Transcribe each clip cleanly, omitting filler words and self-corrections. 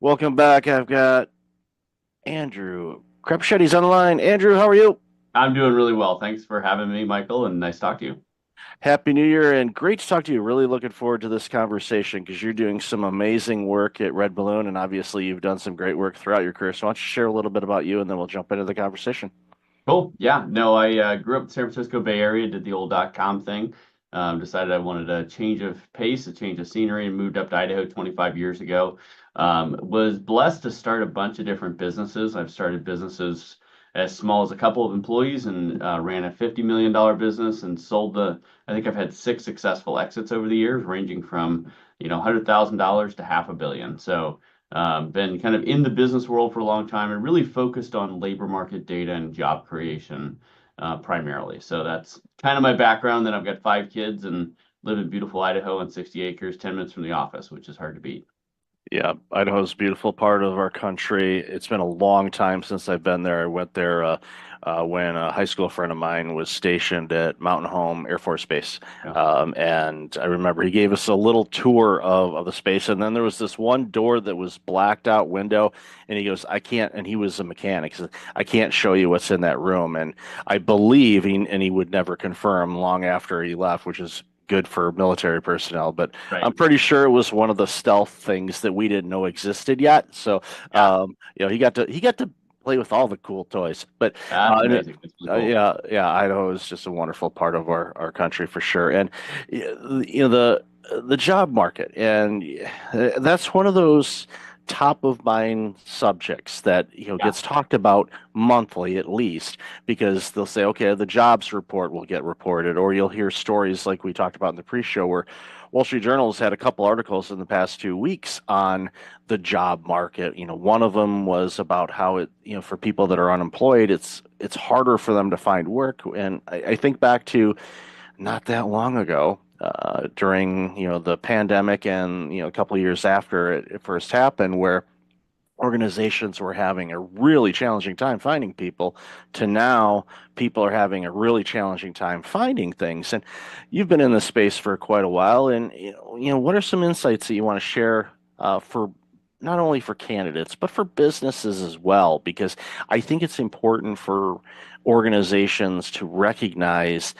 Welcome back. I've got Andrew Krepshetty's on the line. Andrew, how are you? I'm doing really well. Thanks for having me, Michael, and nice to talk to you. Happy New Year and great to talk to you. Really looking forward to this conversation because you're doing some amazing work at Red Balloon, and obviously you've done some great work throughout your career. So why don't you share a little bit about you and then we'll jump into the conversation. Cool. Yeah. No, I grew up in San Francisco Bay Area, did the old .com thing. Decided I wanted a change of pace, a change of scenery, and moved up to Idaho 25 years ago. Was blessed to start a bunch of different businesses. I've started businesses as small as a couple of employees and ran a $50 million business and I think I've had six successful exits over the years, ranging from, $100,000 to half a billion. So been kind of in the business world for a long time and really focused on labor market data and job creation primarily. So that's kind of my background. Then I've got five kids and live in beautiful Idaho on 60 acres, 10 minutes from the office, which is hard to beat. Yeah, Idaho's a beautiful part of our country. It's been a long time since I've been there. I went there when a high school friend of mine was stationed at Mountain Home Air Force Base. Yeah. And I remember he gave us a little tour of the space. And then there was this one door that was blacked out window. And he goes, I can't, and he was a mechanic. He said, I can't show you what's in that room. And I believe, and he would never confirm long after he left, which is good for military personnel, but I'm Right. pretty sure it was one of the stealth things that we didn't know existed yet. So, Yeah. he got to play with all the cool toys. But That's and, amazing. That's really cool. yeah, Idaho is just a wonderful part of our country for sure. And the job market, and that's one of those top of mind subjects that Yeah. gets talked about monthly at least because they'll say, okay, the jobs report will get reported, or you'll hear stories like we talked about in the pre-show where Wall Street Journal's had a couple articles in the past 2 weeks on the job market. One of them was about how for people that are unemployed, it's harder for them to find work. And I think back to not that long ago, during the pandemic and a couple of years after it first happened, where organizations were having a really challenging time finding people to now people are having a really challenging time finding things. And you've been in this space for quite a while, and what are some insights that you want to share for not only for candidates but for businesses as well? Because I think it's important for organizations to recognize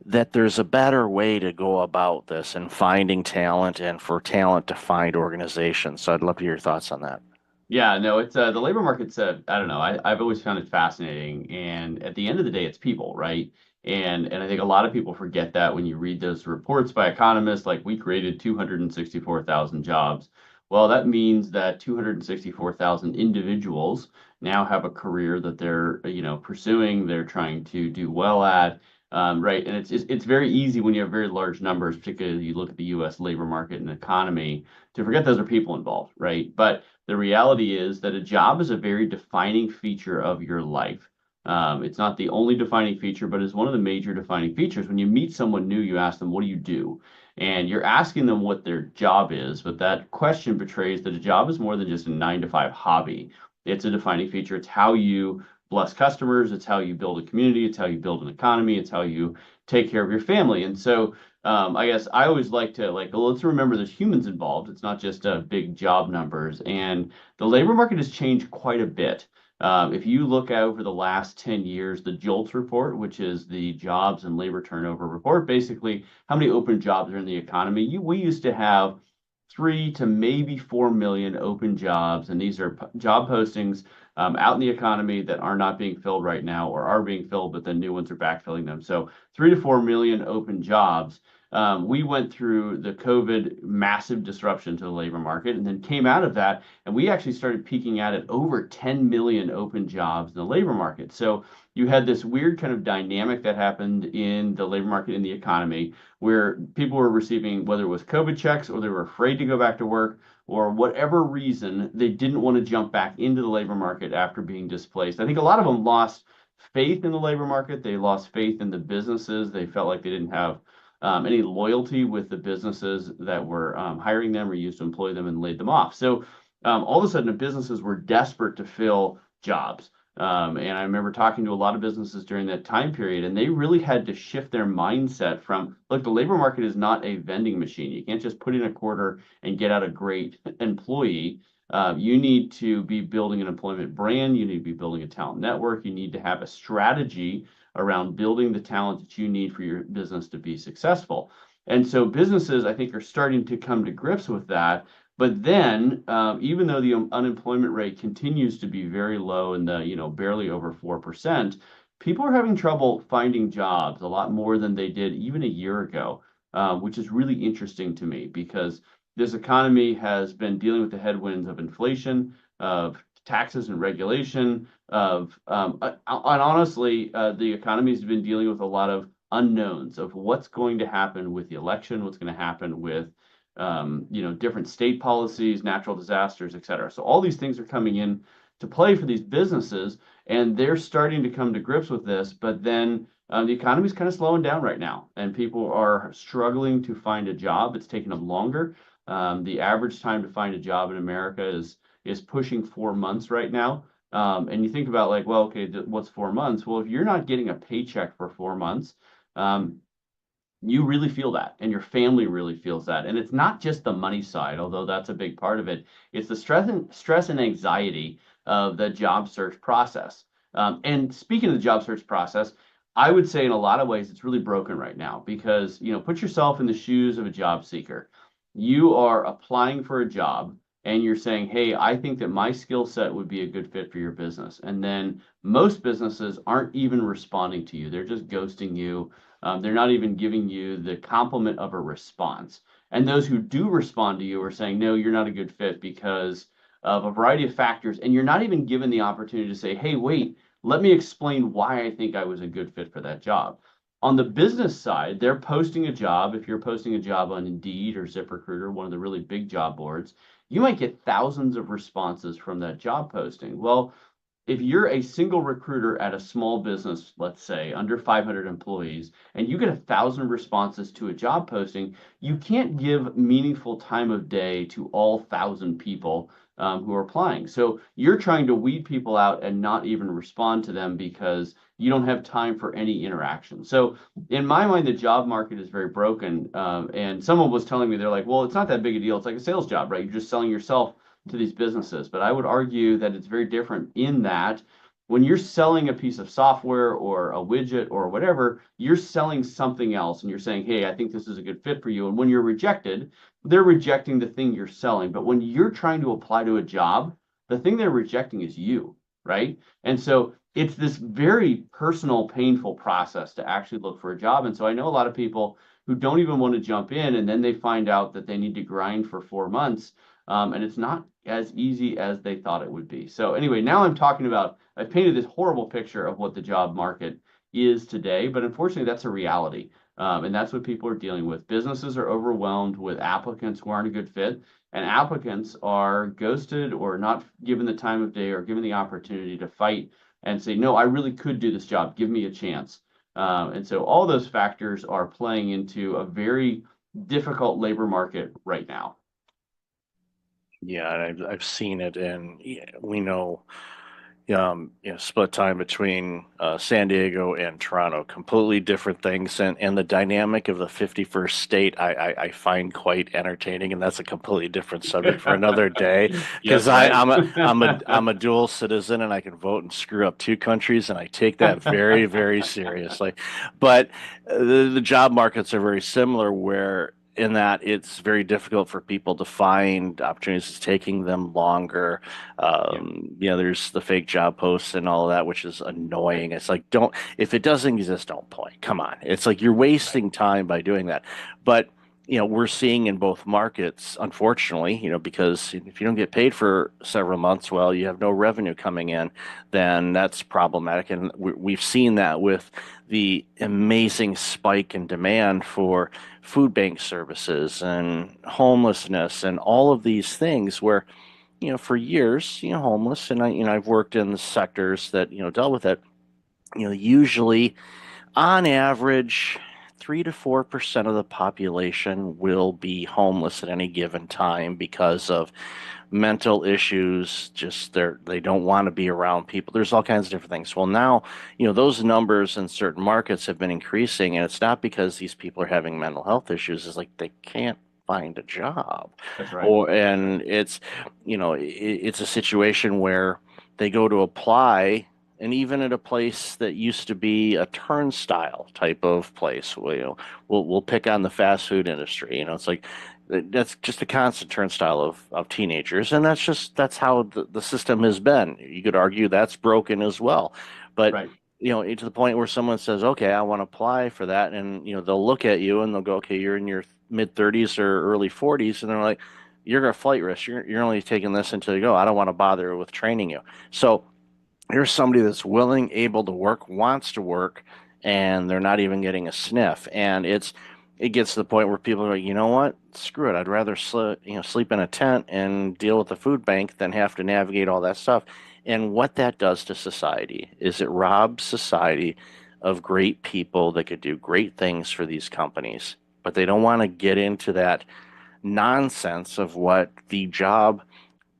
that there's a better way to go about this and finding talent and for talent to find organizations. So I'd love to hear your thoughts on that. Yeah, no, it's the labor market's I don't know. I've always found it fascinating. And at the end of the day, it's people, right? And I think a lot of people forget that when you read those reports by economists, like we created 264,000 jobs. Well, that means that 264,000 individuals now have a career that they're, pursuing, they're trying to do well at. Right. And it's very easy when you have very large numbers, particularly you look at the US labor market and economy, to forget those are people involved, right? But the reality is that a job is a very defining feature of your life. It's not the only defining feature, but it's one of the major defining features. When you meet someone new, you ask them, what do you do? And you're asking them what their job is, but that question betrays that a job is more than just a 9 to 5 hobby. It's a defining feature. It's how you bless customers. It's how you build a community. It's how you build an economy. It's how you take care of your family. And so I guess I always like to well, let's remember there's humans involved. It's not just big job numbers. And the labor market has changed quite a bit. If you look over the last 10 years, the JOLTS report, which is the jobs and labor turnover report, basically how many open jobs are in the economy. We used to have 3 to maybe 4 million open jobs, and these are job postings out in the economy that are not being filled right now or are being filled, but then new ones are backfilling them. So 3 to 4 million open jobs. We went through the COVID massive disruption to the labor market and then came out of that. And we actually started peaking out at over 10 million open jobs in the labor market. So you had this weird kind of dynamic that happened in the labor market in the economy where people were receiving, whether it was COVID checks or they were afraid to go back to work or whatever reason, they didn't want to jump back into the labor market after being displaced. I think a lot of them lost faith in the labor market. They lost faith in the businesses. They felt like they didn't have any loyalty with the businesses that were hiring them or used to employ them and laid them off. So all of a sudden, the businesses were desperate to fill jobs. And I remember talking to a lot of businesses during that time period, and they really had to shift their mindset from, look, the labor market is not a vending machine. You can't just put in a quarter and get out a great employee. You need to be building an employment brand. You need to be building a talent network. You need to have a strategy around building the talent that you need for your business to be successful. And so businesses, I think, are starting to come to grips with that. But then, even though the unemployment rate continues to be very low in the, barely over 4%, people are having trouble finding jobs a lot more than they did even a year ago, which is really interesting to me because this economy has been dealing with the headwinds of inflation, of taxes and regulation, and honestly, the economy has been dealing with a lot of unknowns of what's going to happen with the election, what's going to happen with different state policies, natural disasters, et cetera. So all these things are coming in to play for these businesses, and they're starting to come to grips with this. But then the economy is kind of slowing down right now, and people are struggling to find a job. It's taking them longer. The average time to find a job in America is pushing 4 months right now. And you think about like, well, okay, what's 4 months? Well, if you're not getting a paycheck for 4 months, um, you really feel that and your family really feels that. And it's not just the money side, although that's a big part of it. It's the stress and anxiety of the job search process. And speaking of the job search process, I would say in a lot of ways it's really broken right now because, put yourself in the shoes of a job seeker. You are applying for a job and you're saying, "Hey, I think that my skill set would be a good fit for your business." And then most businesses aren't even responding to you. They're just ghosting you. They're not even giving you the compliment of a response. And those who do respond to you are saying, no, you're not a good fit because of a variety of factors. And you're not even given the opportunity to say, hey, wait, let me explain why I think I was a good fit for that job. On the business side, they're posting a job. If you're posting a job on Indeed or ZipRecruiter, one of the really big job boards, you might get thousands of responses from that job posting. Well, if you're a single recruiter at a small business, let's say under 500 employees, and you get 1,000 responses to a job posting, you can't give meaningful time of day to all 1,000 people who are applying. So you're trying to weed people out and not even respond to them because you don't have time for any interaction. So in my mind, the job market is very broken. And someone was telling me, they're like, well, it's not that big a deal. It's like a sales job, right? You're just selling yourself to these businesses. But I would argue that it's very different in that when you're selling a piece of software or a widget or whatever, you're selling something else and you're saying, hey, I think this is a good fit for you. And when you're rejected, they're rejecting the thing you're selling. But when you're trying to apply to a job, the thing they're rejecting is you, right? And so it's this very personal, painful process to actually look for a job. And so I know a lot of people who don't even want to jump in and then they find out that they need to grind for 4 months and it's not as easy as they thought it would be. So anyway, now I painted this horrible picture of what the job market is today, but unfortunately that's a reality. And that's what people are dealing with. Businesses are overwhelmed with applicants who aren't a good fit, and applicants are ghosted or not given the time of day or given the opportunity to fight and say, no, I really could do this job. Give me a chance. And so all those factors are playing into a very difficult labor market right now. Yeah, and I've seen it, and we know, split time between San Diego and Toronto, completely different things, and the dynamic of the 51st state, I find quite entertaining, and that's a completely different subject for another day, because Yes, right. I'm a dual citizen, and I can vote and screw up two countries, and I take that very, very seriously. But the job markets are very similar, where in that it's very difficult for people to find opportunities. It's taking them longer. Yeah, There's the fake job posts and all of that, which is annoying. It's like, don't, if it doesn't exist, don't play. Come on. It's like you're right. wasting time by doing that. But, we're seeing in both markets, unfortunately, because if you don't get paid for several months, well, you have no revenue coming in, then that's problematic. And we've seen that with the amazing spike in demand for food bank services and homelessness and all of these things where for years, homeless, and I've worked in the sectors that, dealt with it, usually on average, 3 to 4% of the population will be homeless at any given time because of mental issues. Just they don't want to be around people. There's all kinds of different things. Well, now, those numbers in certain markets have been increasing, and it's not because these people are having mental health issues. It's like they can't find a job. That's right. Or and it's it's a situation where they go to apply, and even at a place that used to be a turnstile type of place, we'll pick on the fast food industry. It's like that's just a constant turnstile of teenagers, and that's how the system has been. You could argue that's broken as well, but Right. to the point where someone says, "Okay, I want to apply for that," and they'll look at you and they'll go, "Okay, you're in your mid 30s or early 40s," and they're like, "You're a flight risk. You're only taking this until you go. I don't want to bother with training you." So here's somebody that's willing, able to work, wants to work, and they're not even getting a sniff. And it gets to the point where people are like, you know what? Screw it. I'd rather sleep in a tent and deal with the food bank than have to navigate all that stuff. And what that does to society is it robs society of great people that could do great things for these companies, but they don't want to get into that nonsense of what the job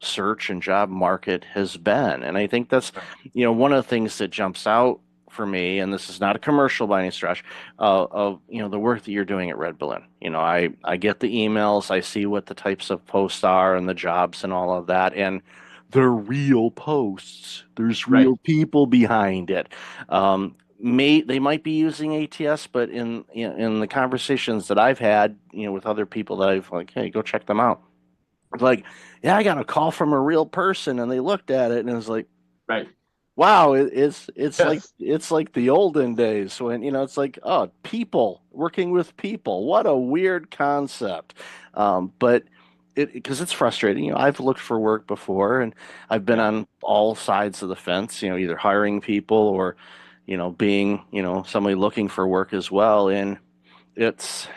search and job market has been. And I think that's, Right. one of the things that jumps out for me, and this is not a commercial by any stretch, of, the work that you're doing at Red Balloon. I get the emails, I see what the types of posts are and the jobs and all of that. And they're real posts. There's Right. real people behind it. They might be using ATS, but in the conversations that I've had, with other people that I've like, hey, go check them out. It's like, yeah, I got a call from a real person, and they looked at it, and it was like, Right. wow, Yes. it's like the olden days when it's like, oh, people working with people. What a weird concept. But because it's frustrating. I've looked for work before, and I've been Yeah. on all sides of the fence. Either hiring people or being somebody looking for work as well, and it's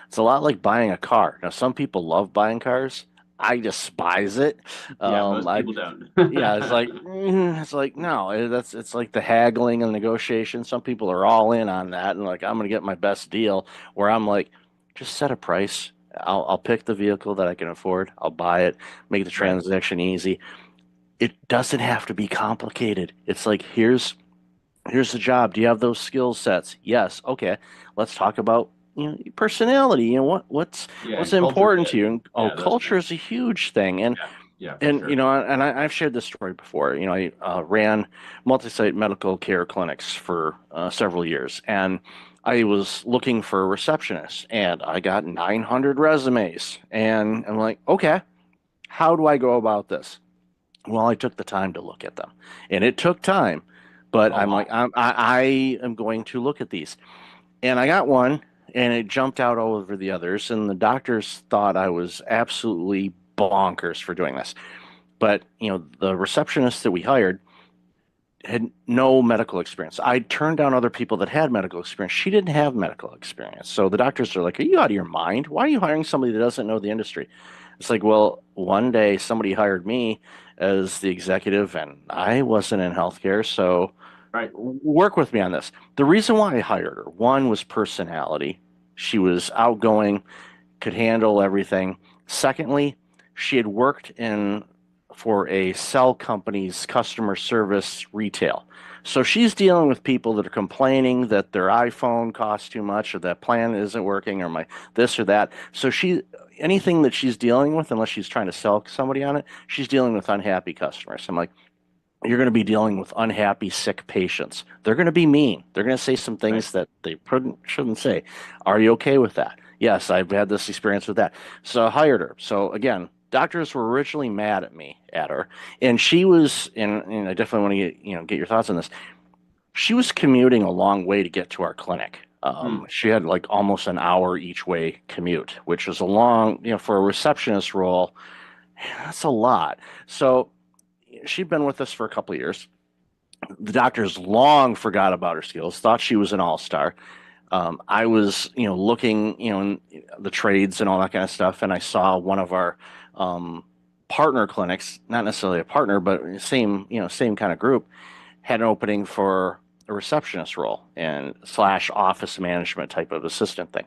it's a lot like buying a car. Now, some people love buying cars. I despise it. Yeah. Um, Most I people don't. yeah, it's like no, it's like the haggling and negotiation. Some people are all in on that, and like I'm gonna get my best deal. Where I'm like, just set a price. I'll pick the vehicle that I can afford. I'll buy it. Make the Right. transaction easy. It doesn't have to be complicated. It's like here's the job. Do you have those skill sets? Yes. Okay. Let's talk about your personality. Yeah. What's And culture important to fit. you. And Yeah. Those culture things. is a huge thing. And Yeah. Yeah. For and sure. I've shared this story before. I ran multi-site medical care clinics for several years, and I was looking for a receptionist, and I got 900 resumes, and I'm like, okay, how do I go about this? Well, I took the time to look at them, and it took time, but A I'm like, lot. I am going to look at these, and I got one, and it jumped out all over the others, and the doctors thought I was absolutely bonkers for doing this. But the receptionist that we hired had no medical experience. I turned down other people that had medical experience. She didn't have medical experience. So the doctors are like, "Are you out of your mind? Why are you hiring somebody that doesn't know the industry?" It's like, well, one day somebody hired me as the executive, and I wasn't in healthcare, so Right. work with me on this. The reason why I hired her, one was personality. She was outgoing, could handle everything. Secondly, she had worked in for a cell company's customer service retail. So she's dealing with people that are complaining that their iPhone costs too much or that plan isn't working or my this or that. So anything that she's dealing with, unless she's trying to sell somebody on it, she's dealing with unhappy customers. I'm like, you're going to be dealing with unhappy, sick patients. They're going to be mean. They're going to say some Right. things that they shouldn't say. Are you okay with that? Yes, I've had this experience with that. So I hired her. So again, doctors were originally mad at her, and she was, and I definitely want to get your thoughts on this. She was commuting a long way to get to our clinic. Hmm. She had like almost an hour each way commute, which was a long, for a receptionist role. That's a lot. So she'd been with us for a couple of years. The doctors long forgot about her skills, thought she was an all-star. I was, looking, in the trades and all that kind of stuff, and I saw one of our um, partner clinics, not necessarily a partner, but same kind of group, had an opening for a receptionist role and slash office management type of assistant thing.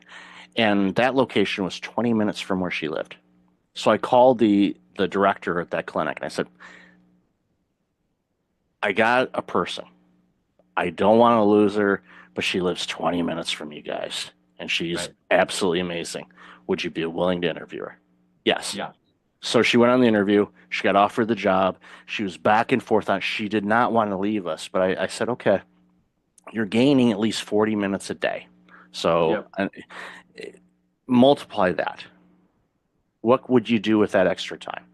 And that location was 20 minutes from where she lived. So I called the director at that clinic and I said, I got a person. I don't want to lose her, but she lives 20 minutes from you guys. and she's Right. absolutely amazing. Would you be willing to interview her? Yes. Yeah. So she went on the interview. She got offered the job. She was back and forth on. She did not want to leave us, but I said, okay, you're gaining at least 40 minutes a day. So Yep. multiply that. What would you do with that extra time?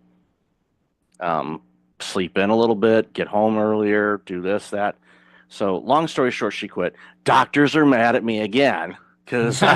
Um, Sleep in a little bit, get home earlier, do this, that. So long story short, she quit. Doctors are mad at me again how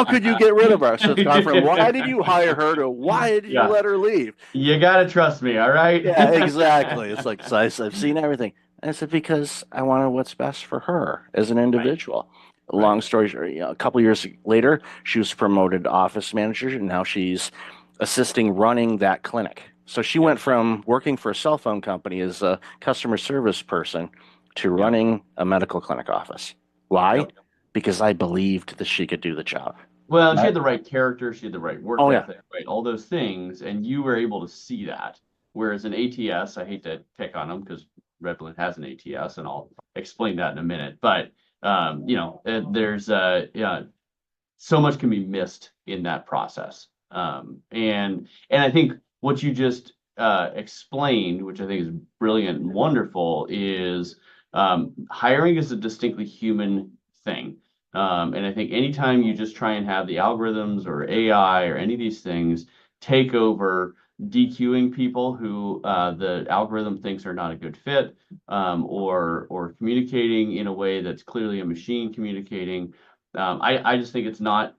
could you get rid of her? So it's gone from why did you hire her to why did you Yeah. let her leave? You gotta trust me, all right? Yeah, exactly. It's like, so I've seen everything. And I said, because I wanted what's best for her as an Right. individual. Right. Long story short, a couple years later, she was promoted to office manager, and now she's assisting running that clinic. So she Yep. went from working for a cell phone company as a customer service person to Yep. running a medical clinic office. Why? Yep. Because I believed that she could do the job. Well, she Right. had the right character, she had the right work Oh, yeah. ethic, right? All those things, and you were able to see that. Whereas an ATS, I hate to pick on them because Red Balloon has an ATS, and I'll explain that in a minute. But there's yeah, so much can be missed in that process. And I think what you just explained, which I think is brilliant and wonderful, is hiring is a distinctly human thing. And I think anytime you just try and have the algorithms or AI or any of these things take over DQing people who the algorithm thinks are not a good fit, or communicating in a way that's clearly a machine communicating. I just think it's not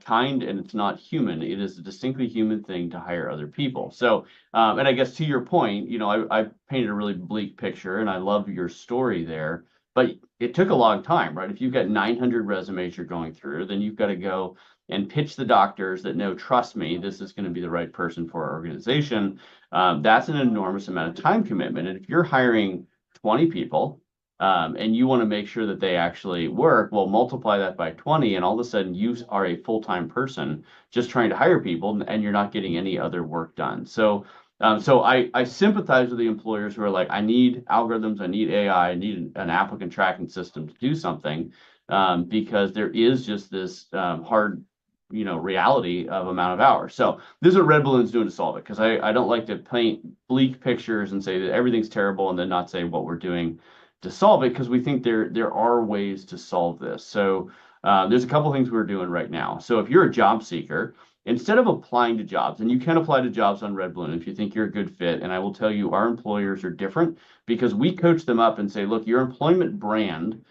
kind and it's not human. It is a distinctly human thing to hire other people. So, and I guess to your point, I painted a really bleak picture, and I love your story there. But it took a long time, right? If you've got 900 resumes you're going through, then you've got to go and pitch the doctors that know, trust me, this is going to be the right person for our organization. That's an enormous amount of time commitment. And if you're hiring 20 people, and you want to make sure that they actually work, well, multiply that by 20, and all of a sudden you are a full-time person just trying to hire people, and you're not getting any other work done. So I sympathize with the employers who are like, I need algorithms, I need AI, I need an applicant tracking system to do something, because there is just this hard, reality of amount of hours. So this is what Red Balloon's doing to solve it, because I don't like to paint bleak pictures and say that everything's terrible and then not say what we're doing to solve it, because we think there are ways to solve this. So there's a couple things we're doing right now. So if you're a job seeker, instead of applying to jobs, and you can apply to jobs on Red Balloon if you think you're a good fit, and I will tell you, our employers are different because we coach them up and say, look, your employment brand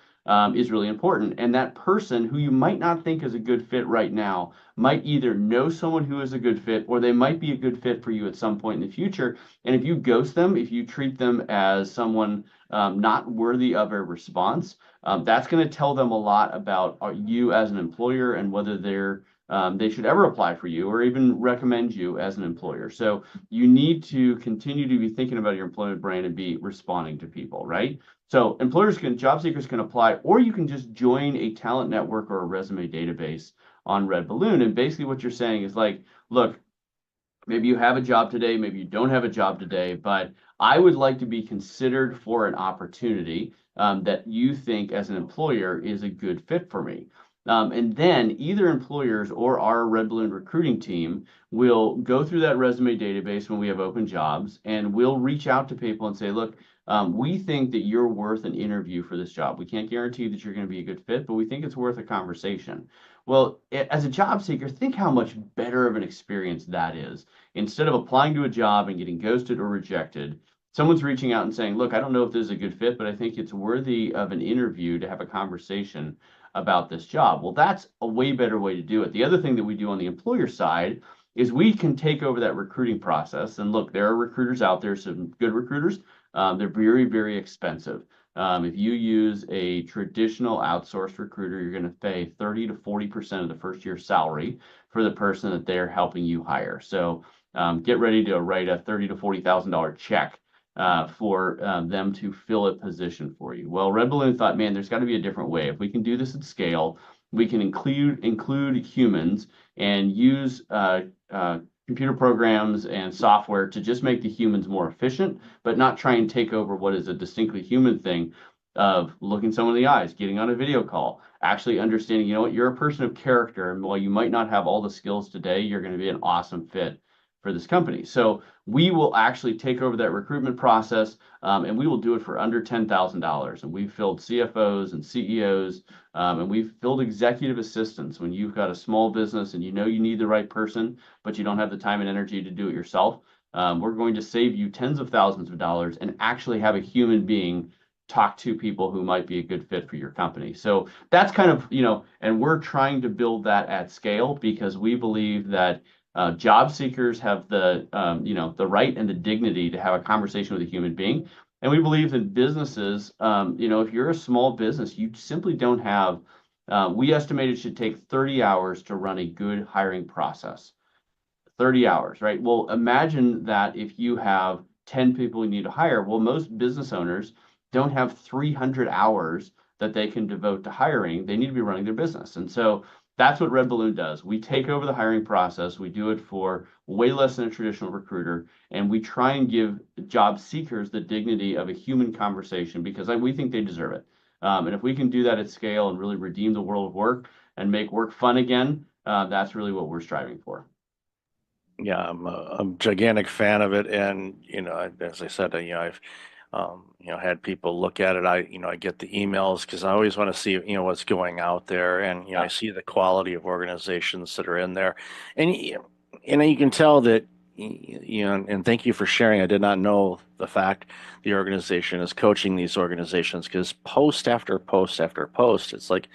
is really important. And that person who you might not think is a good fit right now might either know someone who is a good fit, or they might be a good fit for you at some point in the future. And if you ghost them, if you treat them as someone not worthy of a response, that's going to tell them a lot about you as an employer and whether they should ever apply for you or even recommend you as an employer. So you need to continue to be thinking about your employment brand and be responding to people, right? So job seekers can apply, or you can just join a talent network or a resume database on Red Balloon. And basically what you're saying is like, look, maybe you have a job today, maybe you don't have a job today, but I would like to be considered for an opportunity that you think as an employer is a good fit for me. And then either employers or our Red Balloon recruiting team will go through that resume database when we have open jobs, and we'll reach out to people and say, look, we think that you're worth an interview for this job. We can't guarantee that you're going to be a good fit, but we think it's worth a conversation. Well, as a job seeker, think how much better of an experience that is. Instead of applying to a job and getting ghosted or rejected, someone's reaching out and saying, look, I don't know if this is a good fit, but I think it's worthy of an interview to have a conversation about this job. Well, that's a way better way to do it. The other thing that we do on the employer side is we can take over that recruiting process. And look, there are recruiters out there, some good recruiters. They're very, very expensive. If you use a traditional outsourced recruiter, you're going to pay 30 to 40% of the first year salary for the person that they're helping you hire. So get ready to write a $30,000 to $40,000 check for them to fill a position for you. Well, Red Balloon thought, man, there's got to be a different way. If we can do this at scale, we can include humans and use computer programs and software to just make the humans more efficient, but not try and take over what is a distinctly human thing. of looking someone in the eyes, getting on a video call, actually understanding, you know what, you're a person of character. And while you might not have all the skills today, you're going to be an awesome fit for this company. So we will actually take over that recruitment process, and we will do it for under $10,000. And we've filled CFOs and CEOs, and we've filled executive assistants when you've got a small business and you know you need the right person, but you don't have the time and energy to do it yourself. We're going to save you tens of thousands of dollars and actually have a human being talk to people who might be a good fit for your company. So that's kind of, and we're trying to build that at scale because we believe that job seekers have the right and the dignity to have a conversation with a human being. And we believe in businesses, if you're a small business, you simply don't have, we estimate it should take 30 hours to run a good hiring process. 30 hours, right? Well, imagine that if you have 10 people you need to hire. Well, most business owners don't have 300 hours that they can devote to hiring. They need to be running their business. And so that's what Red Balloon does. We take over the hiring process. We do it for way less than a traditional recruiter. And we try and give job seekers the dignity of a human conversation because we think they deserve it. And if we can do that at scale and really redeem the world of work and make work fun again, that's really what we're striving for. Yeah, I'm a gigantic fan of it, and as I said, I've had people look at it. I get the emails because I always want to see what's going out there, and I Yeah. see the quality of organizations that are in there, and you can tell that and thank you for sharing. I did not know the fact the organization is coaching these organizations because post after post after post, it's like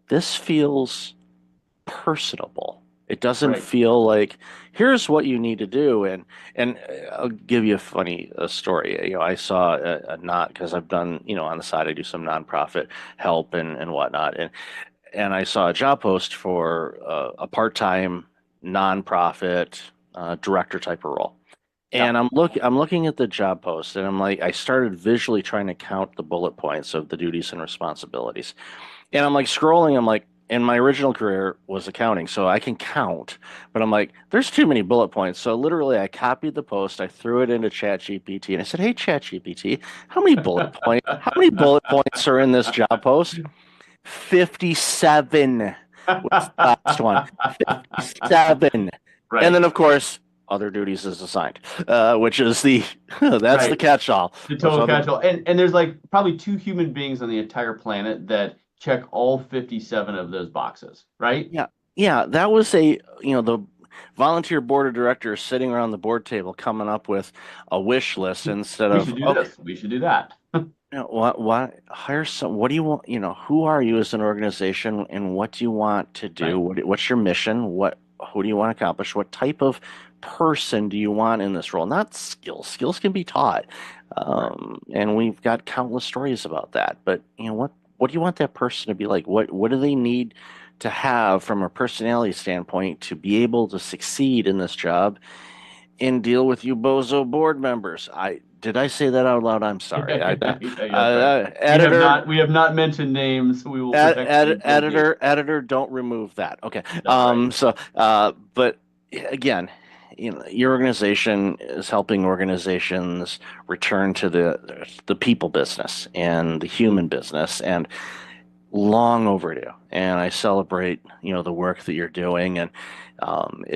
this feels personable. It doesn't Right. feel like here's what you need to do. And I'll give you a funny story. I saw a not because I've done on the side I do some nonprofit help and whatnot, and I saw a job post for a part-time nonprofit director type of role. Yeah. And I'm looking at the job post and I'm like I started visually trying to count the bullet points of the duties and responsibilities. And I'm like scrolling, I'm like, and my original career was accounting, so I can count, but I'm like, there's too many bullet points. So literally I copied the post, I threw it into ChatGPT, and I said, hey ChatGPT, how many bullet points are in this job post? 57 was the last one. 57. And Right. then of course, other duties is assigned, which is the that's the Right. catch-all. The Those total other catch-all. And there's like probably two human beings on the entire planet that check all 57 of those boxes, right? Yeah, yeah, that was the volunteer board of directors sitting around the board table coming up with a wish list instead We of, should do okay, this. We should do that. what, hire some, what do you want, who are you as an organization and what do you want to do? Right. What's your mission? Who do you want to accomplish? What type of person do you want in this role? Not skills. Skills can be taught. Right. And we've got countless stories about that. But what do you want that person to be like? What do they need to have from a personality standpoint to be able to succeed in this job and deal with you bozo board members? Did I say that out loud? I'm sorry. Yeah, that's right. Editor, We have not mentioned names. We will protect the name guilty. editor, don't remove that. Okay. That's right. But again, your organization is helping organizations return to the people business and the human business, and long overdue. And I celebrate, the work that you're doing and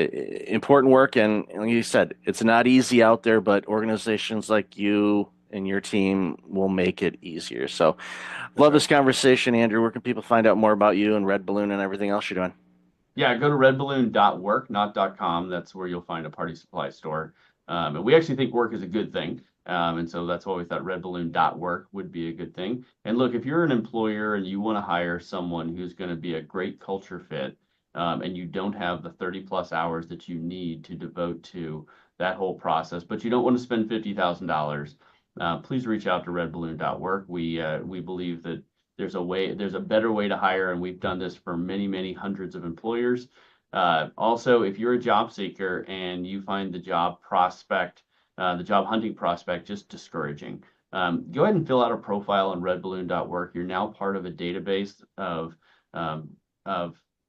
important work. And like you said, it's not easy out there, but organizations like you and your team will make it easier. So, That's love right. this conversation, Andrew. Where can people find out more about you and Red Balloon and everything else you're doing? Yeah, go to redballoon.work, not .com. That's where you'll find a party supply store. And we actually think work is a good thing. And so that's why we thought redballoon.work would be a good thing. And look, if you're an employer and you want to hire someone who's going to be a great culture fit, and you don't have the 30 plus hours that you need to devote to that whole process, but you don't want to spend $50,000, please reach out to redballoon.work. We believe that there's a better way to hire, and we've done this for many, many hundreds of employers. Also, if you're a job seeker and you find the job hunting prospect just discouraging, go ahead and fill out a profile on redballoon.work. You're now part of a database of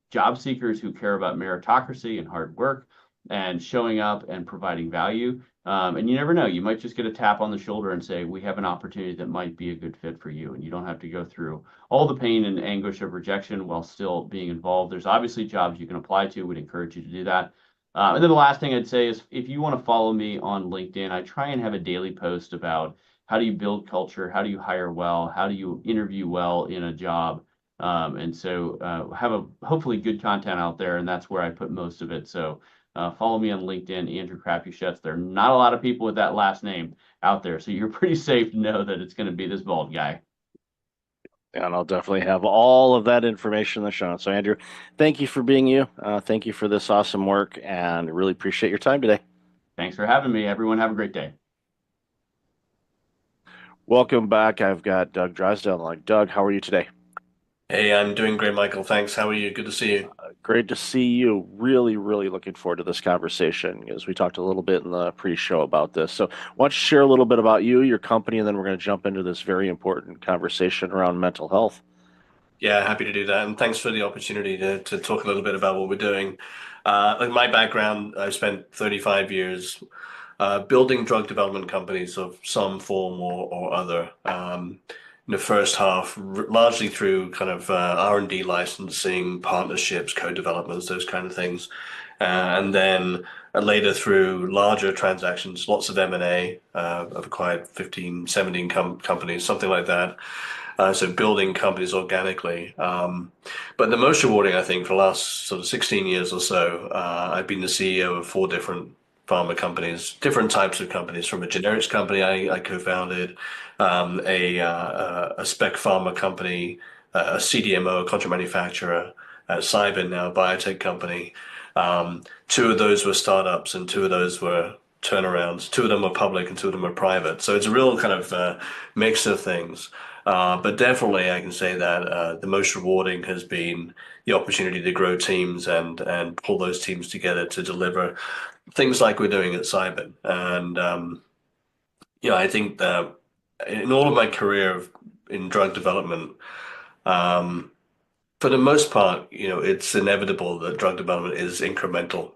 job seekers who care about meritocracy and hard work. and showing up and providing value. And you never know, you might just get a tap on the shoulder and say, we have an opportunity that might be a good fit for you. And you don't have to go through all the pain and anguish of rejection while still being involved. There's obviously jobs you can apply to. We'd encourage you to do that. And then the last thing I'd say is if you want to follow me on LinkedIn, I try and have a daily post about how do you build culture? How do you hire well? How do you interview well in a job? And so have a hopefully good content out there, and that's where I put most of it. So follow me on LinkedIn, Andrew Crapuchettes. There are not a lot of people with that last name out there, so you're pretty safe to know that it's going to be this bald guy. And I'll definitely have all of that information in the show notes. So, Andrew, thank you for being you. Thank you for this awesome work, and really appreciate your time today. Thanks for having me. Everyone, have a great day. Welcome back. I've got Doug Drysdale. Like, Doug, how are you today? Hey, I'm doing great, Michael. Thanks. How are you? Good to see you. Great to see you. Really, really looking forward to this conversation as we talked a little bit in the pre-show about this. So, why don't you share a little bit about you, your company, and then we're going to jump into this very important conversation around mental health. Yeah, happy to do that. And thanks for the opportunity to talk a little bit about what we're doing. Like my background, I've spent 35 years building drug development companies of some form or other. In the first half, largely through kind of R&D licensing, partnerships, co-developments, those kind of things. And then later through larger transactions, lots of M&A. I've acquired 15, 17 companies, something like that. So building companies organically. But the most rewarding, I think, for the last sort of 16 years or so, I've been the CEO of four different pharma companies, different types of companies, from a generics company I co-founded, a spec pharma company, a CDMO, a contract manufacturer, Cybin, now a biotech company. Two of those were startups and two of those were turnarounds. Two of them were public and two of them were private. So it's a real kind of mix of things. But definitely, I can say that the most rewarding has been the opportunity to grow teams and pull those teams together to deliver things like we're doing at Cybin. And I think that in all of my career in drug development, um, for the most part, it's inevitable that drug development is incremental.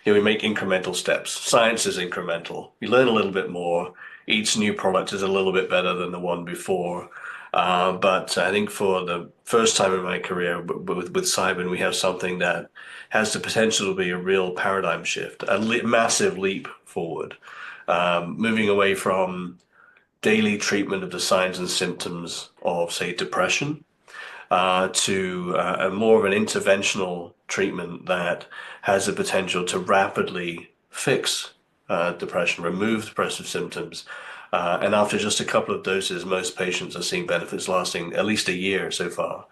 We make incremental steps. Science is incremental. We learn a little bit more. Each new product is a little bit better than the one before. But I think for the first time in my career with Cybin, we have something that has the potential to be a real paradigm shift, a massive leap forward, moving away from daily treatment of the signs and symptoms of, say, depression to a more of an interventional treatment that has the potential to rapidly fix depression, remove depressive symptoms. And after just a couple of doses, most patients are seeing benefits lasting at least a year so far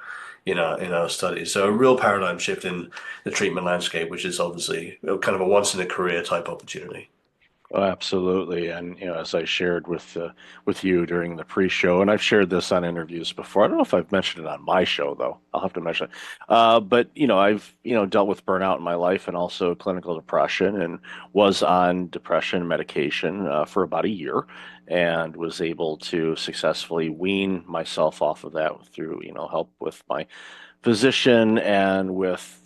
in our studies. So a real paradigm shift in the treatment landscape, which is obviously kind of a once in a career type opportunity. Oh, absolutely. And as I shared with you during the pre-show, and I've shared this on interviews before. I don't know if I've mentioned it on my show though. I'll have to mention it. But I've dealt with burnout in my life and also clinical depression, and was on depression medication for about a year, and was able to successfully wean myself off of that through help with my physician and with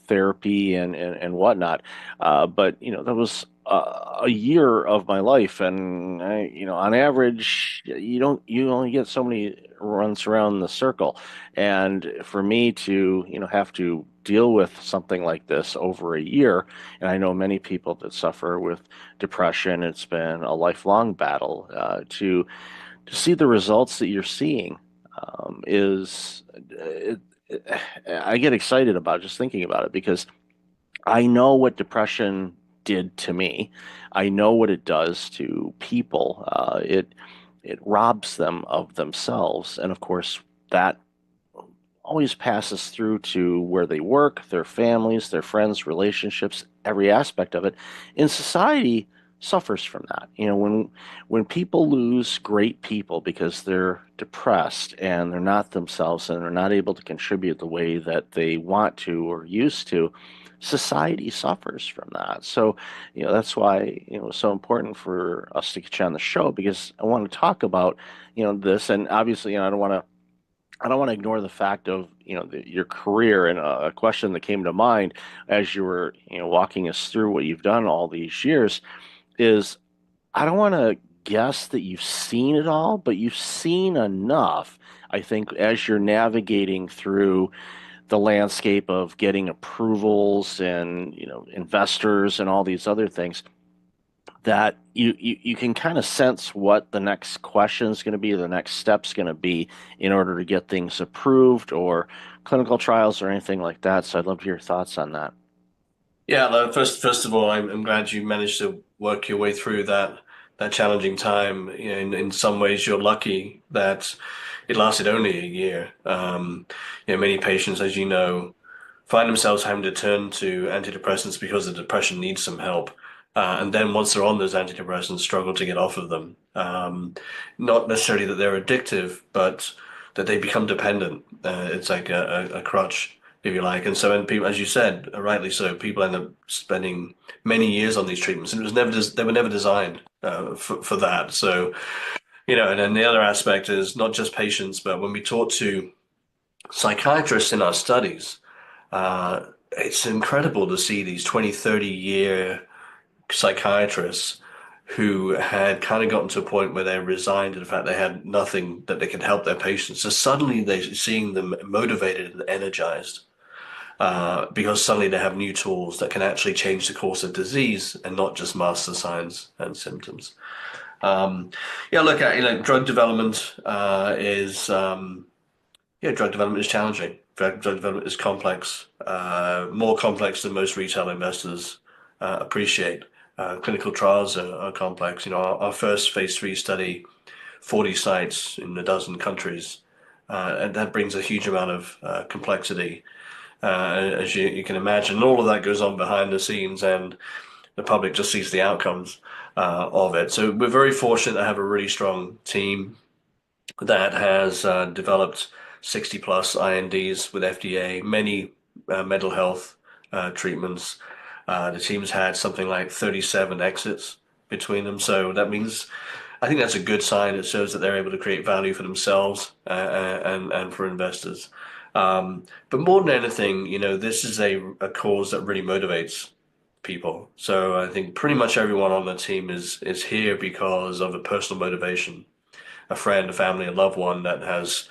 therapy and whatnot. But that was a year of my life, and on average, you only get so many runs around the circle, and for me to have to deal with something like this over a year, and I know many people that suffer with depression. It's been a lifelong battle to see the results that you're seeing is I get excited about just thinking about it, because I know what depression did to me. I know what it does to people. It robs them of themselves, and of course that always passes through to where they work, their families, their friends, relationships, every aspect of it. And society suffers from that. When people lose great people because they're depressed and they're not themselves and they're not able to contribute the way that they want to or used to, society suffers from that. So, that's why, it's so important for us to get you on the show, because I want to talk about, this. And obviously, I don't want to I don't want to ignore the fact of, your career, and a question that came to mind as you were, walking us through what you've done all these years is, I don't want to guess that you've seen it all, but you've seen enough, I think, as you're navigating through the landscape of getting approvals and, investors and all these other things, that you can kind of sense what the next question is going to be, the next step's going to be in order to get things approved or clinical trials or anything like that. So I'd love to hear your thoughts on that. Yeah, first of all, I'm glad you managed to work your way through that challenging time. In some ways, you're lucky that it lasted only a year. Many patients, as you know, find themselves having to turn to antidepressants because the depression needs some help. And then once they're on those antidepressants, struggle to get off of them. Not necessarily that they're addictive, but that they become dependent. It's like a crutch, if you like. And so, and people, as you said, rightly so, people end up spending many years on these treatments, and they were never designed for that. So, and then the other aspect is not just patients, but when we talk to psychiatrists in our studies, it's incredible to see these 20, 30-year psychiatrists who had kind of gotten to a point where they resigned to the fact they had nothing that they could help their patients. So suddenly they're seeing them motivated and energized because suddenly they have new tools that can actually change the course of disease and not just mask the signs and symptoms. Yeah, look, drug development drug development is challenging. Drug development is complex, more complex than most retail investors appreciate. Clinical trials are complex. Our first phase 3 study, 40 sites in a dozen countries, and that brings a huge amount of complexity, as you can imagine. All of that goes on behind the scenes, and the public just sees the outcomes of it. So we're very fortunate to have a really strong team that has developed 60 plus INDs with FDA, many mental health treatments. The team's had something like 37 exits between them. So that means, I think that's a good sign. It shows that they're able to create value for themselves and for investors. But more than anything, this is a cause that really motivates people. So I think pretty much everyone on the team is here because of a personal motivation, a friend, a family, a loved one that has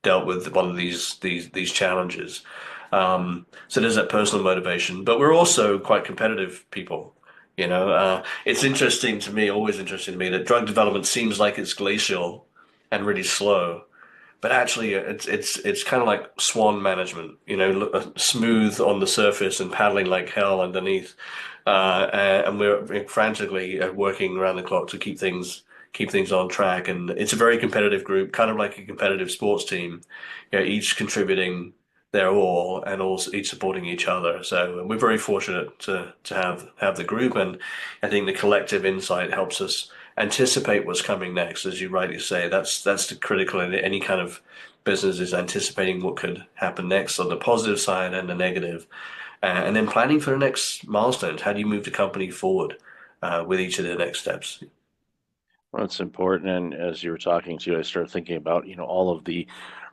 dealt with one of these challenges. So there's that personal motivation, but we're also quite competitive people. It's interesting to me, always interesting to me, that drug development seems like it's glacial and really slow, but actually it's kind of like swan management. Smooth on the surface and paddling like hell underneath. And we're frantically working around the clock to keep things on track. And it's a very competitive group, kind of like a competitive sports team, each contributing their all and also each supporting each other. So we're very fortunate to have the group, and I think the collective insight helps us anticipate what's coming next. As you rightly say, that's the critical in any kind of business, is anticipating what could happen next on the positive side and the negative, and then planning for the next milestones. How do you move the company forward with each of the next steps? Well, it's important. And as you were talking to, I started thinking about, all of the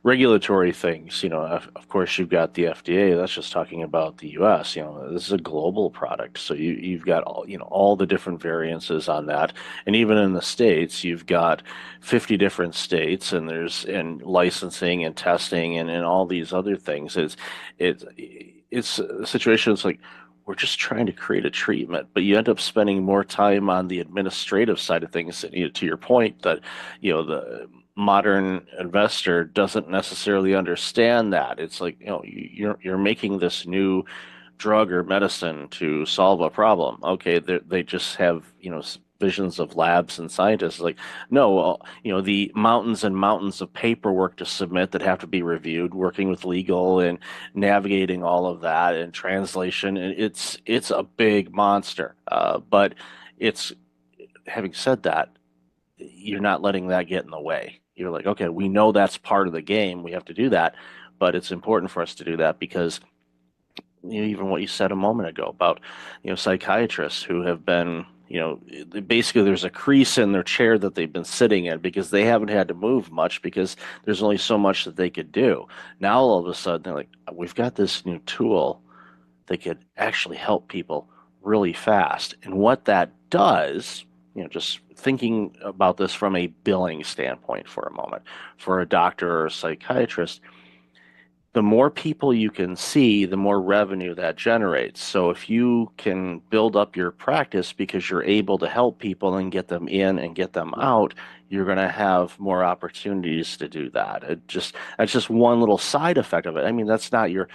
regulatory things. Of course, you've got the FDA. That's just talking about the U.S. This is a global product, so you've got all the different variances on that. And even in the states, you've got 50 different states, and and licensing and testing and all these other things. It's a situation. It's like, we're just trying to create a treatment, but you end up spending more time on the administrative side of things. To your point, that the modern investor doesn't necessarily understand that. It's like, you're making this new drug or medicine to solve a problem. Okay, they just have visions of labs and scientists. Like, no, well, the mountains and mountains of paperwork to submit that have to be reviewed, working with legal and navigating all of that and translation. And it's a big monster. But it's having said that, you're not letting that get in the way. You're like, okay, we know that's part of the game. We have to do that, but it's important for us to do that because even what you said a moment ago about psychiatrists who have been basically there's a crease in their chair that they've been sitting in because they haven't had to move much because there's only so much that they could do. Now all of a sudden they're like, we've got this new tool that could actually help people really fast. And what that does, just thinking about this from a billing standpoint for a moment, for a doctor or a psychiatrist, the more people you can see, the more revenue that generates. So if you can build up your practice because you're able to help people and get them in and get them out, you're going to have more opportunities to do that. That's just one little side effect of it. I mean, that's not your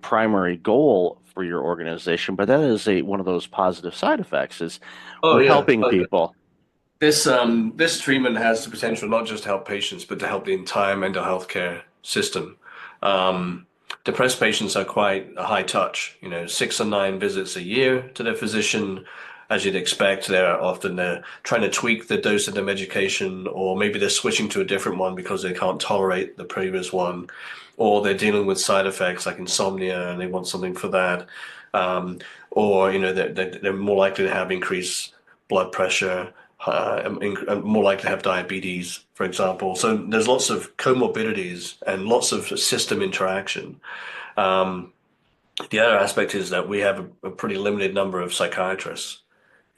primary goal for your organization, but that is one of those positive side effects is Oh we're yeah. helping people. This treatment has the potential not just to help patients, but to help the entire mental health care system. Um, Depressed patients are quite a high touch, 6 or 9 visits a year to their physician. As you'd expect, they're trying to tweak the dose of the medication, or maybe they're switching to a different one because they can't tolerate the previous one, or they're dealing with side effects like insomnia and they want something for that. Or they're more likely to have increased blood pressure, more likely to have diabetes, for example. So there's lots of comorbidities and lots of system interaction. Um, the other aspect is that we have a pretty limited number of psychiatrists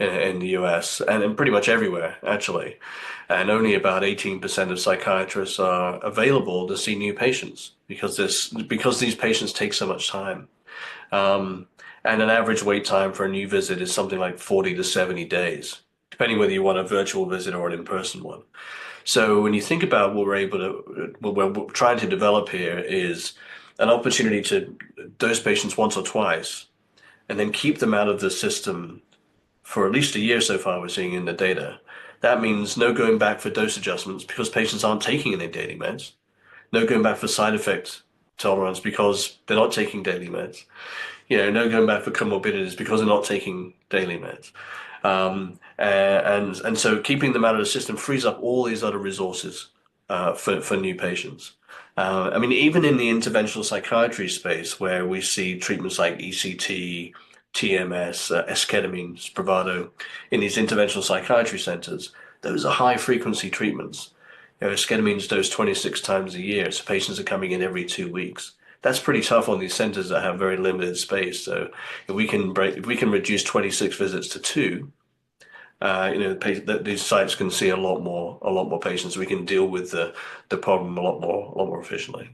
in the US and in pretty much everywhere, actually. And only about 18% of psychiatrists are available to see new patients because these patients take so much time. Um, and an average wait time for a new visit is something like 40 to 70 days, depending whether you want a virtual visit or an in-person one. So when you think about what we're trying to develop here is an opportunity to dose patients once or twice and then keep them out of the system for at least a year so far, we're seeing in the data. That means no going back for dose adjustments because patients aren't taking any daily meds. No going back for side effect tolerance because they're not taking daily meds. No going back for comorbidities because they're not taking daily meds. And so keeping them out of the system frees up all these other resources for new patients. I mean, even in the interventional psychiatry space, where we see treatments like ECT, TMS, esketamine, Spravato, in these interventional psychiatry centers, those are high frequency treatments. Esketamine is dosed 26 times a year, so patients are coming in every 2 weeks. That's pretty tough on these centers that have very limited space. So if we can reduce 26 visits to 2, these sites can see a lot more patients. We can deal with the problem a lot more efficiently.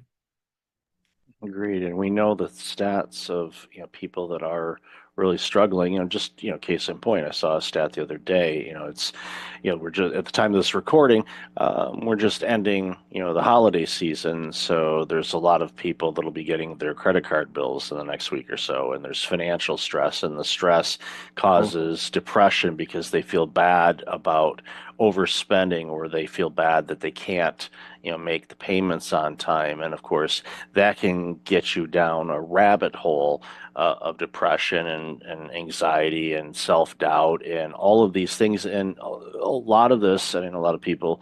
Agreed. And we know the stats of, people that are really struggling, just, case in point, I saw a stat the other day, it's, we're just at the time of this recording, we're just ending, the holiday season. So there's a lot of people that'll be getting their credit card bills in the next week or so. And there's financial stress, and the stress causes depression because they feel bad about overspending, or they feel bad that they can't, make the payments on time. And of course, that can get you down a rabbit hole of depression and anxiety and self-doubt and all of these things. And a lot of this, I mean, a lot of people,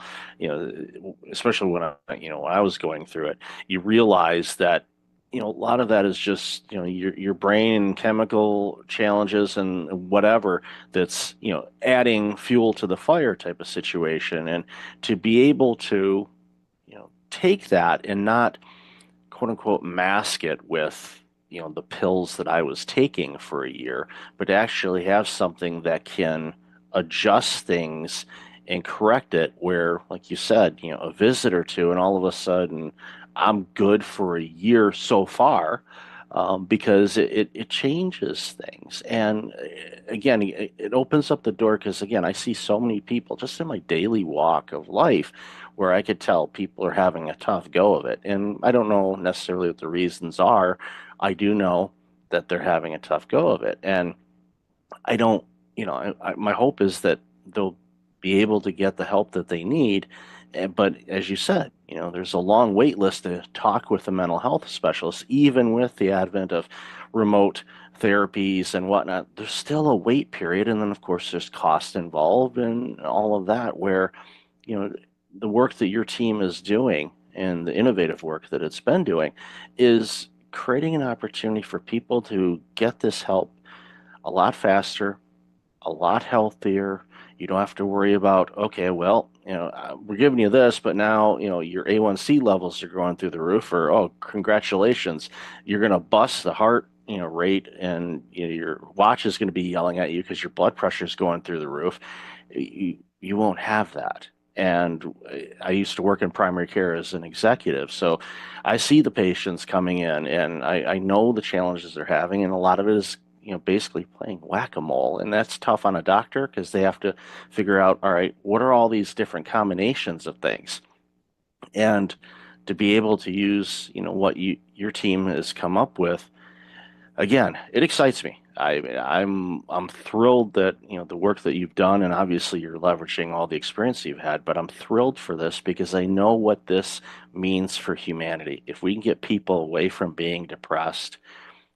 especially when I was going through it, you realize that a lot of that is just your brain chemical challenges and whatever that's adding fuel to the fire type of situation. And to be able to take that and not quote unquote mask it with the pills that I was taking for a year, but to actually have something that can adjust things and correct it where, like you said, a visit or two, and all of a sudden I'm good for a year so far, because it changes things. And again, it opens up the door because, again, I see so many people just in my daily walk of life where I could tell people are having a tough go of it. And I don't know necessarily what the reasons are. I do know that they're having a tough go of it. And I don't, my hope is that they'll be able to get the help that they need. But as you said, there's a long wait list to talk with a mental health specialist, even with the advent of remote therapies and whatnot. There's still a wait period. And then, of course, there's cost involved and all of that, where, the work that your team is doing and the innovative work that it's been doing is creating an opportunity for people to get this help a lot faster, a lot healthier. You don't have to worry about, okay, well, we're giving you this, but now, your A1C levels are going through the roof, or, oh, congratulations, you're going to bust the heart, rate, and your watch is going to be yelling at you because your blood pressure is going through the roof. You won't have that. And I used to work in primary care as an executive, so I see the patients coming in, and I know the challenges they're having, and a lot of it is, basically playing whack-a-mole, and that's tough on a doctor because they have to figure out, all right, what are all these different combinations of things, and to be able to use, what your team has come up with. Again, it excites me. I'm thrilled that the work that you've done, and obviously you're leveraging all the experience you've had. But I'm thrilled for this because I know what this means for humanity. If we can get people away from being depressed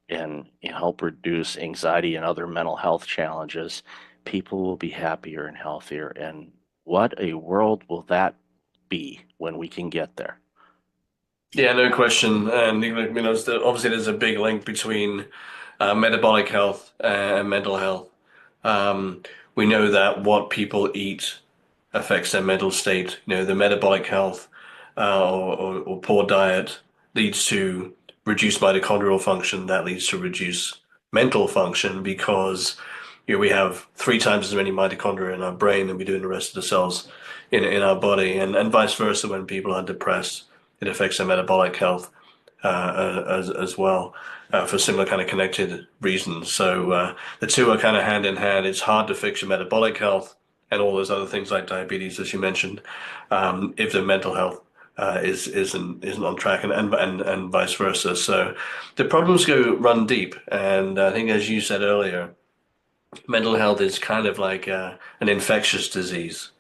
and help reduce anxiety and other mental health challenges, people will be happier and healthier. And what a world will that be when we can get there? Yeah, no question. And obviously there's a big link between metabolic health and mental health. Um, we know that what people eat affects their mental state. The metabolic health or poor diet leads to reduced mitochondrial function. That leads to reduced mental function because we have 3 times as many mitochondria in our brain than we do in the rest of the cells in our body, and vice versa. When people are depressed, it affects their metabolic health as well for similar kind of connected reasons. So the two are kind of hand in hand. It's hard to fix your metabolic health and all those other things like diabetes, as you mentioned, if the mental health isn't on track, and vice versa. So the problems run deep, and I think, as you said earlier, mental health is kind of like an infectious disease.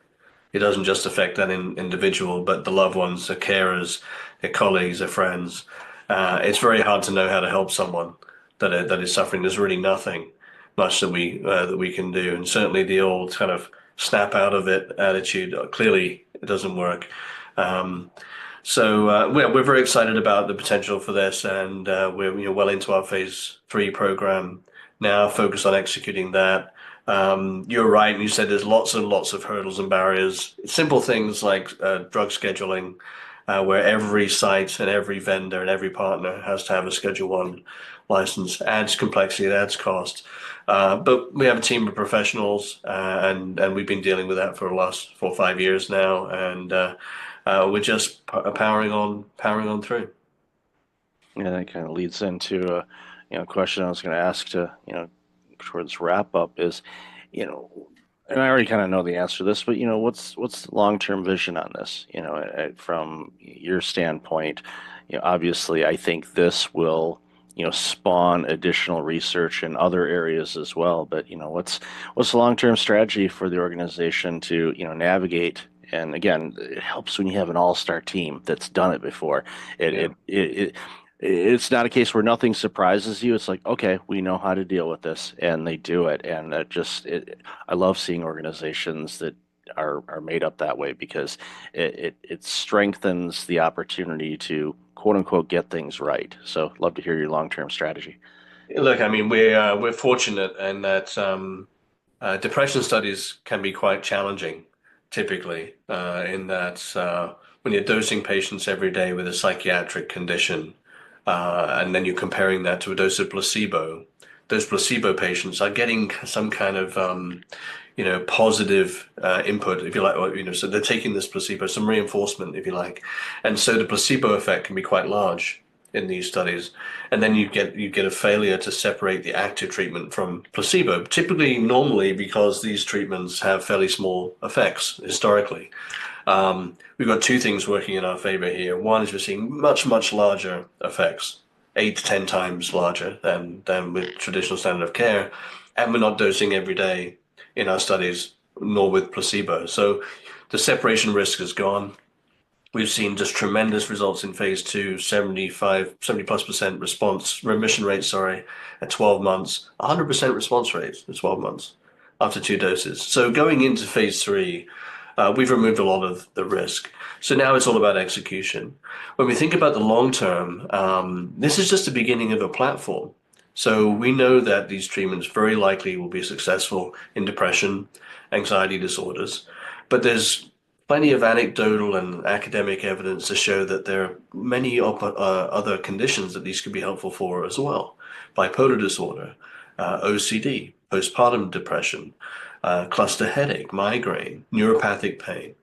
It doesn't just affect that individual, but the loved ones, their carers, their colleagues, their friends. It's very hard to know how to help someone that is suffering. There's really nothing much that we can do, and certainly the old kind of snap out of it attitude clearly it doesn't work. So we're very excited about the potential for this, and we're well into our phase 3 program now, focused on executing that. You're right, and you said there's lots and lots of hurdles and barriers. Simple things like drug scheduling, where every site and every vendor and every partner has to have a Schedule 1 license. Adds complexity, it adds cost. But we have a team of professionals, and we've been dealing with that for the last 4 or 5 years now, and we're just powering on through. Yeah, that kind of leads into a question I was going to ask to towards wrap up is, and I already kind of know the answer to this, but what's the long-term vision on this? From your standpoint, obviously I think this will spawn additional research in other areas as well. But what's the long-term strategy for the organization to navigate? And again, it helps when you have an all-star team that's done it before. It's not a case where nothing surprises you. It's like, okay, we know how to deal with this, and they do it. And I love seeing organizations that are made up that way because it strengthens the opportunity to quote unquote get things right. So love to hear your long-term strategy. Look, I mean, we're fortunate in that depression studies can be quite challenging, typically, in that when you're dosing patients every day with a psychiatric condition, and then you're comparing that to a dose of placebo, those placebo patients are getting some kind of positive input, if you like, or, so they're taking this placebo, some reinforcement, if you like, and so the placebo effect can be quite large in these studies, and then you get a failure to separate the active treatment from placebo, typically normally because these treatments have fairly small effects historically. We've got 2 things working in our favor here. One is we're seeing much, much larger effects, 8 to 10 times larger than with traditional standard of care, and we're not dosing every day in our studies, nor with placebo. So the separation risk is gone. We've seen just tremendous results in phase 2, 70+% remission rate, at 12 months, 100% response rate at 12 months after 2 doses. So going into phase 3, we've removed a lot of the risk. So now it's all about execution. When we think about the long term, this is just the beginning of a platform. So we know that these treatments very likely will be successful in depression, anxiety disorders, but there's plenty of anecdotal and academic evidence to show that there are many other conditions that these could be helpful for as well. Bipolar disorder, OCD, postpartum depression, cluster headache, migraine, neuropathic pain,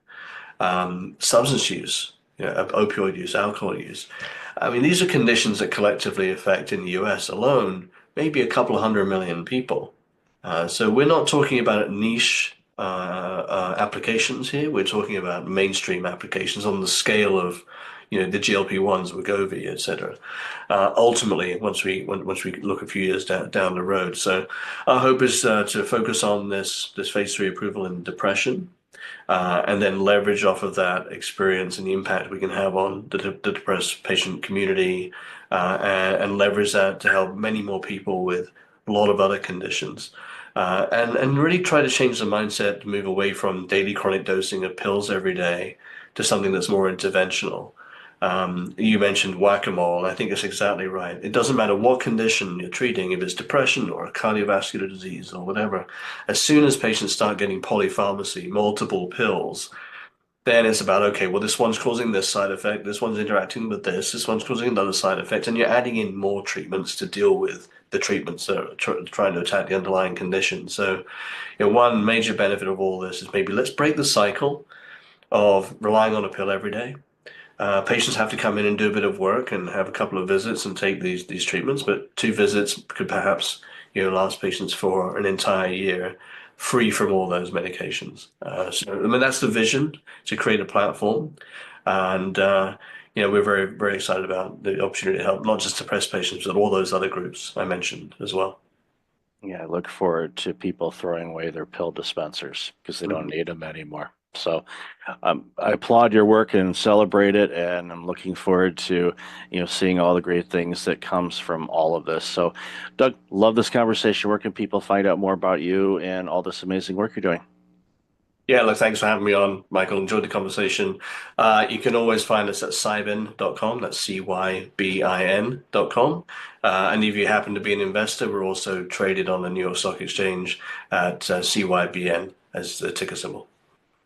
substance use, opioid use, alcohol use. I mean, these are conditions that collectively affect in the US alone maybe a couple of 100 million people. So we're not talking about niche applications here. We're talking about mainstream applications on the scale of, the GLP-1s, Wegovy, et cetera. Ultimately, once we look a few years down the road. So our hope is to focus on this phase 3 approval in depression, and then leverage off of that experience and the impact we can have on the depressed patient community, and leverage that to help many more people with a lot of other conditions. And really try to change the mindset to move away from daily chronic dosing of pills every day to something that's more interventional. You mentioned whack-a-mole. I think it's exactly right. It doesn't matter what condition you're treating, if it's depression or a cardiovascular disease or whatever. As soon as patients start getting polypharmacy, multiple pills, then it's about, okay, well, this one's causing this side effect, this one's interacting with this one's causing another side effect, and you're adding in more treatments to deal with the treatments that are trying to attack the underlying condition. So, one major benefit of all this is maybe let's break the cycle of relying on a pill every day. Patients have to come in and do a bit of work and have a couple of visits and take these treatments, but 2 visits could perhaps last patients for an entire year, free from all those medications. So I mean that's the vision, to create a platform, and we're very very excited about the opportunity to help not just depressed patients but all those other groups I mentioned as well. Yeah, I look forward to people throwing away their pill dispensers because they don't Mhm. need them anymore. So I applaud your work and celebrate it, and I'm looking forward to seeing all the great things that comes from all of this. So, Doug, love this conversation. Where can people find out more about you and all this amazing work you're doing? Yeah, look, thanks for having me on, Michael. Enjoyed the conversation. You can always find us at cybin.com. That's cybin.com. And if you happen to be an investor, we're also traded on the New York Stock Exchange at CYBN as the ticker symbol.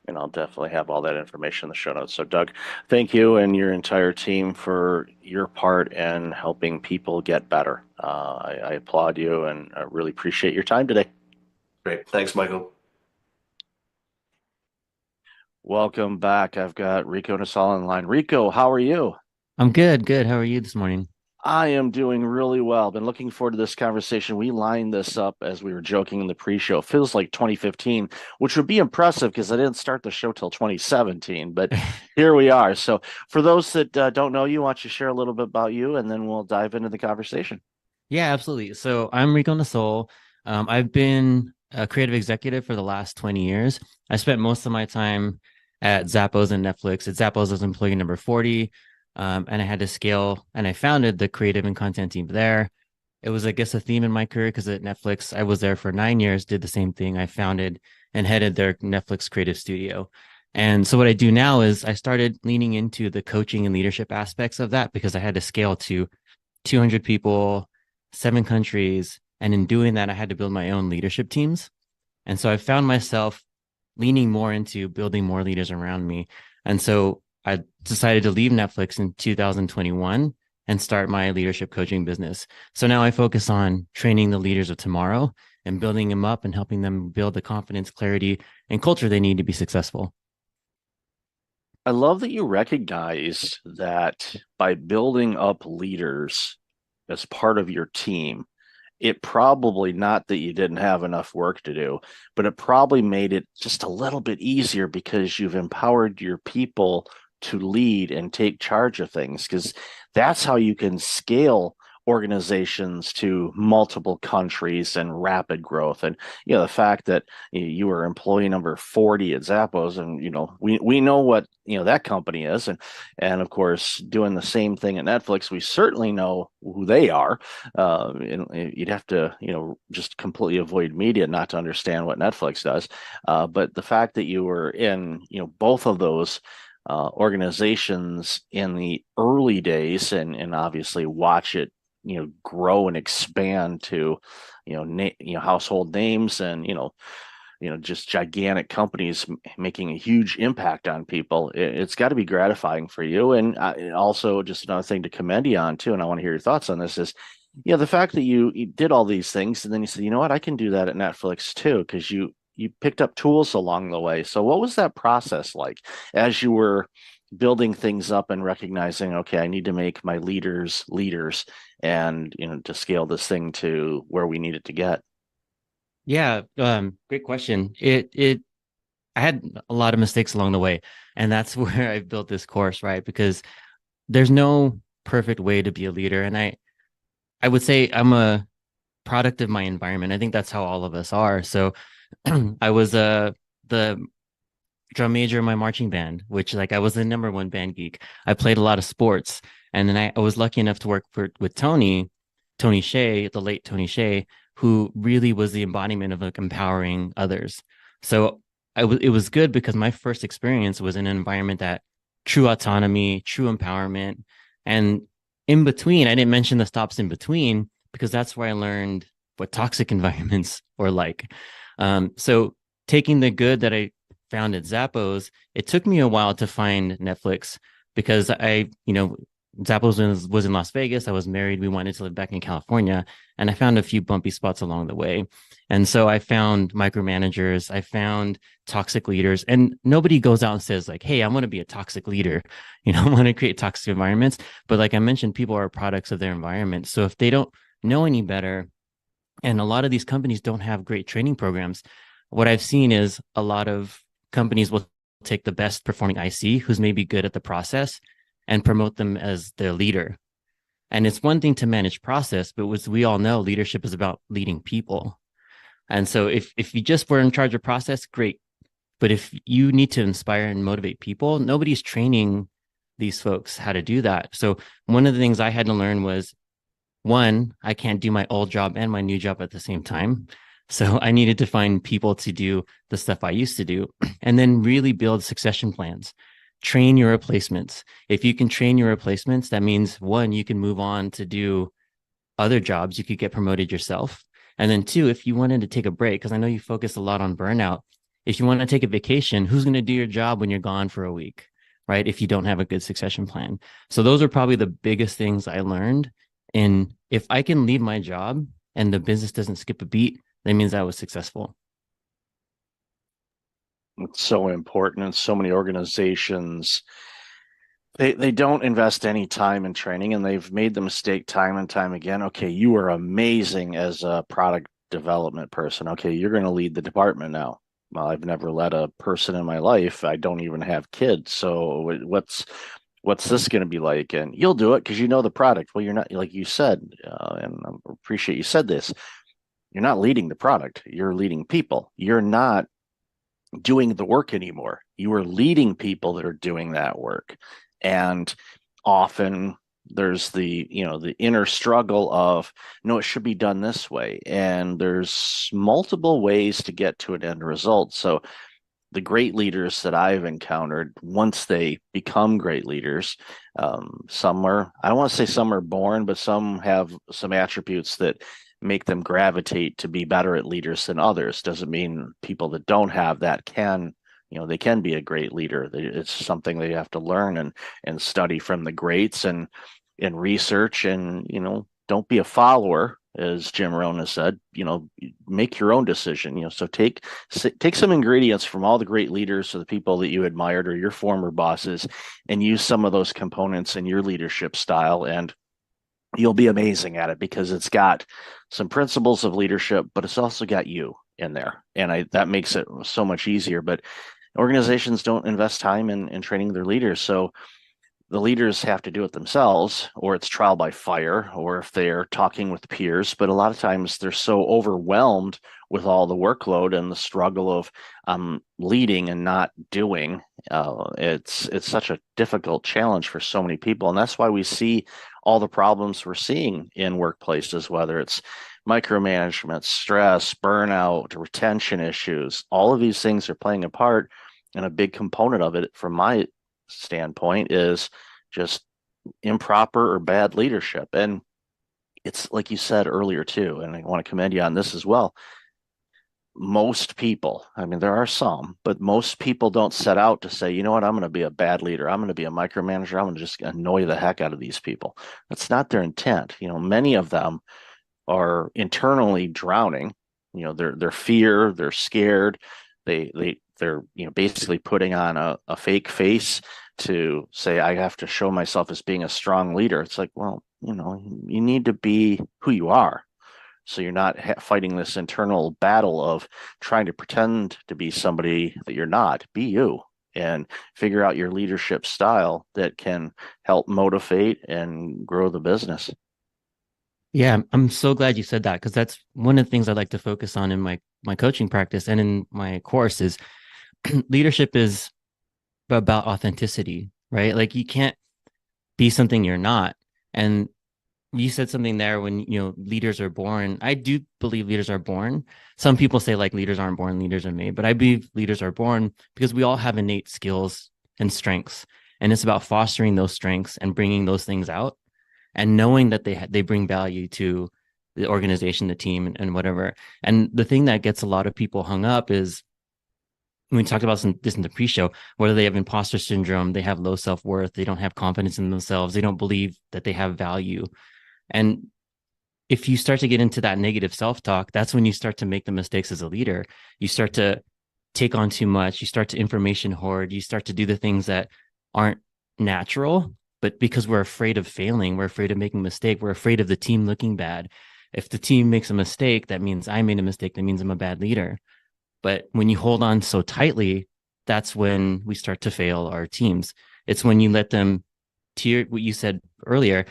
And I'll definitely have all that information in the show notes. So, Doug, thank you and your entire team for your part in helping people get better. I applaud you and I really appreciate your time today. Great. Thanks, Michael. Welcome back. I've got Rico Nasal on the line. Rico, how are you? I'm good, good. How are you this morning? I am doing really well. Been looking forward to this conversation. We lined this up as we were joking in the pre-show. Feels like 2015, which would be impressive because I didn't start the show till 2017, but here we are. So, for those that don't know you, why don't you share a little bit about you, and then we'll dive into the conversation. Yeah, absolutely. So I'm Rico Nasol. I've been a creative executive for the last 20 years. I spent most of my time at Zappos and Netflix. At Zappos, I was employee number 40, and I had to scale, and I founded the creative and content team there. It was, I guess, a theme in my career because at Netflix, I was there for 9 years, did the same thing. I founded and headed their Netflix creative studio. And so what I do now is I started leaning into the coaching and leadership aspects of that because I had to scale to 200 people, 7 countries. And in doing that, I had to build my own leadership teams. And so I found myself leaning more into building more leaders around me. And so I decided to leave Netflix in 2021 and start my leadership coaching business. So now I focus on training the leaders of tomorrow and building them up and helping them build the confidence, clarity, and culture they need to be successful. I love that you recognize that by building up leaders as part of your team, it probably, not that you didn't have enough work to do, but it probably made it just a little bit easier because you've empowered your people to lead and take charge of things, because that's how you can scale organizations to multiple countries and rapid growth. And the fact that you were employee number 40 at Zappos, and we know what that company is, and of course doing the same thing at Netflix, we certainly know who they are. You'd have to just completely avoid media not to understand what Netflix does. But the fact that you were in both of those organizations in the early days, and obviously watch it grow and expand to, household names and, just gigantic companies making a huge impact on people. It's got to be gratifying for you. And also, just another thing to commend you on too, and I want to hear your thoughts on this is, the fact that you did all these things and then you said, you know what, I can do that at Netflix too, because you picked up tools along the way. So what was that process like as you were building things up and recognizing, okay, I need to make my leaders leaders and, to scale this thing to where we need it to get? Yeah, great question. I had a lot of mistakes along the way, and that's where I built this course, right? Because there's no perfect way to be a leader, and I would say I'm a product of my environment. I think that's how all of us are. So I was the drum major in my marching band, which like I was the number one band geek. I played a lot of sports, and then I was lucky enough to work with Tony Shea, the late Tony Shea, who really was the embodiment of like empowering others. So it was good because my first experience was in an environment that true autonomy, true empowerment, and in between, I didn't mention the stops in between because that's where I learned what toxic environments were like. So taking the good that I found at Zappos, it took me a while to find Netflix because Zappos was in Las Vegas. I was married. We wanted to live back in California, and I found a few bumpy spots along the way. And so I found micromanagers, I found toxic leaders, and nobody goes out and says like, "Hey, I want to be a toxic leader." I want to create toxic environments. But like I mentioned, people are products of their environment. So if they don't know any better, and a lot of these companies don't have great training programs, what I've seen is a lot of companies will take the best performing IC who's maybe good at the process and promote them as their leader. And it's one thing to manage process, but as we all know, leadership is about leading people. And so if you just were in charge of process, great. But if you need to inspire and motivate people, nobody's training these folks how to do that. So one of the things I had to learn was, one, I can't do my old job and my new job at the same time. So I needed to find people to do the stuff I used to do, and then really build succession plans. Train your replacements. If you can train your replacements, that means one, you can move on to do other jobs. You could get promoted yourself. And then two, if you wanted to take a break, because I know you focus a lot on burnout, if you want to take a vacation, who's going to do your job when you're gone for a week, right? If you don't have a good succession plan. So those are probably the biggest things I learned. And if I can leave my job and the business doesn't skip a beat, that means I was successful. It's so important, and so many organizations they don't invest any time in training, and they've made the mistake time and time again. Okay, you are amazing as a product development person. Okay, you're going to lead the department now. Well, I've never led a person in my life. I don't even have kids. So what's this going to be like? And you'll do it because you know the product. Well, you're not, like you said, and I appreciate you said this. You're not leading the product. You're leading people. You're not doing the work anymore. You are leading people that are doing that work. And often there's the inner struggle of, no, it should be done this way. And there's multiple ways to get to an end result. So the great leaders that I've encountered, once they become great leaders, some are, I don't want to say some are born, but some have some attributes that make them gravitate to be better at leaders than others. Doesn't mean people that don't have that can, they can be a great leader. It's something they have to learn and study from the greats and research and, don't be a follower, as Jim Rohn has said, make your own decision, so take some ingredients from all the great leaders or the people that you admired or your former bosses and use some of those components in your leadership style, and you'll be amazing at it because it's got some principles of leadership, but it's also got you in there. And that makes it so much easier. But organizations don't invest time in training their leaders. So the leaders have to do it themselves, or it's trial by fire, or if they're talking with peers. But a lot of times they're so overwhelmed with all the workload and the struggle of leading and not doing. It's such a difficult challenge for so many people. And that's why we see all the problems we're seeing in workplaces, whether it's micromanagement, stress, burnout, retention issues. All of these things are playing a part. And a big component of it, from my standpoint, is just improper or bad leadership. And it's like you said earlier too, and I want to commend you on this as well. Most people, I mean, there are some, but most people don't set out to say, you know what, I'm going to be a bad leader. I'm going to be a micromanager. I'm going to just annoy the heck out of these people. That's not their intent. Many of them are internally drowning. They're fear, they're scared. They're basically putting on a fake face to say, I have to show myself as being a strong leader. It's like, well, you need to be who you are. So you're not fighting this internal battle of trying to pretend to be somebody that you're not. Be you and figure out your leadership style that can help motivate and grow the business. Yeah, I'm so glad you said that, because that's one of the things I like to focus on in my coaching practice and in my course is leadership is about authenticity, right? Like you can't be something you're not. And you said something there when, leaders are born. I do believe leaders are born. Some people say like leaders aren't born, leaders are made, but I believe leaders are born because we all have innate skills and strengths. And it's about fostering those strengths and bringing those things out and knowing that they bring value to the organization, the team, and whatever. And the thing that gets a lot of people hung up is we talked about this in the pre-show, whether they have imposter syndrome, they have low self-worth, they don't have confidence in themselves, they don't believe that they have value. And if you start to get into that negative self-talk, that's when you start to make the mistakes as a leader. You start to take on too much, you start to information hoard, you start to do the things that aren't natural, but because we're afraid of failing, we're afraid of making a mistake, we're afraid of the team looking bad. If the team makes a mistake, that means I made a mistake, that means I'm a bad leader. But when you hold on so tightly, that's when we start to fail our teams. It's when you let them tier what you said earlier.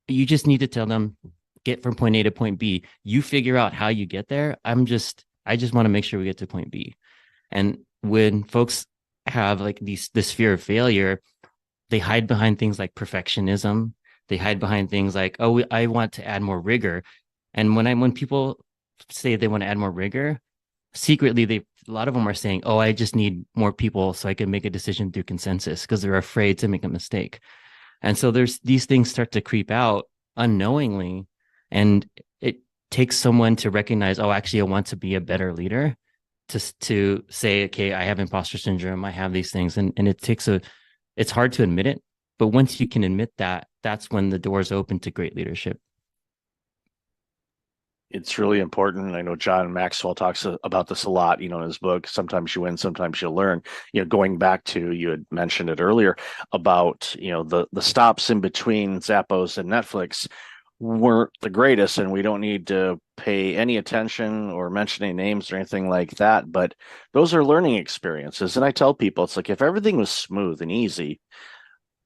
You just need to tell them, get from point A to point B. You figure out how you get there. I just want to make sure we get to point B. And when folks have like this fear of failure, they hide behind things like perfectionism. They hide behind things like, oh, I want to add more rigor. And when people say they want to add more rigor, secretly a lot of them are saying, oh, I just need more people so I can make a decision through consensus, because they're afraid to make a mistake. And so these things start to creep out unknowingly, and it takes someone to recognize, oh, actually, I want to be a better leader, to say, okay, I have imposter syndrome, I have these things, and it's hard to admit it, but once you can admit that, that's when the doors open to great leadership. It's really important. I know John Maxwell talks about this a lot, in his book, Sometimes You Win, Sometimes You Learn. Going back to, you had mentioned it earlier about, the stops in between Zappos and Netflix weren't the greatest, and we don't need to pay any attention or mention any names or anything like that. But those are learning experiences. And I tell people, it's like if everything was smooth and easy,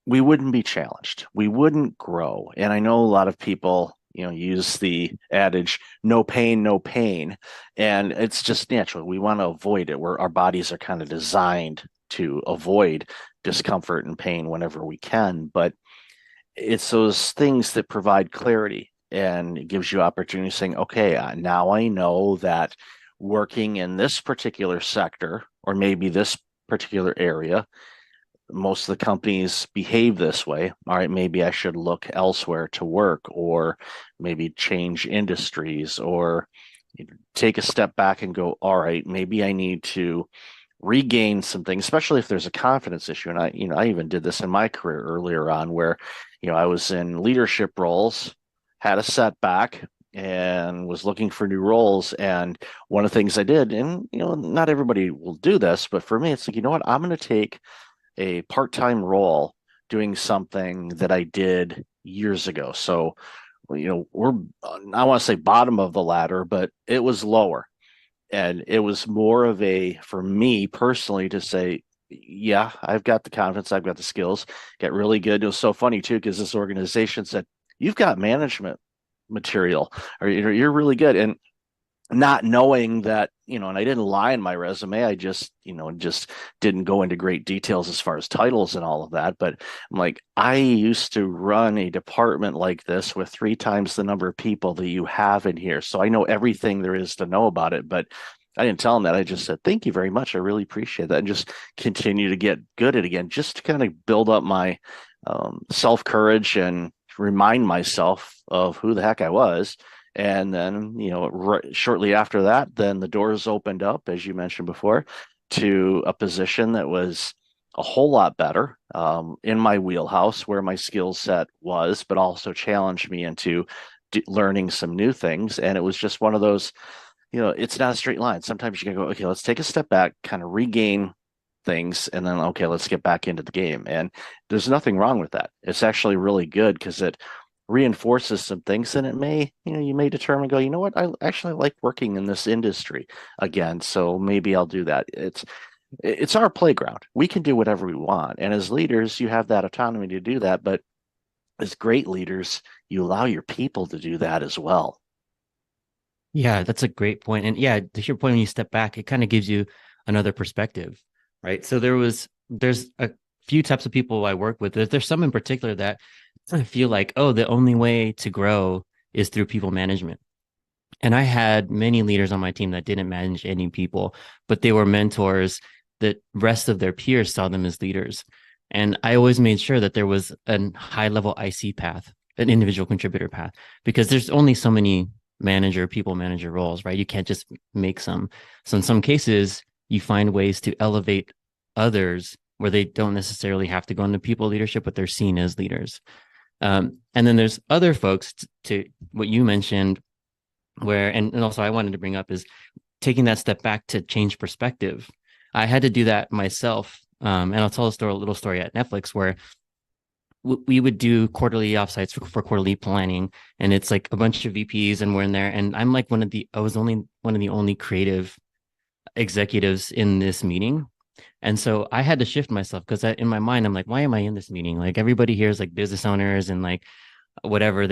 we wouldn't be challenged. We wouldn't grow. And I know a lot of people, use the adage, no pain, no pain. And it's just natural. We want to avoid it, where our bodies are kind of designed to avoid discomfort and pain whenever we can. But it's those things that provide clarity, and it gives you opportunity saying, okay, now I know that working in this particular sector, or maybe this particular area, most of the companies behave this way. All right, maybe I should look elsewhere to work, or maybe change industries, or take a step back and go, all right, maybe I need to regain something, especially if there's a confidence issue. And I even did this in my career earlier on, where, I was in leadership roles, had a setback, and was looking for new roles. And one of the things I did, and, not everybody will do this, but for me, it's like, you know what, I'm going to take a part-time role doing something that I did years ago. So, we're, I want to say bottom of the ladder, but it was lower. And it was more of for me personally, to say, yeah, I've got the confidence, I've got the skills, get really good. It was so funny too, because this organization said, you've got management material, or you're really good. And not knowing that, and I didn't lie in my resume. I just didn't go into great details as far as titles and all of that. But I'm like, I used to run a department like this with 3 times the number of people that you have in here. So I know everything there is to know about it. But I didn't tell them that. I just said, thank you very much. I really appreciate that. And just continue to get good at it again, just to kind of build up my self-courage and remind myself of who the heck I was. And then, shortly after that, then the doors opened up, as you mentioned before, to a position that was a whole lot better, in my wheelhouse where my skill set was, but also challenged me into learning some new things. And it was just one of those, it's not a straight line. Sometimes you can go, okay, let's take a step back, kind of regain things, and then, okay, let's get back into the game. And there's nothing wrong with that. It's actually really good because it reinforces some things, and it may, you may determine, go, you know what, I actually like working in this industry again, so maybe I'll do that. It's our playground. We can do whatever we want. And as leaders, you have that autonomy to do that. But as great leaders, you allow your people to do that as well. Yeah, that's a great point. And yeah, to your point, when you step back, it kind of gives you another perspective, right? So there's a few types of people I work with. There's some in particular that I feel like, oh, the only way to grow is through people management. And I had many leaders on my team that didn't manage any people, but they were mentors. The rest of their peers saw them as leaders. And I always made sure that there was a high level IC path, an individual contributor path, because there's only so many people manager roles, right? You can't just make some. So in some cases, you find ways to elevate others where they don't necessarily have to go into people leadership, but they're seen as leaders. And then there's other folks to what you mentioned, where, and also I wanted to bring up is taking that step back to change perspective. I had to do that myself. And I'll tell a little story at Netflix where we would do quarterly offsites for quarterly planning, and it's like a bunch of VPs, and we're in there, and I'm like I was only one of the only creative executives in this meeting. And so I had to shift myself because in my mind, I'm like, why am I in this meeting? Like everybody here is like business owners and like whatever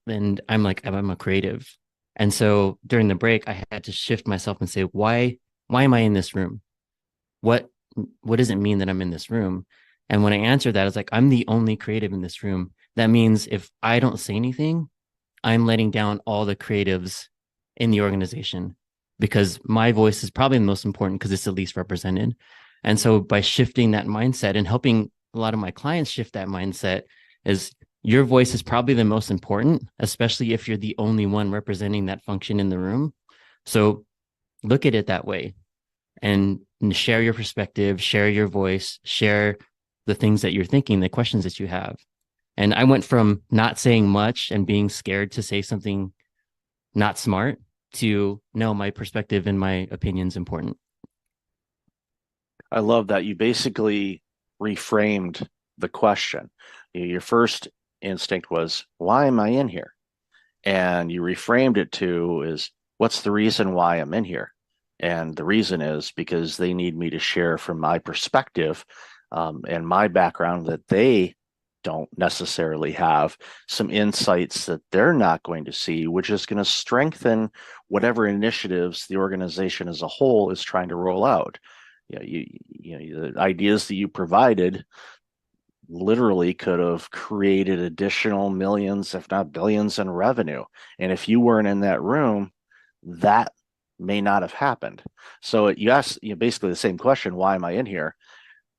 and I'm like, I'm a creative. And so during the break, I had to shift myself and say, why am I in this room? What does it mean that I'm in this room? And when I answered that, it's like, I'm the only creative in this room. That means if I don't say anything, I'm letting down all the creatives in the organization because my voice is probably the most important because it's the least represented. And so by shifting that mindset and helping a lot of my clients shift that mindset, is your voice is probably the most important, especially if you're the only one representing that function in the room. So look at it that way and share your perspective, share your voice, share the things that you're thinking, the questions that you have. And I went from not saying much and being scared to say something not smart to no, my perspective and my opinion is important. I love that you basically reframed the question. Your first instinct was, why am I in here? And you reframed it to is, what's the reason why I'm in here? And the reason is because they need me to share from my perspective, and my background that they don't necessarily have, some insights that they're not going to see, which is going to strengthen whatever initiatives the organization as a whole is trying to roll out. The ideas that you provided literally could have created additional millions, if not billions, in revenue. And if you weren't in that room, that may not have happened. So you ask, basically the same question, why am I in here?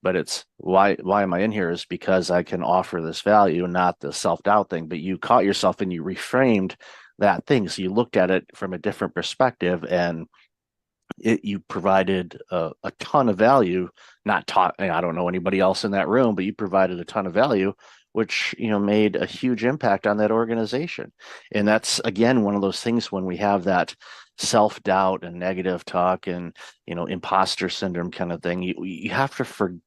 But it's why am I in here is because I can offer this value, not the self-doubt thing. But you caught yourself and you reframed that thing. So you looked at it from a different perspective, and you provided a ton of value. Not taught, I don't know anybody else in that room, but you provided a ton of value, which made a huge impact on that organization. And that's again one of those things when we have that self-doubt and negative talk and imposter syndrome kind of thing. You have to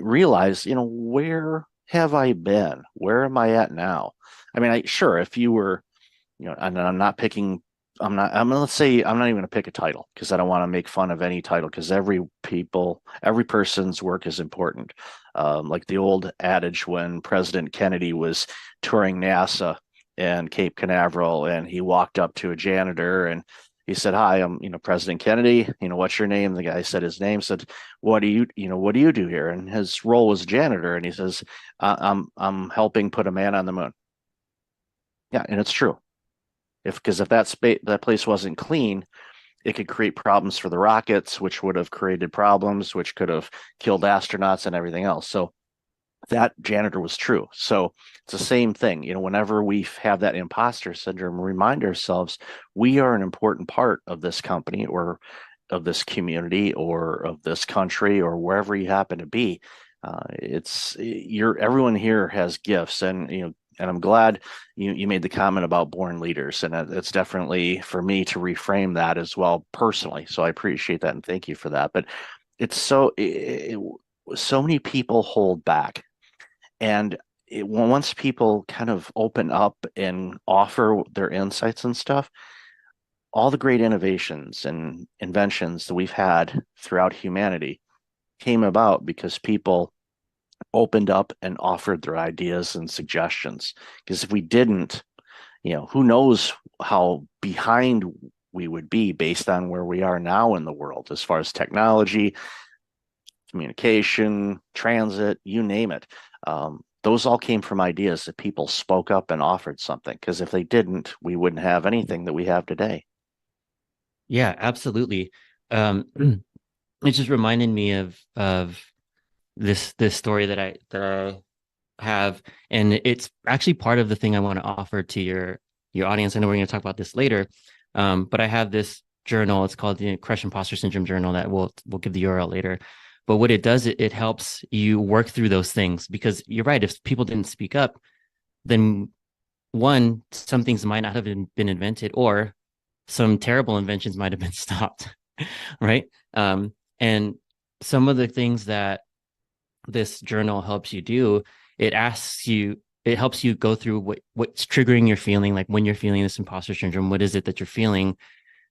realize where have I been? Where am I at now? I mean, sure, if you were, and I'm not picking. Let's say I'm not even going to pick a title because I don't want to make fun of any title, because every person's work is important. Like the old adage when President Kennedy was touring NASA and Cape Canaveral, and he walked up to a janitor and he said, "Hi, I'm President Kennedy. What's your name?" The guy said his name. Said, "What do you do here?" And his role was janitor. And he says, "I'm helping put a man on the moon." Yeah, and it's true. Because if that place wasn't clean, it could create problems for the rockets, which would have created problems, which could have killed astronauts and everything else. So that janitor was true. So it's the same thing. Whenever we have that imposter syndrome, remind ourselves we are an important part of this company or of this community or of this country or wherever you happen to be. Everyone here has gifts, and I'm glad you made the comment about born leaders, and it's definitely for me to reframe that as well personally. So I appreciate that and thank you for that. But it's so many people hold back, and once people kind of open up and offer their insights and stuff, all the great innovations and inventions that we've had throughout humanity came about because people opened up and offered their ideas and suggestions. Because if we didn't, who knows how behind we would be based on where we are now in the world as far as technology, communication, transit, you name it. Those all came from ideas that people spoke up and offered something. Because if they didn't, we wouldn't have anything that we have today. Yeah, absolutely. It just reminded me of this story that I have, and it's actually part of the thing I want to offer to your audience. I know we're going to talk about this later, but I have this journal. It's called the Crush Imposter Syndrome Journal that we'll give the URL later. But what it does, it helps you work through those things, because you're right. If people didn't speak up, then one, some things might not have been invented, or some terrible inventions might have been stopped, right? And some of the things that this journal helps you do, it helps you go through what's triggering your feeling, like when you're feeling this imposter syndrome, what is it that you're feeling,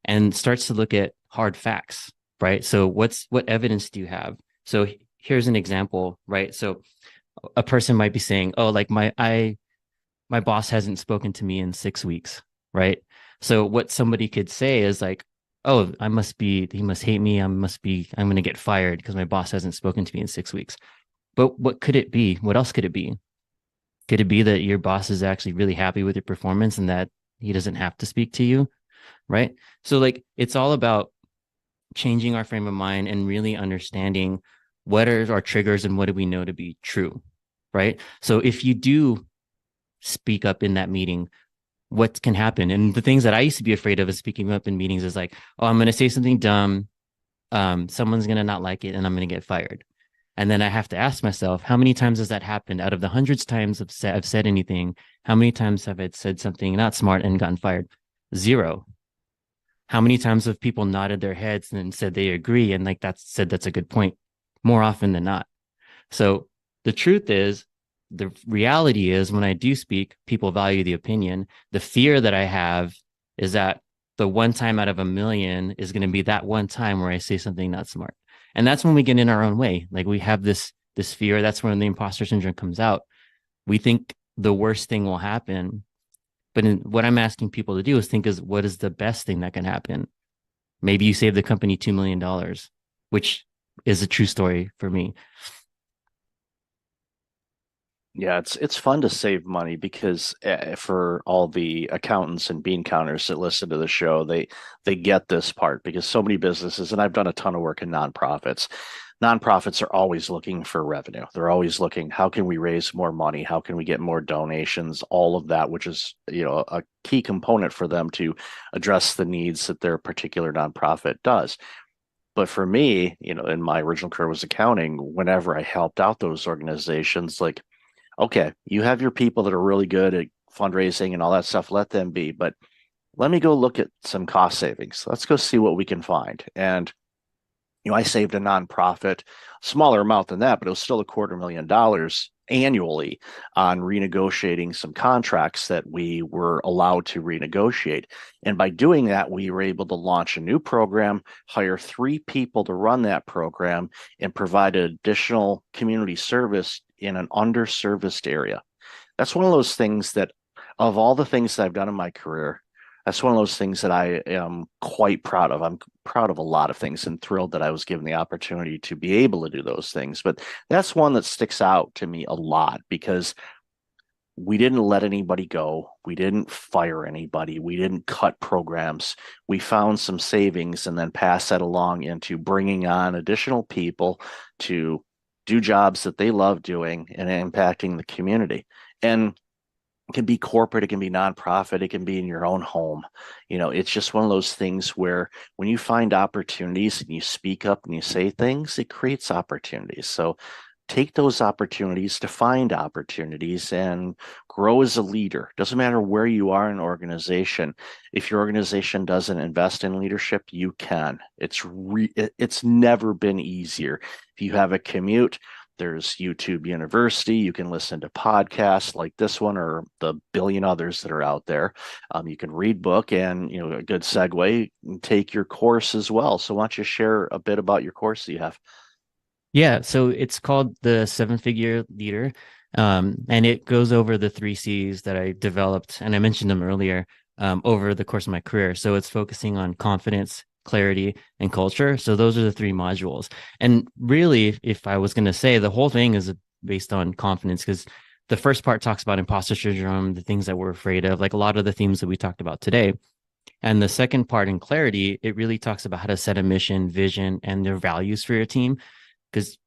and starts to look at hard facts, right? So what evidence do you have? So here's an example, right? So a person might be saying, oh, like my boss hasn't spoken to me in 6 weeks, right? So what somebody could say is like, oh, he must hate me. I'm going to get fired because my boss hasn't spoken to me in 6 weeks. But what could it be? What else could it be? Could it be that your boss is actually really happy with your performance and that he doesn't have to speak to you, right? So like, it's all about changing our frame of mind and really understanding what are our triggers and what do we know to be true, right? So if you do speak up in that meeting, what can happen? And the things that I used to be afraid of is speaking up in meetings is like, oh, I'm going to say something dumb. Someone's going to not like it and I'm going to get fired. And then I have to ask myself, how many times has that happened? Out of the hundreds of times I've said anything, how many times have I said something not smart and gotten fired? 0. How many times have people nodded their heads and said they agree and like that's a good point? More often than not. So the truth is, the reality is, when I do speak, people value the opinion. The fear that I have is that the one time out of a million is going to be that one time where I say something not smart. And that's when we get in our own way. Like we have this fear. That's when the imposter syndrome comes out. We think the worst thing will happen. But what I'm asking people to do is think, what is the best thing that can happen? Maybe you save the company $2 million, which is a true story for me. Yeah, it's fun to save money because for all the accountants and bean counters that listen to the show, they get this part because so many businesses, and I've done a ton of work in nonprofits. Nonprofits are always looking for revenue. They're always looking, how can we raise more money? How can we get more donations? All of that, which is, a key component for them to address the needs that their particular nonprofit does. But for me, in my original career was accounting, whenever I helped out those organizations, like, okay, you have your people that are really good at fundraising and all that stuff, let them be. But let me go look at some cost savings. Let's go see what we can find. And, I saved a nonprofit, smaller amount than that, but it was still $250,000 annually on renegotiating some contracts that we were allowed to renegotiate. And by doing that, we were able to launch a new program, hire 3 people to run that program, and provide additional community service in an underserviced area. That's one of those things that, of all the things that I've done in my career, that's one of those things that I am quite proud of. I'm proud of a lot of things and thrilled that I was given the opportunity to be able to do those things. But that's one that sticks out to me a lot because we didn't let anybody go. We didn't fire anybody. We didn't cut programs. We found some savings and then passed that along into bringing on additional people to do jobs that they love doing and impacting the community. And it can be corporate, it can be nonprofit, it can be in your own home. It's just one of those things where when you find opportunities and you speak up and you say things, it creates opportunities. So take those opportunities to find opportunities and grow as a leader. Doesn't matter where you are in an organization. If your organization doesn't invest in leadership, you can. It's never been easier. If you have a commute, there's YouTube University. You can listen to podcasts like this one or the billion others that are out there. You can read book and, a good segue, take your course as well. So why don't you share a bit about your course that you have? Yeah, so it's called the Seven Figure Leader, and it goes over the 3 C's that I developed, and I mentioned them earlier, over the course of my career. So it's focusing on confidence, clarity, and culture. So those are the 3 modules. And really, if I was going to say, the whole thing is based on confidence, because the first part talks about imposter syndrome, the things that we're afraid of, like a lot of the themes that we talked about today. And the second part in clarity, it really talks about how to set a mission, vision, and their values for your team. Because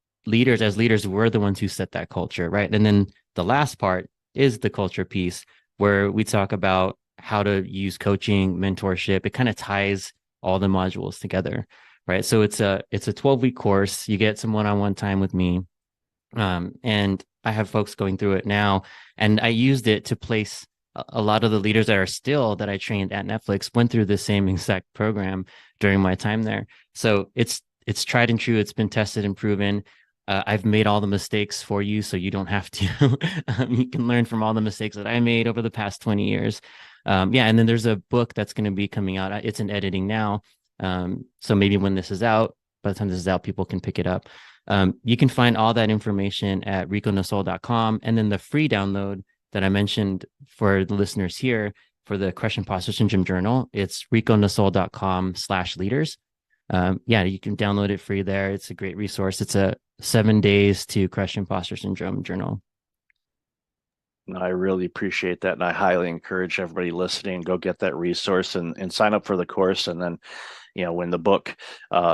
as leaders, we're the ones who set that culture, right? And then the last part is the culture piece, where we talk about how to use coaching, mentorship. It kind of ties all the modules together, right? So it's a 12-week course. You get some one-on-one time with me, and I have folks going through it now. And I used it to place a lot of the leaders that I trained at Netflix went through the same exact program during my time there. So it's tried and true. It's been tested and proven. I've made all the mistakes for you, so you don't have to. You can learn from all the mistakes that I made over the past 20 years. And then there's a book that's going to be coming out. It's in editing now. So maybe when this is out, by the time this is out, people can pick it up. You can find all that information at riconasol.com. And then the free download that I mentioned for the listeners here for the Crush Imposter Syndrome Journal, it's riconasol.com/leaders. You can download it free there. It's a great resource. It's a 7 days to crush imposter syndrome journal. I really appreciate that. And I highly encourage everybody listening, go get that resource and sign up for the course. And then, when the book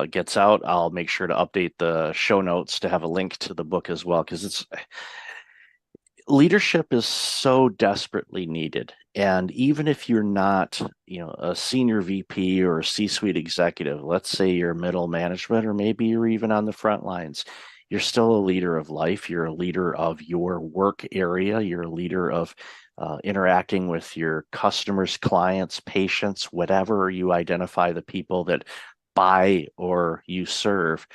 gets out, I'll make sure to update the show notes to have a link to the book as well. Because leadership is so desperately needed. And even if you're not, a senior VP or a C-suite executive, let's say you're middle management, or maybe you're even on the front lines, you're still a leader of life. You're a leader of your work area. You're a leader of interacting with your customers, clients, patients, whatever you identify the people that buy or you serve.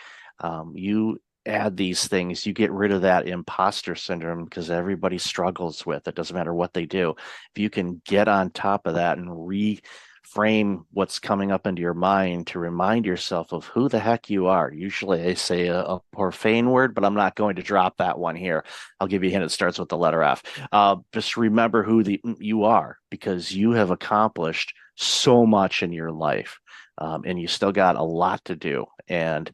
You add these things, you get rid of that imposter syndrome, because everybody struggles with it. Doesn't matter what they do. If you can get on top of that and reframe what's coming up into your mind to remind yourself of who the heck you are. Usually I say a profane word, but I'm not going to drop that one here. I'll give you a hint. It starts with the letter F. Just remember who you are, because you have accomplished so much in your life, and you still got a lot to do. And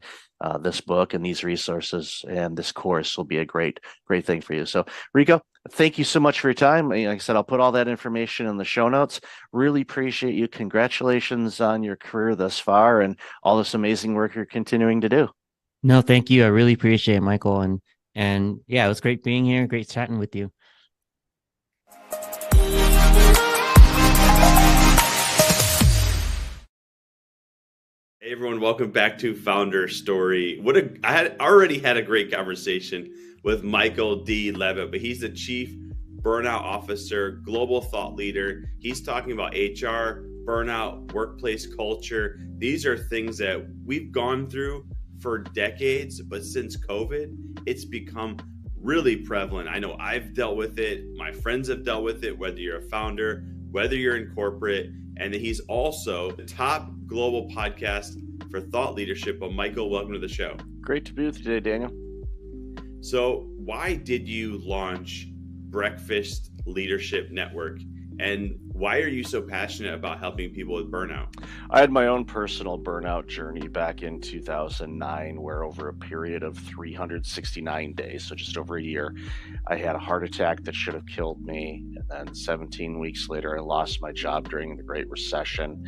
this book and these resources and this course will be a great thing for you. So Rico, thank you so much for your time. Like I said, I'll put all that information in the show notes. Really appreciate you. Congratulations on your career thus far and all this amazing work you're continuing to do. No, thank you. I really appreciate it, Michael. And yeah, it was great being here. Great chatting with you. Hey everyone, welcome back to Founder Story. I had already had a great conversation with Michael D. Levitt, but he's the Chief Burnout Officer, Global Thought Leader. He's talking about HR, burnout, workplace culture. These are things that we've gone through for decades, but since COVID, it's become really prevalent. I know I've dealt with it. My friends have dealt with it, whether you're a founder, whether you're in corporate. And he's also the top global podcast for thought leadership. But Michael, welcome to the show. Great to be with you today, Daniel. So why did you launch Breakfast Leadership Network? And why are you so passionate about helping people with burnout? I had my own personal burnout journey back in 2009, where over a period of 369 days, so just over a year, I had a heart attack that should have killed me. And then 17 weeks later, I lost my job during the Great Recession.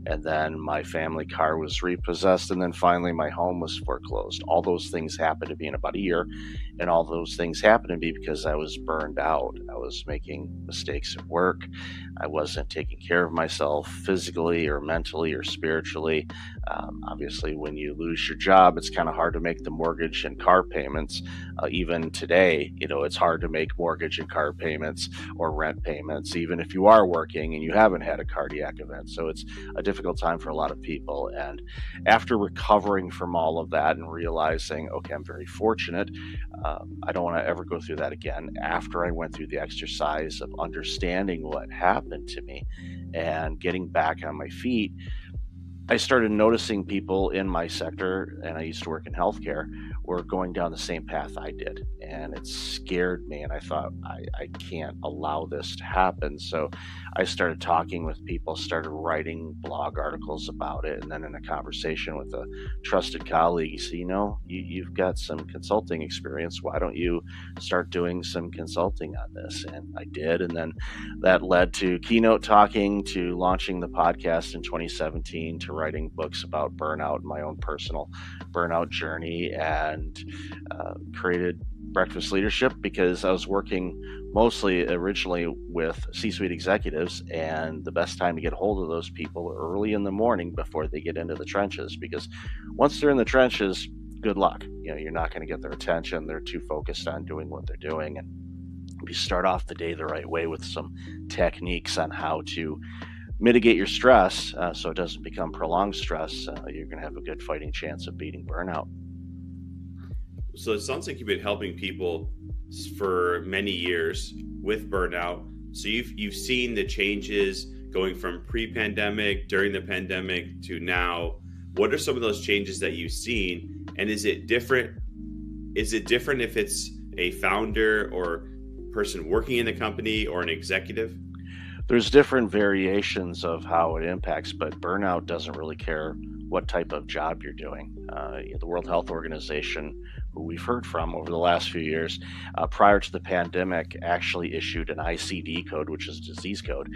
and then my family car was repossessed, and then finally my home was foreclosed. All those things happened to me in about a year, and all those things happened to me because I was burned out. I was making mistakes at work. I wasn't taking care of myself physically or mentally or spiritually. Obviously, when you lose your job, it's kind of hard to make the mortgage and car payments. Even today, it's hard to make mortgage and car payments or rent payments, even if you are working and you haven't had a cardiac event. So it's a difficult time for a lot of people. And after recovering from all of that and realizing, okay, I'm very fortunate, I don't want to ever go through that again. After I went through the exercise of understanding what happened to me and getting back on my feet, I started noticing people in my sector, and I used to work in healthcare, were going down the same path I did. And it scared me. And I thought, I can't allow this to happen. So I started talking with people, started writing blog articles about it. And then in a conversation with a trusted colleague, he said, you've got some consulting experience. Why don't you start doing some consulting on this? And I did. And then that led to keynote talking, to launching the podcast in 2017, to writing books about burnout, my own personal burnout journey, and created Breakfast Leadership because I was working mostly originally with C-suite executives, and the best time to get a hold of those people early in the morning before they get into the trenches, because once they're in the trenches, good luck. You're not going to get their attention. They're too focused on doing what they're doing. And if you start off the day the right way with some techniques on how to mitigate your stress so it doesn't become prolonged stress, you're going to have a good fighting chance of beating burnout. So it sounds like you've been helping people for many years with burnout. So you've seen the changes going from pre-pandemic, during the pandemic to now. What are some of those changes that you've seen? And is it different? Is it different if it's a founder or person working in the company or an executive? There's different variations of how it impacts, but burnout doesn't really care what type of job you're doing. The World Health Organization, who we've heard from over the last few years, prior to the pandemic, actually issued an ICD code, which is a disease code,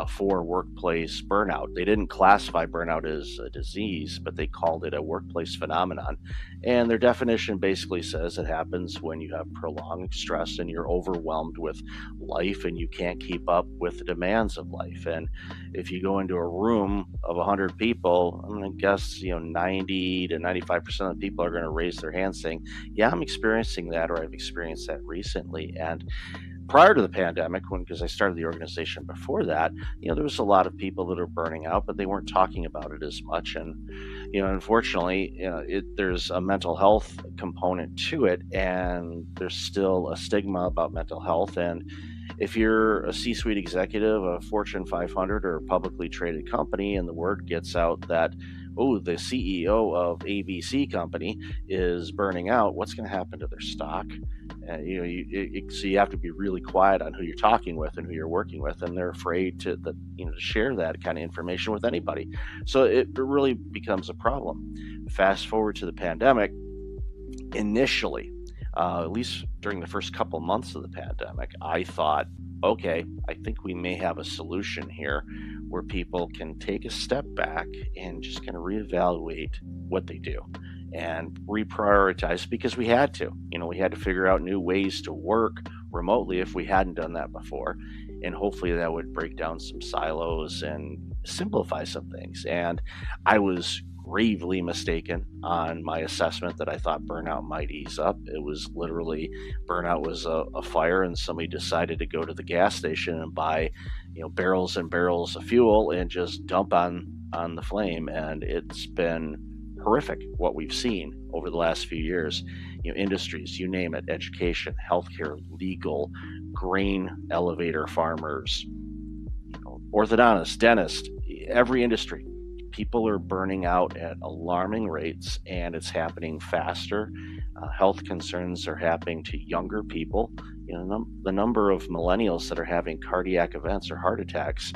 for workplace burnout. They didn't classify burnout as a disease, but they called it a workplace phenomenon. And their definition basically says it happens when you have prolonged stress and you're overwhelmed with life and you can't keep up with the demands of life. And if you go into a room of 100 people, I'm going to guess 90 to 95% of the people are going to raise their hand saying, yeah, I'm experiencing that, or I've experienced that recently. And prior to the pandemic, because I started the organization before that, there was a lot of people that are burning out, but they weren't talking about it as much. And unfortunately, there's a mental health component to it, and there's still a stigma about mental health. And if you're a C-suite executive, a Fortune 500 or a publicly traded company, and the word gets out that, oh, the CEO of ABC company is burning out, what's going to happen to their stock? So you have to be really quiet on who you're talking with and who you're working with, and they're afraid to share that kind of information with anybody. So it really becomes a problem. Fast forward to the pandemic. Initially, at least during the first couple months of the pandemic, I thought, okay, I think we may have a solution here where people can take a step back and just kind of reevaluate what they do and reprioritize, because we had to. We had to figure out new ways to work remotely if we hadn't done that before. And hopefully that would break down some silos and simplify some things. And I was gravely mistaken on my assessment that I thought burnout might ease up. It was literally, burnout was a fire, and somebody decided to go to the gas station and buy barrels and barrels of fuel and just dump on the flame. And it's been horrific what we've seen over the last few years. Industries, you name it, education, healthcare, legal, grain elevator farmers, orthodontists, dentists, every industry. People are burning out at alarming rates, and it's happening faster. Health concerns are happening to younger people. The number of millennials that are having cardiac events or heart attacks,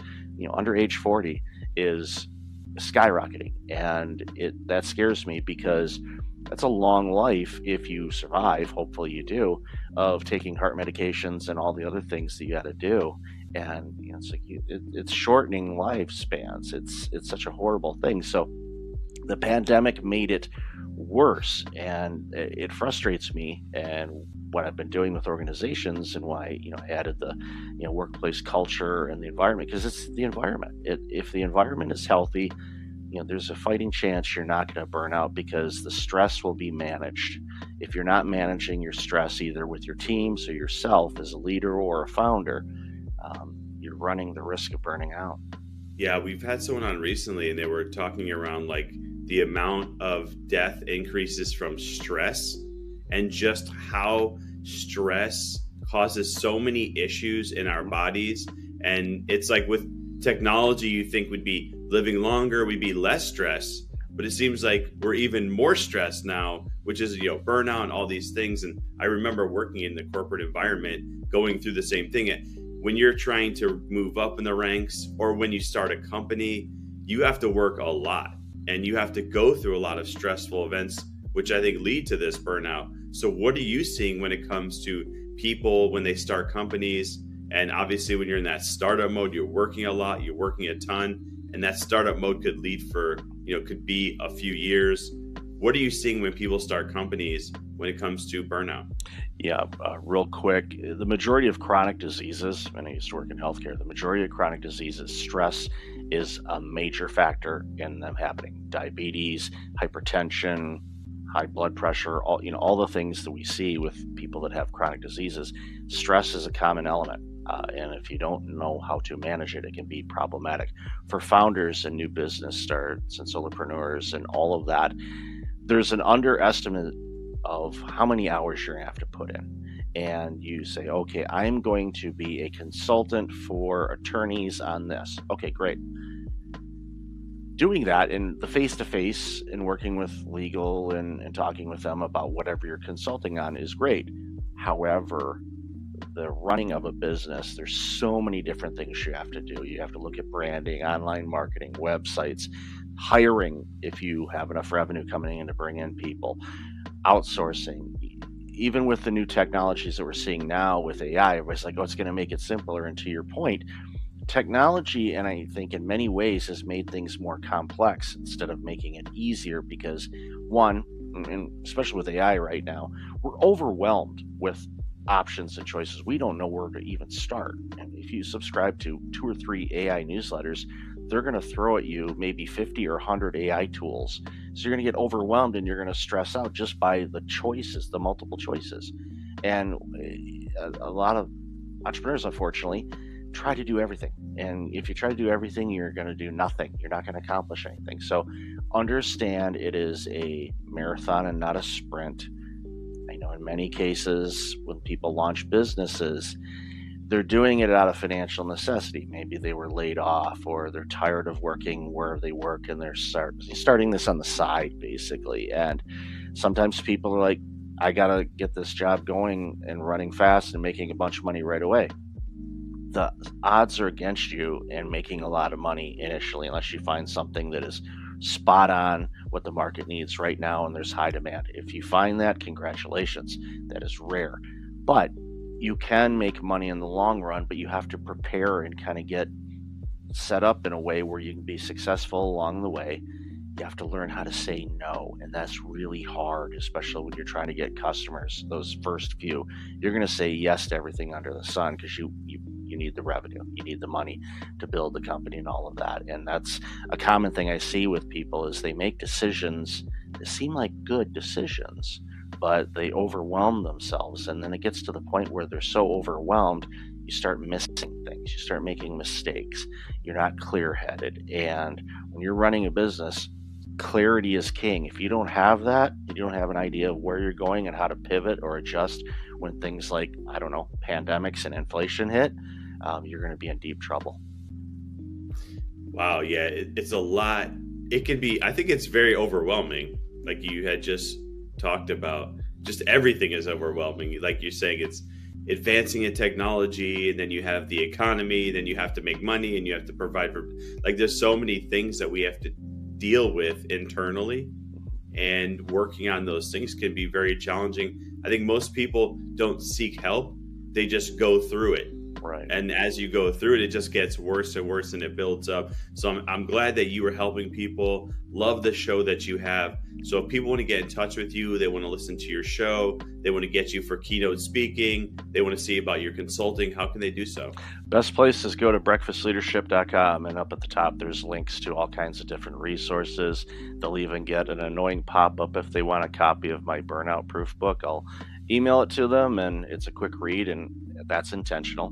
under age 40 is skyrocketing. And that scares me, because that's a long life, if you survive, hopefully you do, of taking heart medications and all the other things that you got to do. And it's like it's shortening lifespans. It's such a horrible thing. So the pandemic made it worse, and it frustrates me. And what I've been doing with organizations, and why I added the workplace culture and the environment, because it's the environment. If the environment is healthy, there's a fighting chance you're not going to burn out, because the stress will be managed. If you're not managing your stress, either with your teams or yourself as a leader or a founder, you're running the risk of burning out. Yeah, we've had someone on recently, and they were talking around like the amount of death increases from stress, and just how stress causes so many issues in our bodies. And it's like with technology, you think we'd be living longer, we'd be less stressed, but it seems like we're even more stressed now, which is, burnout and all these things. And I remember working in the corporate environment, going through the same thing. When you're trying to move up in the ranks, or when you start a company, you have to work a lot, and you have to go through a lot of stressful events, which I think lead to this burnout. So what are you seeing when it comes to people when they start companies? And obviously when you're in that startup mode, you're working a lot, you're working a ton, and that startup mode could lead for, could be a few years. What are you seeing when people start companies when it comes to burnout? Yeah, real quick, the majority of chronic diseases, and I used to work in healthcare, the majority of chronic diseases, stress is a major factor in them happening. Diabetes, hypertension, high blood pressure, all the things that we see with people that have chronic diseases, stress is a common element. And if you don't know how to manage it, it can be problematic. For founders and new business starts and solopreneurs and all of that, there's an underestimate of how many hours you're going to have to put in. And you say, okay, I'm going to be a consultant for attorneys on this. Okay, great. Doing that in the face-to-face and working with legal and talking with them about whatever you're consulting on is great. However, the running of a business, there's so many different things you have to do. You have to look at branding, online marketing, websites, hiring if you have enough revenue coming in to bring in people, outsourcing. Even with the new technologies that we're seeing now with AI, everybody's like, oh, it's going to make it simpler. And to your point, technology, and I think in many ways, has made things more complex instead of making it easier, because one, and especially with AI right now, we're overwhelmed with options and choices. We don't know where to even start. And if you subscribe to 2 or 3 AI newsletters, they're going to throw at you maybe 50 or 100 AI tools. So you're going to get overwhelmed, and you're going to stress out just by the choices, the multiple choices. And a lot of entrepreneurs, unfortunately, try to do everything. And if you try to do everything, you're going to do nothing. You're not going to accomplish anything. So understand it is a marathon and not a sprint. I know in many cases when people launch businesses, they're doing it out of financial necessity. Maybe they were laid off, or they're tired of working where they work, and they're starting this on the side, basically. And sometimes people are like, I got to get this job going and running fast and making a bunch of money right away. The odds are against you in making a lot of money initially, unless you find something that is spot on what the market needs right now and there's high demand. If you find that, congratulations. That is rare. But you can make money in the long run, but you have to prepare and kind of get set up in a way where you can be successful along the way. You have to learn how to say no, and that's really hard, especially when you're trying to get customers. Those first few, you're going to say yes to everything under the sun because you need the revenue, you need the money to build the company and all of that. And that's a common thing I see with people, is they make decisions that seem like good decisions, but they overwhelm themselves. And then it gets to the point where they're so overwhelmed, you start missing things, you start making mistakes, you're not clear-headed. And when you're running a business, clarity is king. If you don't have that, you don't have an idea of where you're going and how to pivot or adjust when things like, I don't know, pandemics and inflation hit, you're going to be in deep trouble. Wow. Yeah. It's a lot. It can be, I think it's very overwhelming. Like you had just talked about, just everything is overwhelming. Like you're saying, it's advancing in technology, and then you have the economy, then you have to make money, and you have to provide for, like, there's so many things that we have to deal with internally, and working on those things can be very challenging. I think most people don't seek help. They just go through it. Right. And as you go through it, it just gets worse and worse and it builds up. So I'm glad that you are helping people. Love the show that you have. So if people want to get in touch with you, they want to listen to your show, they want to get you for keynote speaking, they want to see about your consulting, how can they do so? Best place is go to breakfastleadership.com, and up at the top there's links to all kinds of different resources. They'll even get an annoying pop-up if they want a copy of my burnout proof book. I'll email it to them, and it's a quick read, and that's intentional.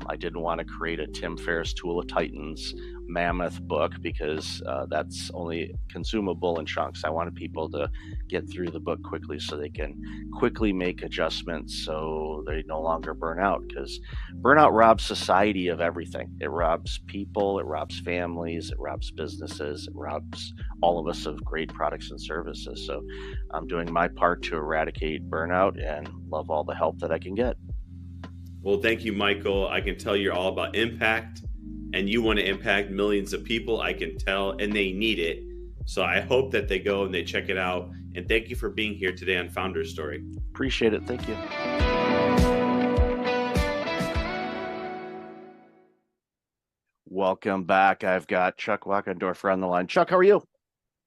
I didn't want to create a Tim Ferriss Tool of Titans mammoth book because that's only consumable in chunks. I wanted people to get through the book quickly so they can quickly make adjustments so they no longer burn out, because burnout robs society of everything. It robs people, it robs families, it robs businesses, it robs all of us of great products and services. So I'm doing my part to eradicate burnout and love all the help that I can get. Well, thank you, Michael. I can tell you're all about impact, and you want to impact millions of people. I can tell, and they need it. So I hope that they go and they check it out. And thank you for being here today on Founder Story. Appreciate it. Thank you. Welcome back. I've got Chuck Wachendorfer on the line. Chuck, how are you?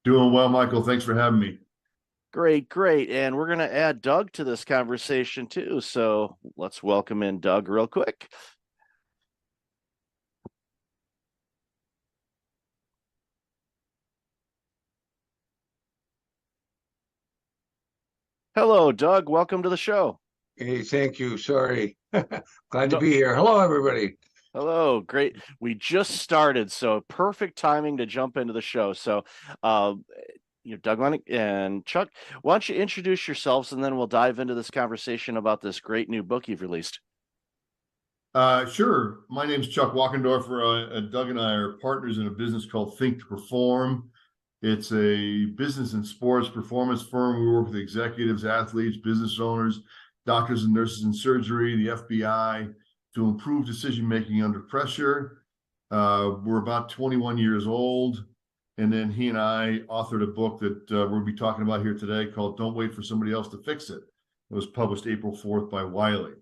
Doing well, Michael. Thanks for having me. Great, great. And we're going to add Doug to this conversation too. So let's welcome in Doug real quick. Hello, Doug. Welcome to the show. Hey, thank you. Sorry. Glad to be here. Hello, everybody. Hello, great. We just started, so perfect timing to jump into the show. So, Doug Lennox and Chuck, why don't you introduce yourselves, and then we'll dive into this conversation about this great new book you've released. Sure. My name's Chuck Wachendorfer. Doug and I are partners in a business called Think to Perform. It's a business and sports performance firm. We work with executives, athletes, business owners, doctors and nurses in surgery, the FBI, to improve decision-making under pressure. We're about 21 years old. And then he and I authored a book that we'll be talking about here today called Don't Wait for Somebody Else to Fix It. It was published April 4th by Wiley.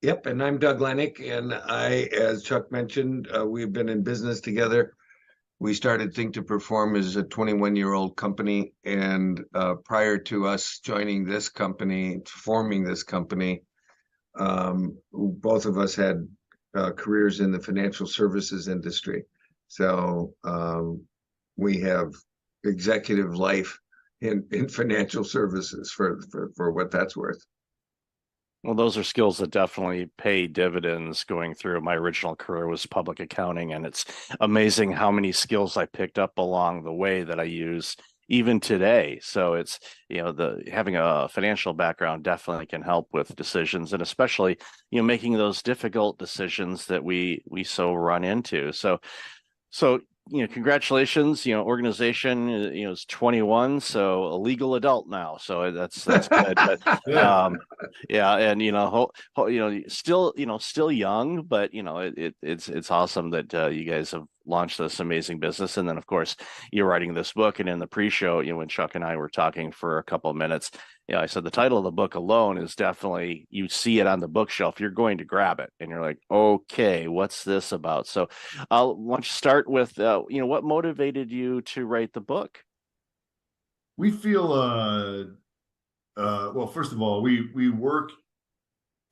Yep, and I'm Doug Lennox, and I, as Chuck mentioned, we've been in business together. We started Think to Perform as a 21-year-old company, and prior to us joining this company, forming this company, both of us had careers in the financial services industry. So we have executive life in financial services for what that's worth. Well, those are skills that definitely pay dividends. Going through my original career was public accounting, and it's amazing how many skills I picked up along the way that I use even today. So it's, having a financial background definitely can help with decisions, and especially, making those difficult decisions that we so run into. So congratulations, organization, is 21, so a legal adult now. So that's good. But, yeah. And, still young, but, it's awesome that you guys have launched this amazing business. And then, of course, you're writing this book. And in the pre-show, when Chuck and I were talking for a couple of minutes, I said the title of the book alone is definitely, you see it on the bookshelf, you're going to grab it and you're like, okay, what's this about? So I want to start with, what motivated you to write the book? We feel, well, first of all, we work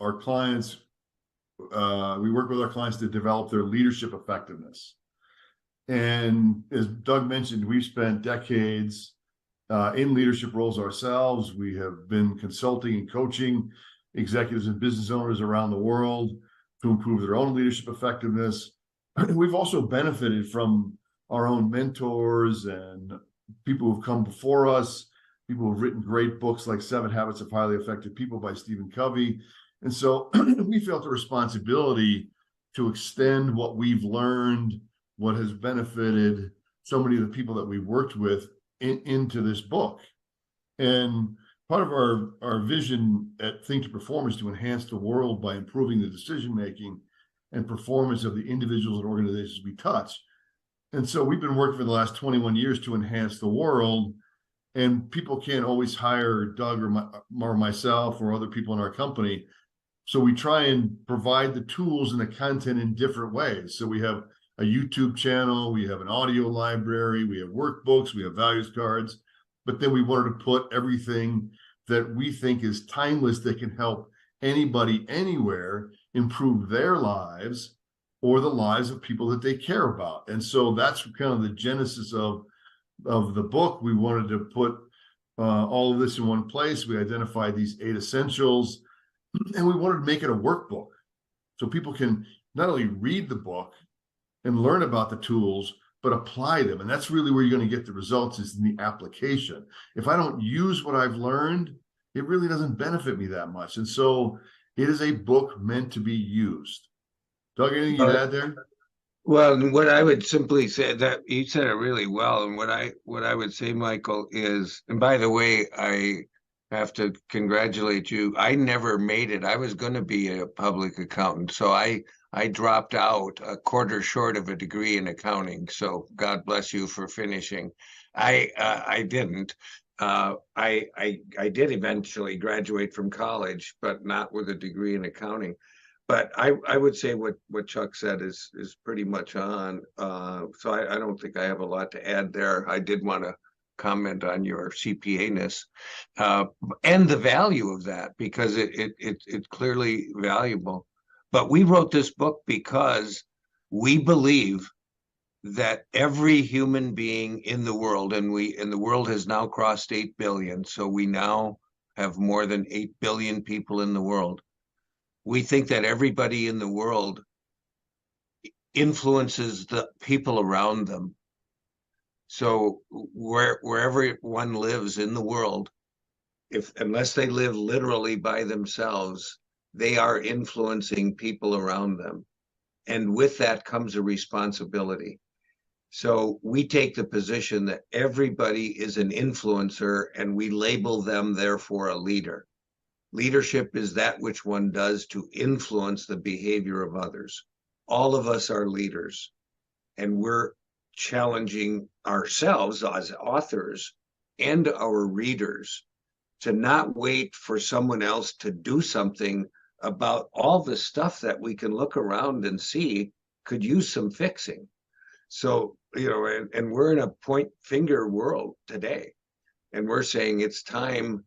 our clients, we work with our clients to develop their leadership effectiveness. And as Doug mentioned, we've spent decades in leadership roles ourselves. We have been consulting and coaching executives and business owners around the world to improve their own leadership effectiveness. We've also benefited from our own mentors and people who've come before us, people who've written great books like 7 Habits of Highly Effective People by Stephen Covey. And so we felt a responsibility to extend what we've learned, what has benefited so many of the people that we've worked with into this book. And part of our vision at Think to Perform is to enhance the world by improving the decision-making and performance of the individuals and organizations we touch. And so we've been working for the last 21 years to enhance the world, and people can't always hire Doug or myself or other people in our company So we try and provide the tools and the content in different ways. So we have a YouTube channel, we have an audio library, we have workbooks, we have values cards, but then we wanted to put everything that we think is timeless that can help anybody anywhere improve their lives or the lives of people that they care about. And so that's kind of the genesis of the book. We wanted to put all of this in one place. We identified these 8 essentials, and we wanted to make it a workbook so people can not only read the book and learn about the tools, but apply them. And that's really where you're going to get the results, is in the application. If I don't use what I've learned, it really doesn't benefit me that much. And so it is a book meant to be used. Doug, anything you'd add there? Well, what I would simply say, that you said it really well, and what I would say, Michael, is, and by the way, I have to congratulate you. I never made it. I was going to be a public accountant, so I dropped out a quarter short of a degree in accounting. So God bless you for finishing. I didn't. I did eventually graduate from college, but not with a degree in accounting. But I would say what Chuck said is pretty much on. So I don't think I have a lot to add there. I did want to comment on your CPA-ness and the value of that, because it's clearly valuable. But we wrote this book because we believe that every human being in the world, and the world has now crossed 8 billion, so we now have more than 8 billion people in the world. We think that everybody in the world influences the people around them. So wherever one lives in the world, unless they live literally by themselves, they are influencing people around them. And with that comes a responsibility. So we take the position that everybody is an influencer, and we label them, therefore, a leader. Leadership is that which one does to influence the behavior of others. All of us are leaders, and we're challenging ourselves as authors and our readers to not wait for someone else to do something about all the stuff that we can look around and see could use some fixing. So, and we're in a point finger world today, and we're saying it's time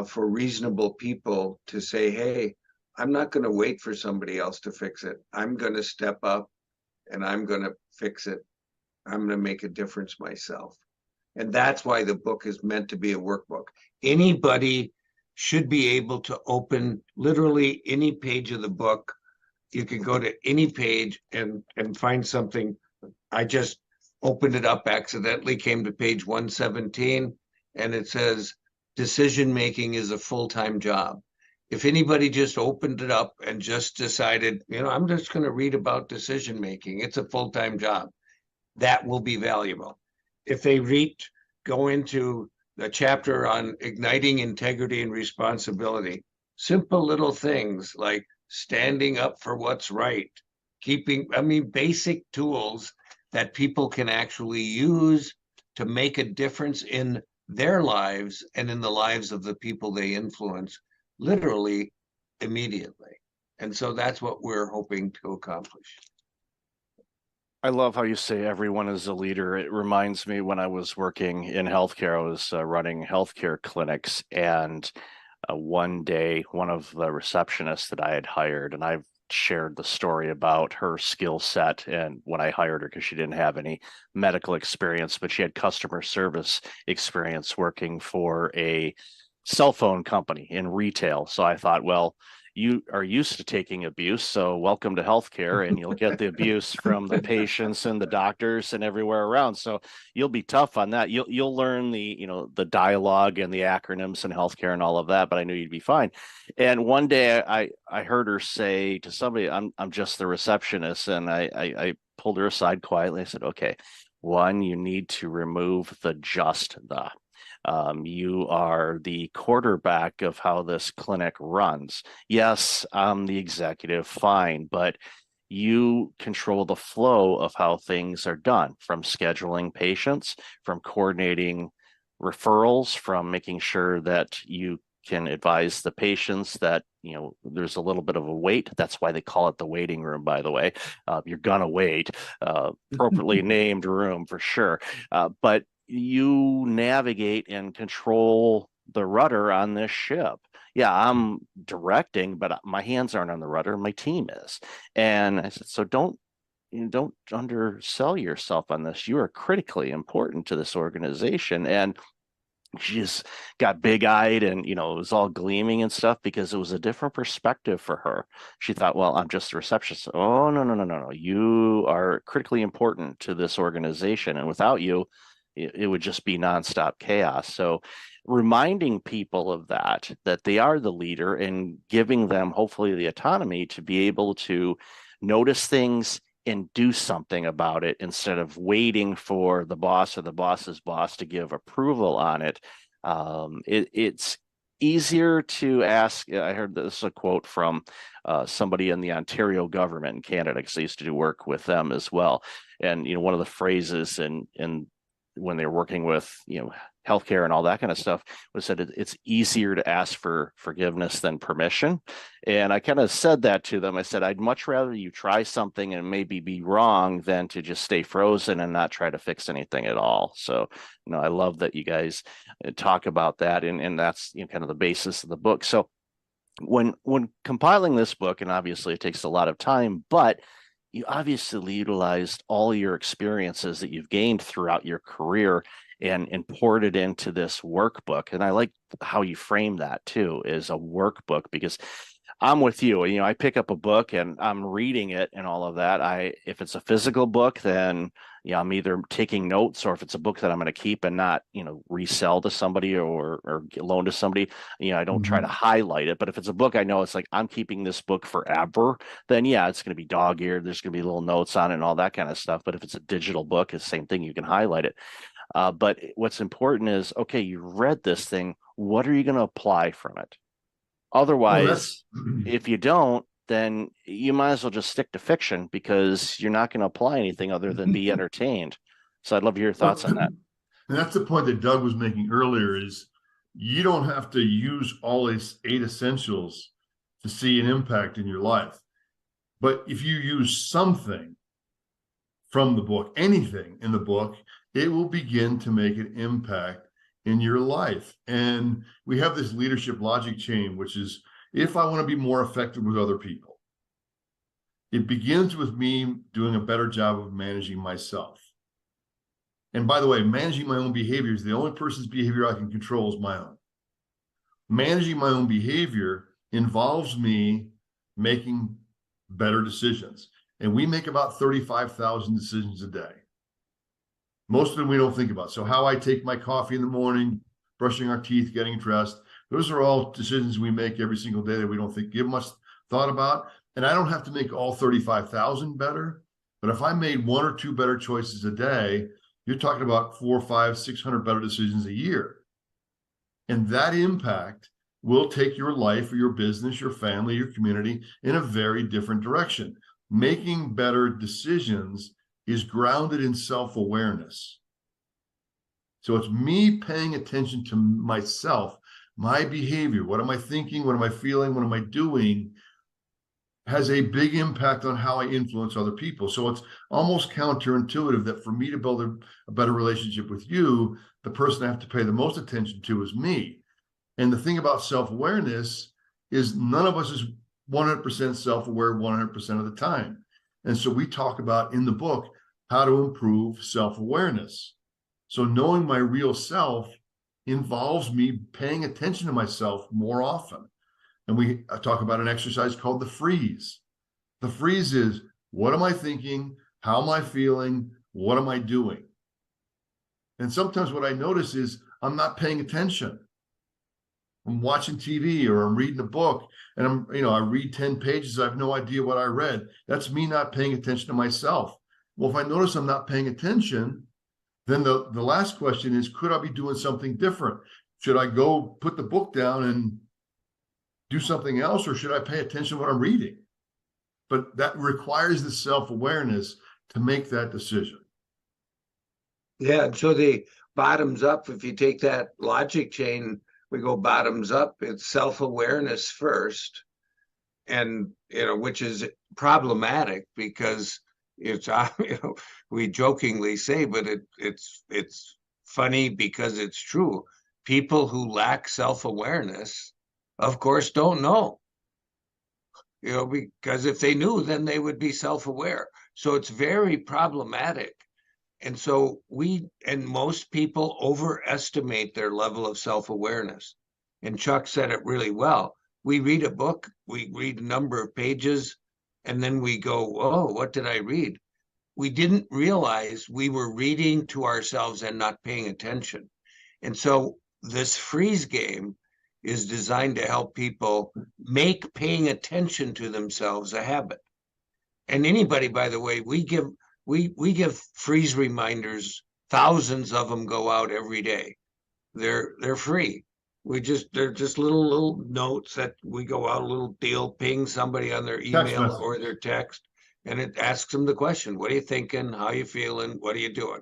for reasonable people to say, hey, I'm not going to wait for somebody else to fix it. I'm going to step up and I'm going to fix it. I'm going to make a difference myself. And that's why the book is meant to be a workbook. Anybody should be able to open literally any page of the book. You can go to any page and find something. I just opened it up accidentally, came to page 117, and it says, decision making is a full-time job. If anybody just opened it up and just decided, I'm just going to read about decision making, it's a full-time job, that will be valuable. If they go into the chapter on igniting integrity and responsibility, simple little things like standing up for what's right, basic tools that people can actually use to make a difference in their lives and in the lives of the people they influence, literally immediately. And so that's what we're hoping to accomplish. I love how you say everyone is a leader. It reminds me when I was working in healthcare, I was running healthcare clinics, and one day, one of the receptionists that I had hired, and I've shared the story about her skill set and when I hired her, because she didn't have any medical experience, but she had customer service experience working for a cell phone company in retail. So I thought, well, you are used to taking abuse, so welcome to healthcare, and you'll get the abuse from the patients and the doctors and everywhere around. So you'll be tough on that. You'll learn the dialogue and the acronyms in healthcare and all of that, but I knew you'd be fine. And one day I heard her say to somebody, I'm just the receptionist, and I pulled her aside quietly. I said, okay, one, you need to remove the just the. You are the quarterback of how this clinic runs. Yes, I'm the executive, fine, but you control the flow of how things are done, from scheduling patients, from coordinating referrals, from making sure that you can advise the patients that, you know, there's a little bit of a wait. That's why they call it the waiting room, by the way. You're gonna wait, appropriately named room for sure. But you navigate and control the rudder on this ship. Yeah, I'm directing, but my hands aren't on the rudder. My team is. And I said, so don't undersell yourself on this. You are critically important to this organization. And she just got big-eyed and, you know, it was all gleaming and stuff because it was a different perspective for her. She thought, well, I'm just a receptionist. Oh, no. You are critically important to this organization. And without you, it would just be nonstop chaos. So reminding people of that they are the leader and giving them hopefully the autonomy to be able to notice things and do something about it instead of waiting for the boss or the boss's boss to give approval on it. It's easier to ask. I heard this a quote from somebody in the Ontario government in Canada, because I used to do work with them as well. And, you know, one of the phrases in when they're working with, you know, healthcare and all that kind of stuff was that it's easier to ask for forgiveness than permission. And I kind of said that to them. I said, I'd much rather you try something and maybe be wrong than to just stay frozen and not try to fix anything at all. So, you know, I love that you guys talk about that. And that's, you know, kind of the basis of the book. So when compiling this book, and obviously it takes a lot of time, but you obviously utilized all your experiences that you've gained throughout your career and poured it into this workbook. And I like how you frame that too, as a workbook, because I'm with you. You know, I pick up a book and I'm reading it and all of that. If it's a physical book, then, you know, I'm either taking notes, or if it's a book that I'm going to keep and not, you know, resell to somebody or loan to somebody, you know, I don't try to highlight it. But if it's a book I know it's like, I'm keeping this book forever, then yeah, it's going to be dog-eared. There's going to be little notes on it and all that kind of stuff. But if it's a digital book, it's the same thing. You can highlight it. But what's important is, okay, you read this thing. What are you going to apply from it? Otherwise, if you don't, then you might as well just stick to fiction, because you're not going to apply anything other than be entertained. So I'd love to hear your thoughts on that. And that's the point that Doug was making earlier, is you don't have to use all these 8 essentials to see an impact in your life. But if you use something from the book, anything in the book, it will begin to make an impact in your life. And we have this leadership logic chain, which is, if I want to be more effective with other people, it begins with me doing a better job of managing myself. And by the way, managing my own behavior is the only person's behavior I can control is my own. Managing my own behavior involves me making better decisions. And we make about 35,000 decisions a day. Most of them we don't think about. So how I take my coffee in the morning, brushing our teeth, getting dressed, those are all decisions we make every single day that we don't give much thought about. And I don't have to make all 35,000 better, but if I made 1 or 2 better choices a day, you're talking about 4, 5, 600 better decisions a year. And that impact will take your life or your business, your family, your community in a very different direction. Making better decisions is grounded in self-awareness. So it's me paying attention to myself, my behavior. What am I thinking? What am I feeling? What am I doing? Has a big impact on how I influence other people. So it's almost counterintuitive that for me to build a better relationship with you, the person I have to pay the most attention to is me. And the thing about self-awareness is none of us is 100% self-aware 100% of the time. And so we talk about in the book how to improve self-awareness. So knowing my real self involves me paying attention to myself more often. And we talk about an exercise called the freeze. The freeze is, what am I thinking? How am I feeling? What am I doing? And sometimes what I notice is I'm not paying attention. I'm watching TV or I'm reading a book and I read 10 pages. I have no idea what I read. That's me not paying attention to myself. Well, if I notice I'm not paying attention, then the last question is, could I be doing something different? Should I go put the book down and do something else, or should I pay attention to what I'm reading? But that requires the self-awareness to make that decision. Yeah, so the bottoms up, if you take that logic chain, we go bottoms up. It's self-awareness first, and which is problematic because it's we jokingly say, but it's funny because it's true. People who lack self-awareness, of course, don't know. Because if they knew, then they would be self-aware. So it's very problematic. And so most people overestimate their level of self-awareness. And Chuck said it really well. We read a book, we read a number of pages, and then we go, oh, what did I read? We didn't realize we were reading to ourselves and not paying attention. And so this freeze game is designed to help people make paying attention to themselves a habit. And anybody, by the way, we give freeze reminders. Thousands of them go out every day. They're free. They're just little notes that we go out, a little deal, ping somebody on their email or their text, and it asks them the question, what are you thinking? How are you feeling? What are you doing?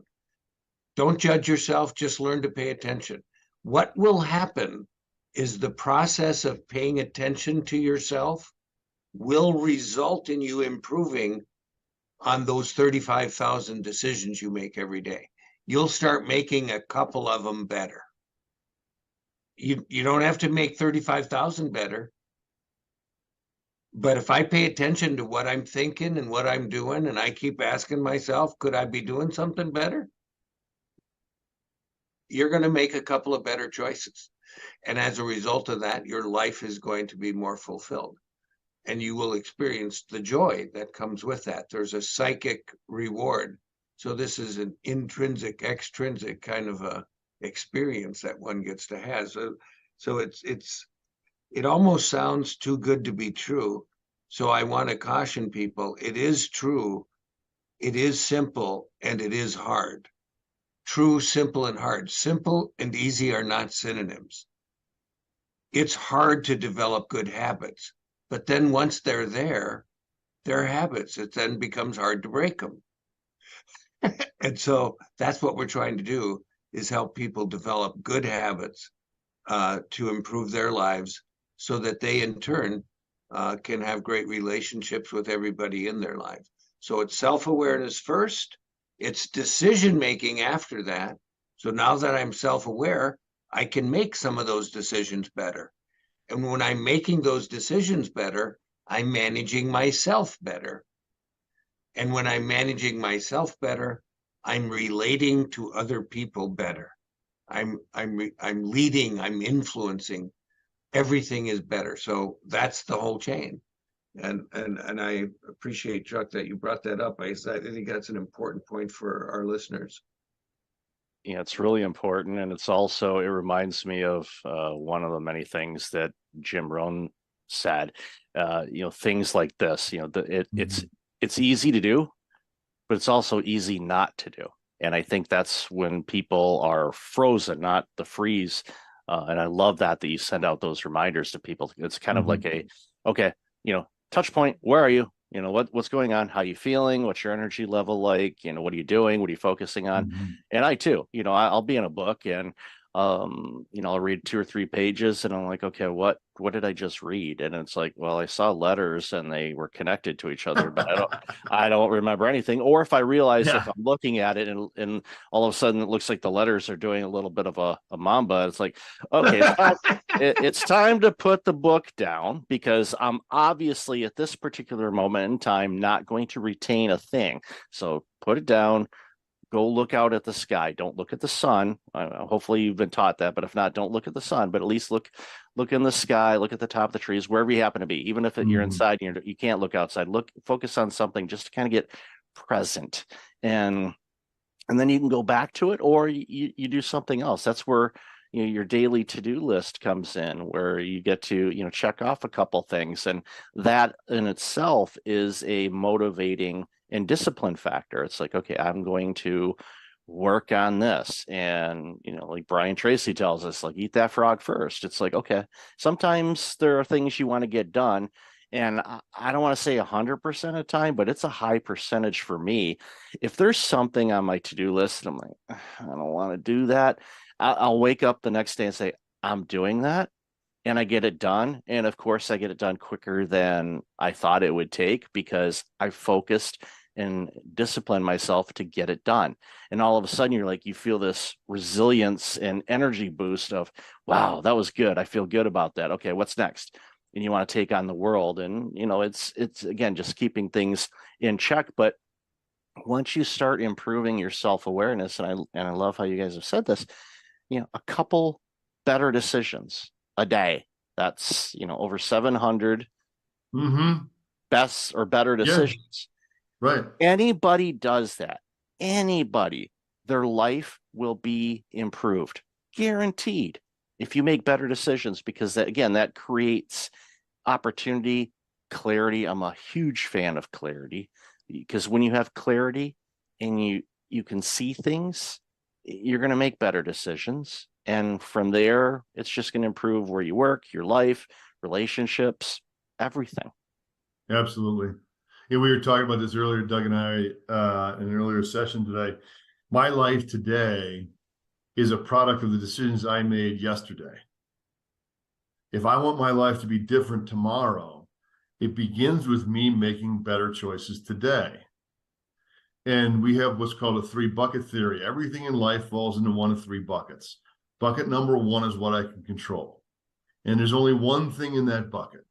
Don't judge yourself, just learn to pay attention. What will happen is the process of paying attention to yourself will result in you improving on those 35,000 decisions you make every day. You'll start making a couple of them better. You don't have to make 35,000 better. But if I pay attention to what I'm thinking and what I'm doing, and I keep asking myself, could I be doing something better? You're going to make a couple of better choices. And as a result of that, your life is going to be more fulfilled. And you will experience the joy that comes with that. There's a psychic reward. So this is an intrinsic, extrinsic kind of a experience that one gets to have. So it almost sounds too good to be true. So I want to caution people, it is true, it is simple, and it is hard. True, simple, and hard. Simple and easy are not synonyms. It's hard to develop good habits, but then once they're habits. It then becomes hard to break them. And so that's what we're trying to do, is help people develop good habits to improve their lives so that they in turn can have great relationships with everybody in their life. So it's self-awareness first, it's decision-making after that. So now that I'm self-aware, I can make some of those decisions better. And when I'm making those decisions better, I'm managing myself better. And when I'm managing myself better, I'm relating to other people better. I'm leading, I'm influencing. Everything is better. So that's the whole chain. And I appreciate, Chuck, that you brought that up. I think that's an important point for our listeners. Yeah, it's really important, and it reminds me of one of the many things that Jim Rohn said. Things like this. It's easy to do, but it's also easy not to do. And I think that's when people are frozen, not the freeze. And I love that you send out those reminders to people. It's kind of like touch point. Where are you? What's going on? How you feeling? What's your energy level like? What are you doing? What are you focusing on? And I too, I'll be in a book and I'll read 2 or 3 pages and I'm like, okay, what did I just read? And it's like, well, I saw letters and they were connected to each other, but I don't remember anything. Or if I realize if I'm looking at it and all of a sudden it looks like the letters are doing a little bit of a mamba, it's like, okay, it's time to put the book down, because I'm obviously at this particular moment in time not going to retain a thing. So put it down. Go look out at the sky. Don't look at the sun. Hopefully you've been taught that, but if not, don't look at the sun, but at least look in the sky, look at the top of the trees, wherever you happen to be. Even if you're inside, you can't look outside. Focus on something just to kind of get present. And then you can go back to it, or you do something else. That's where your daily to-do list comes in, where you get to check off a couple things, and that in itself is a motivating and discipline factor. It's like, okay, I'm going to work on this. And, like Brian Tracy tells us, like, eat that frog first. It's like, okay, sometimes there are things you want to get done. And I don't want to say 100% of the time, but it's a high percentage for me. If there's something on my to-do list and I'm like, I don't want to do that, I'll wake up the next day and say, I'm doing that and I get it done. And of course, I get it done quicker than I thought it would take because I focused and disciplined myself to get it done. And all of a sudden, you're like, you feel this resilience and energy boost of, wow, that was good. I feel good about that. Okay, what's next? And you want to take on the world. And, it's again, just keeping things in check. But once you start improving your self-awareness, and I love how you guys have said this, a couple better decisions a day. That's, over 700 best or better decisions. Right. Anybody does that. Anybody, their life will be improved. Guaranteed. If you make better decisions, because that creates opportunity, clarity. I'm a huge fan of clarity because when you have clarity and you can see things, you're going to make better decisions. And from there, it's just going to improve where you work, your life, relationships, everything. Absolutely. Yeah, we were talking about this earlier, Doug and I, in an earlier session today. My life today is a product of the decisions I made yesterday. If I want my life to be different tomorrow, it begins with me making better choices today. And we have what's called a 3-bucket theory. Everything in life falls into one of 3 buckets. Bucket number 1 is what I can control. And there's only one thing in that bucket,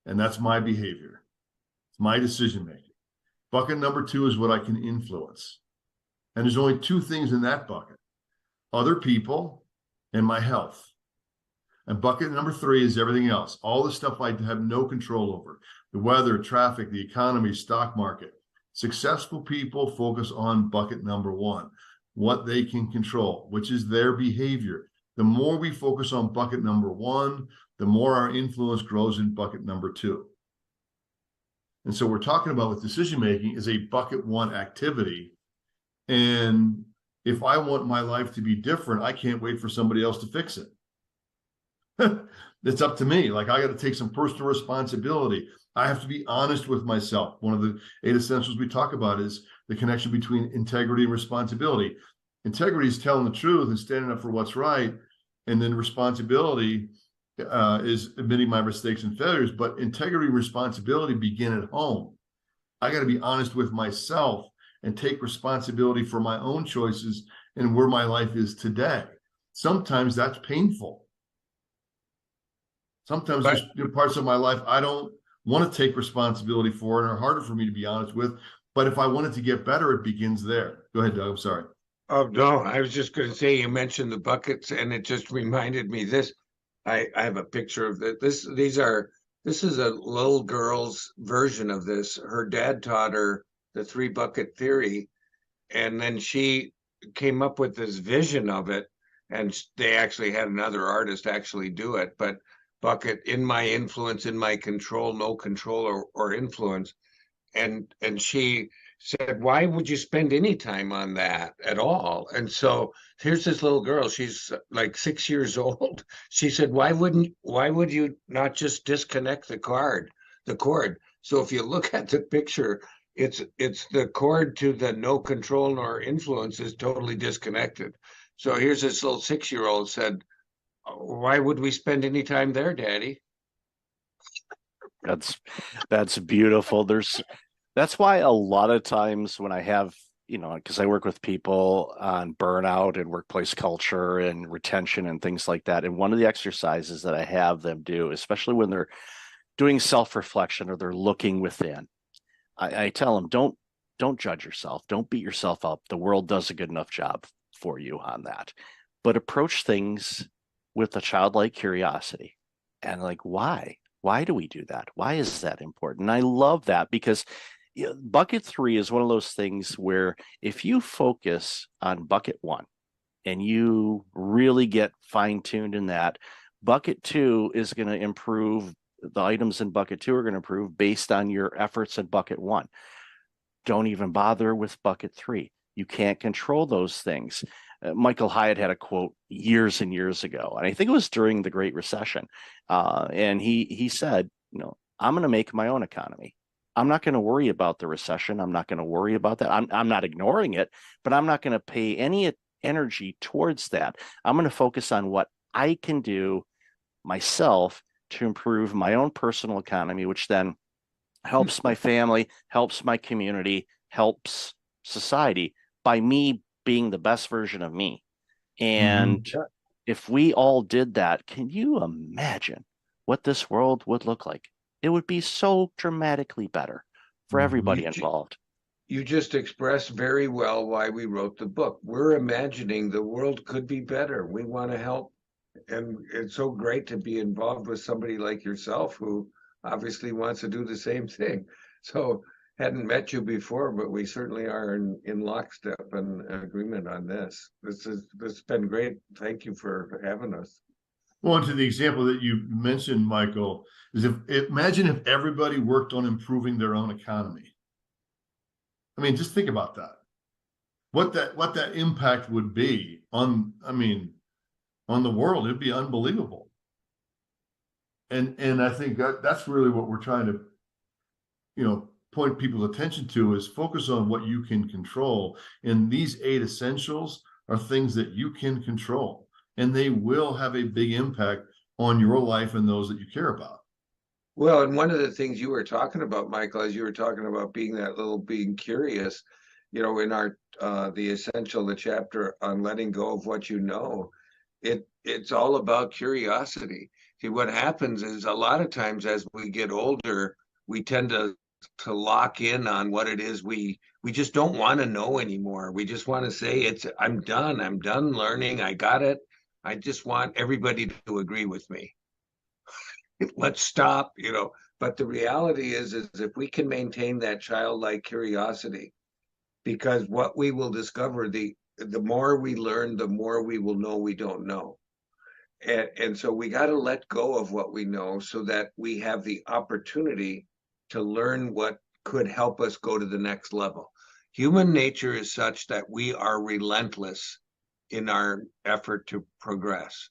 and that's my behavior. It's my decision making. Bucket number 2 is what I can influence. And there's only 2 things in that bucket: other people and my health. And bucket number 3 is everything else, all the stuff I have no control over: the weather, traffic, the economy, stock market. Successful people focus on bucket number 1, what they can control, which is their behavior. The more we focus on bucket number 1, the more our influence grows in bucket number 2. And so we're talking about with decision making is a bucket 1 activity. And if I want my life to be different, I can't wait for somebody else to fix it. It's up to me. Like, I got to take some personal responsibility. I have to be honest with myself. One of the 8 essentials we talk about is the connection between integrity and responsibility. Integrity is telling the truth and standing up for what's right. And then responsibility is admitting my mistakes and failures. But integrity and responsibility begin at home. I got to be honest with myself and take responsibility for my own choices and where my life is today. Sometimes that's painful. Sometimes there's parts of my life I don't want to take responsibility for and are harder for me to be honest with. But if I want it to get better, it begins there. Go ahead, Doug. I'm sorry. Oh, no, I was just going to say, you mentioned the buckets, and it just reminded me this. I have a picture of this. This is a little girl's version of this. Her dad taught her the 3-bucket theory, and then she came up with this vision of it, and they actually had another artist actually do it. But bucket: in my influence, in my control, no control or influence. And she said, why would you spend any time on that at all? And so here's this little girl, she's like 6 years old. She said, why would you not just disconnect the cord? So if you look at the picture, it's the cord to the no control nor influence is totally disconnected. So here's this little 6-year-old said, why would we spend any time there, Daddy? That's beautiful. That's why a lot of times when I have, because I work with people on burnout and workplace culture and retention and things like that. And one of the exercises that I have them do, especially when they're doing self-reflection or they're looking within, I tell them, don't judge yourself. Don't beat yourself up. The world does a good enough job for you on that. But approach things with a childlike curiosity. And like, why? Why do we do that? Why is that important? And I love that because bucket 3 is one of those things where if you focus on bucket 1 and you really get fine-tuned in that, bucket 2 is going to improve. The items in bucket 2 are going to improve based on your efforts in bucket 1. Don't even bother with bucket 3. You can't control those things. Michael Hyatt had a quote years and years ago, and I think it was during the Great Recession. And he said, I'm going to make my own economy. I'm not going to worry about the recession. I'm not going to worry about that. I'm not ignoring it, but I'm not going to pay any energy towards that. I'm going to focus on what I can do myself to improve my own personal economy, which then helps my family, helps my community, helps society by me being the best version of me. And if we all did that, can you imagine what this world would look like? It would be so dramatically better for everybody involved. You just expressed very well why we wrote the book. We're imagining the world could be better. We want to help. And it's so great to be involved with somebody like yourself who obviously wants to do the same thing. So hadn't met you before, but we certainly are in lockstep and agreement on this. This has been great. Thank you for having us. Well, and to the example that you mentioned, Michael, is imagine if everybody worked on improving their own economy. I mean, just think about that. What that impact would be on, I mean, on the world. It'd be unbelievable. And I think that's really what we're trying to, point people's attention to, is focus on what you can control. And these 8 essentials are things that you can control, and they will have a big impact on your life and those that you care about. Well, and one of the things you were talking about, Michael, as you were talking about being curious, in our the essential, the chapter on letting go of what you know, it's all about curiosity. See, what happens is a lot of times as we get older, we tend to lock in on what it is we just don't want to know anymore. We just want to say I'm done learning, I got it. I just want everybody to agree with me. Let's stop, but the reality is if we can maintain that childlike curiosity, because what we will discover, the more we learn, the more we will know we don't know. And so we got to let go of what we know so that we have the opportunity to learn what could help us go to the next level. Human nature is such that we are relentless in our effort to progress.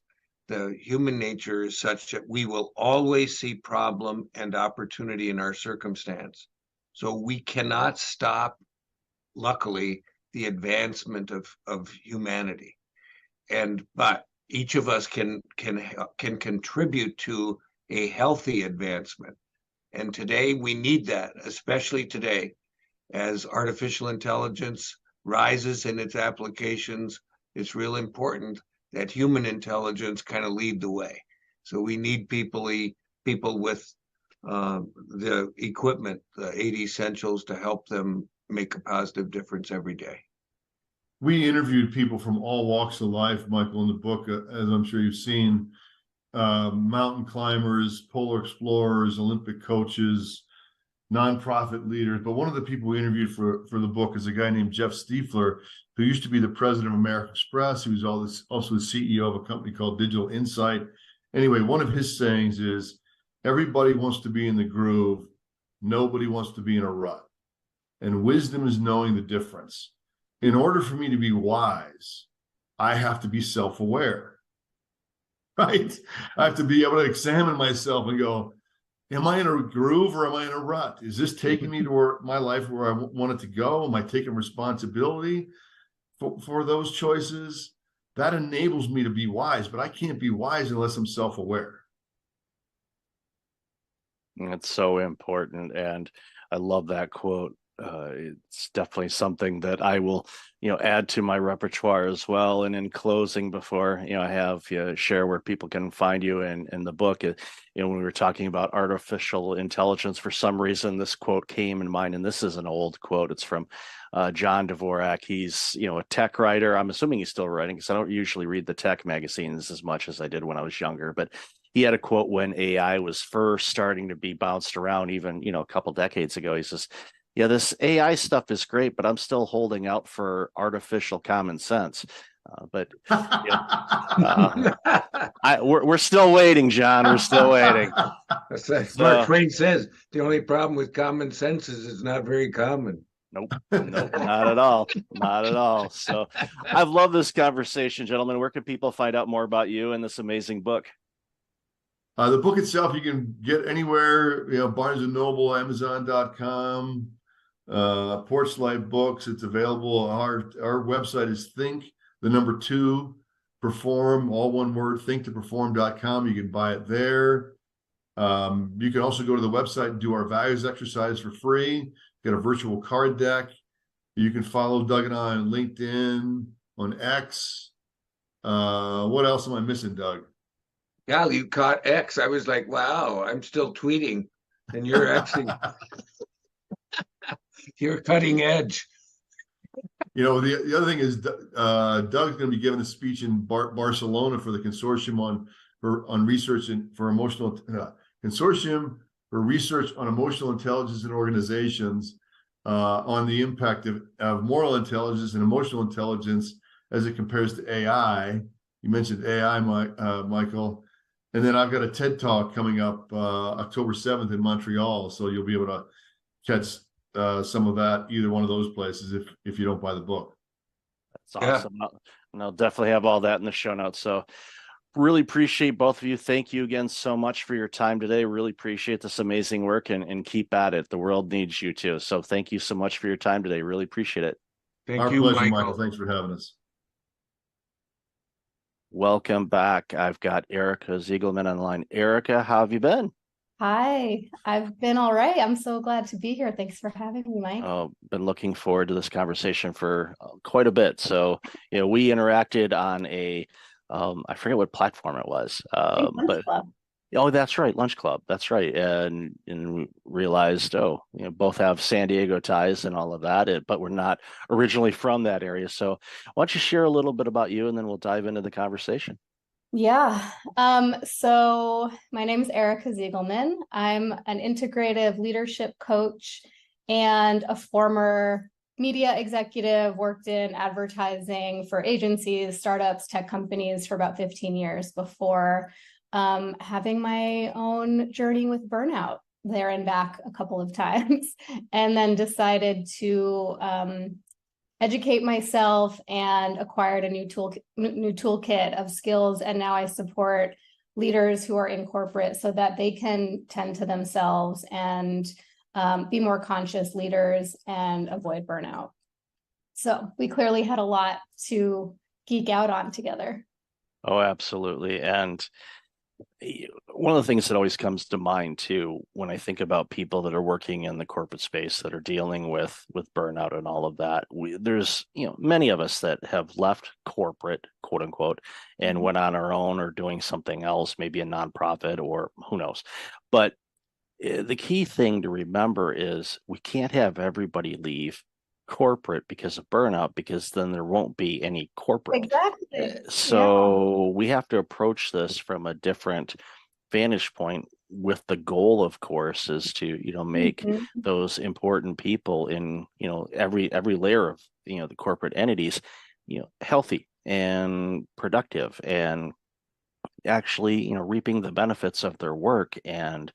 The human nature is such that we will always see problem and opportunity in our circumstance. So we cannot stop, luckily, the advancement of humanity. But each of us can contribute to a healthy advancement. And today we need that, especially today, as artificial intelligence rises in its applications. It's real important that human intelligence kind of lead the way. So we need people with the equipment, the 8 essentials, to help them make a positive difference every day. We interviewed people from all walks of life, Michael, in the book, as I'm sure you've seen, mountain climbers, polar explorers, Olympic coaches, nonprofit leaders. But one of the people we interviewed for the book is a guy named Jeff Stiefler, who used to be the president of American Express. He was also the CEO of a company called Digital Insight. Anyway, one of his sayings is, everybody wants to be in the groove. Nobody wants to be in a rut. And wisdom is knowing the difference. In order for me to be wise, I have to be self-aware, right? I have to be able to examine myself and go, am I in a groove or am I in a rut? Is this taking me to my life where I want it to go? Am I taking responsibility for those choices? That enables me to be wise, but I can't be wise unless I'm self-aware. It's so important. And I love that quote. It's definitely something that I will, add to my repertoire as well. And in closing, before, I have share where people can find you in the book, when we were talking about artificial intelligence, for some reason, this quote came in mind, and this is an old quote. It's from John Dvorak. He's, a tech writer. I'm assuming he's still writing, because I don't usually read the tech magazines as much as I did when I was younger, but he had a quote when AI was first starting to be bounced around, even, a couple decades ago. He says, yeah, this AI stuff is great, but I'm still holding out for artificial common sense. But we're still waiting, John. We're still waiting. Mark Twain says the only problem with common sense is it's not very common. Nope, not at all. Not at all. So I've loved this conversation, gentlemen. Where can people find out more about you and this amazing book? The book itself, you can get anywhere, Barnes & Noble, Amazon.com, Porchlight Books. It's available. Our website is think, the number 2, Perform, all one word, thinktoperform.com. You can buy it there. You can also go to the website and do our values exercise for free. Get a virtual card deck. You can follow Doug and I on LinkedIn, on X. What else am I missing, Doug? Yeah, you caught X. I was like, wow, I'm still tweeting. And you're actually, you're cutting edge. You know, the other thing is Doug's going to be giving a speech in Barcelona for the consortium on research and for emotional consortium for research on emotional intelligence in organizations on the impact of moral intelligence and emotional intelligence as it compares to AI. You mentioned AI, Michael. And then I've got a TED Talk coming up October 7th in Montreal. So you'll be able to catch some of that, either one of those places, if you don't buy the book. That's awesome. And I'll definitely have all that in the show notes. So really appreciate both of you. Thank you again so much for your time today. Really appreciate this amazing work and keep at it. The world needs you too. So thank you so much for your time today. Really appreciate it. Thank Our you, pleasure, Michael. Thanks for having us. Welcome back. I've got Erica Ziegelman on the line. Erica, how have you been? Hi, I've been all right. I'm so glad to be here. Thanks for having me, Mike. Been looking forward to this conversation for quite a bit. So, we interacted on I forget what platform it was, Lunch Club. Oh, that's right, Lunch Club. That's right, and realized, both have San Diego ties and all of that, but we're not originally from that area. So, why don't you share a little bit about you, and then we'll dive into the conversation. Yeah. So my name is Erica Ziegelman. I'm an integrative leadership coach and a former media executive, worked in advertising for agencies, startups, tech companies for about 15 years before having my own journey with burnout there and back a couple of times, and then decided to educate myself and acquired a new toolkit of skills. And now I support leaders who are in corporate so that they can tend to themselves and be more conscious leaders and avoid burnout. So we clearly had a lot to geek out on together. Oh, absolutely. And one of the things that always comes to mind too, when I think about people that are working in the corporate space that are dealing with burnout and all of that, there's many of us that have left corporate, quote unquote, and went on our own or doing something else, maybe a nonprofit or who knows. But the key thing to remember is we can't have everybody leave corporate because of burnout, because then there won't be any corporate. Exactly. So we have to approach this from a different vantage point, with the goal, of course, is to make those important people in every layer of the corporate entities healthy and productive, and actually reaping the benefits of their work and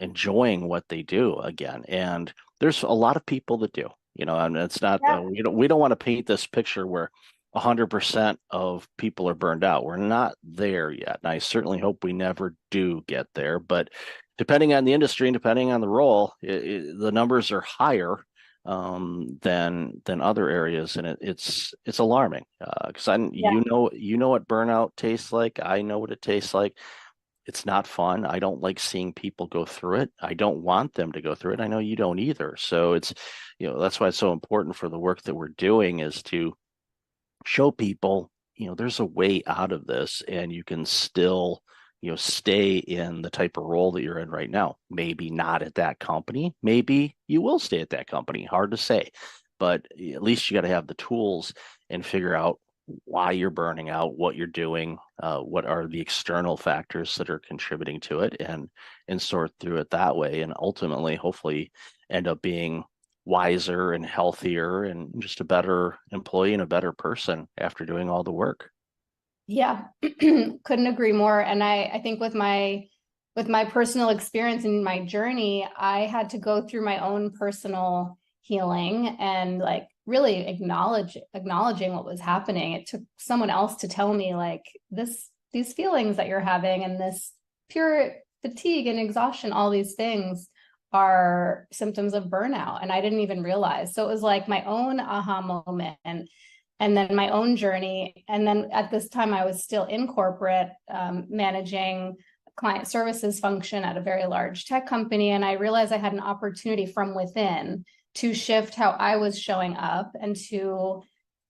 enjoying what they do again. And there's a lot of people that do. And it's not, we don't want to paint this picture where 100% of people are burned out. We're not there yet. And I certainly hope we never do get there. But depending on the industry and depending on the role, the numbers are higher than other areas. And it's alarming because you know what burnout tastes like. I know what it tastes like. It's not fun. I don't like seeing people go through it. I don't want them to go through it. I know you don't either. So it's, that's why it's so important for the work that we're doing, is to show people, there's a way out of this, and you can still, stay in the type of role that you're in right now. Maybe not at that company. Maybe you will stay at that company. Hard to say, but at least you got to have the tools and figure out why you're burning out, what you're doing, what are the external factors that are contributing to it, and sort through it that way, and ultimately hopefully end up being wiser and healthier and just a better employee and a better person after doing all the work. Yeah, couldn't agree more. And I think with my personal experience and my journey, I had to go through my own personal healing and really acknowledging what was happening. It took someone else to tell me these feelings that you're having and this pure fatigue and exhaustion, all these things are symptoms of burnout. And I didn't even realize. So it was like my own aha moment. And and then my own journey. And then at this time, I was still in corporate, managing client services function at a very large tech company. And I realized I had an opportunity from within to shift how I was showing up and to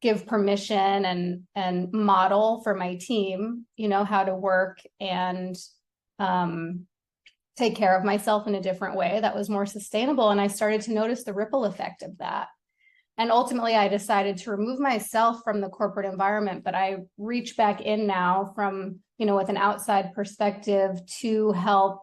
give permission and model for my team, how to work and take care of myself in a different way that was more sustainable. And I started to notice the ripple effect of that. And ultimately, I decided to remove myself from the corporate environment, but I reach back in now from, with an outside perspective to help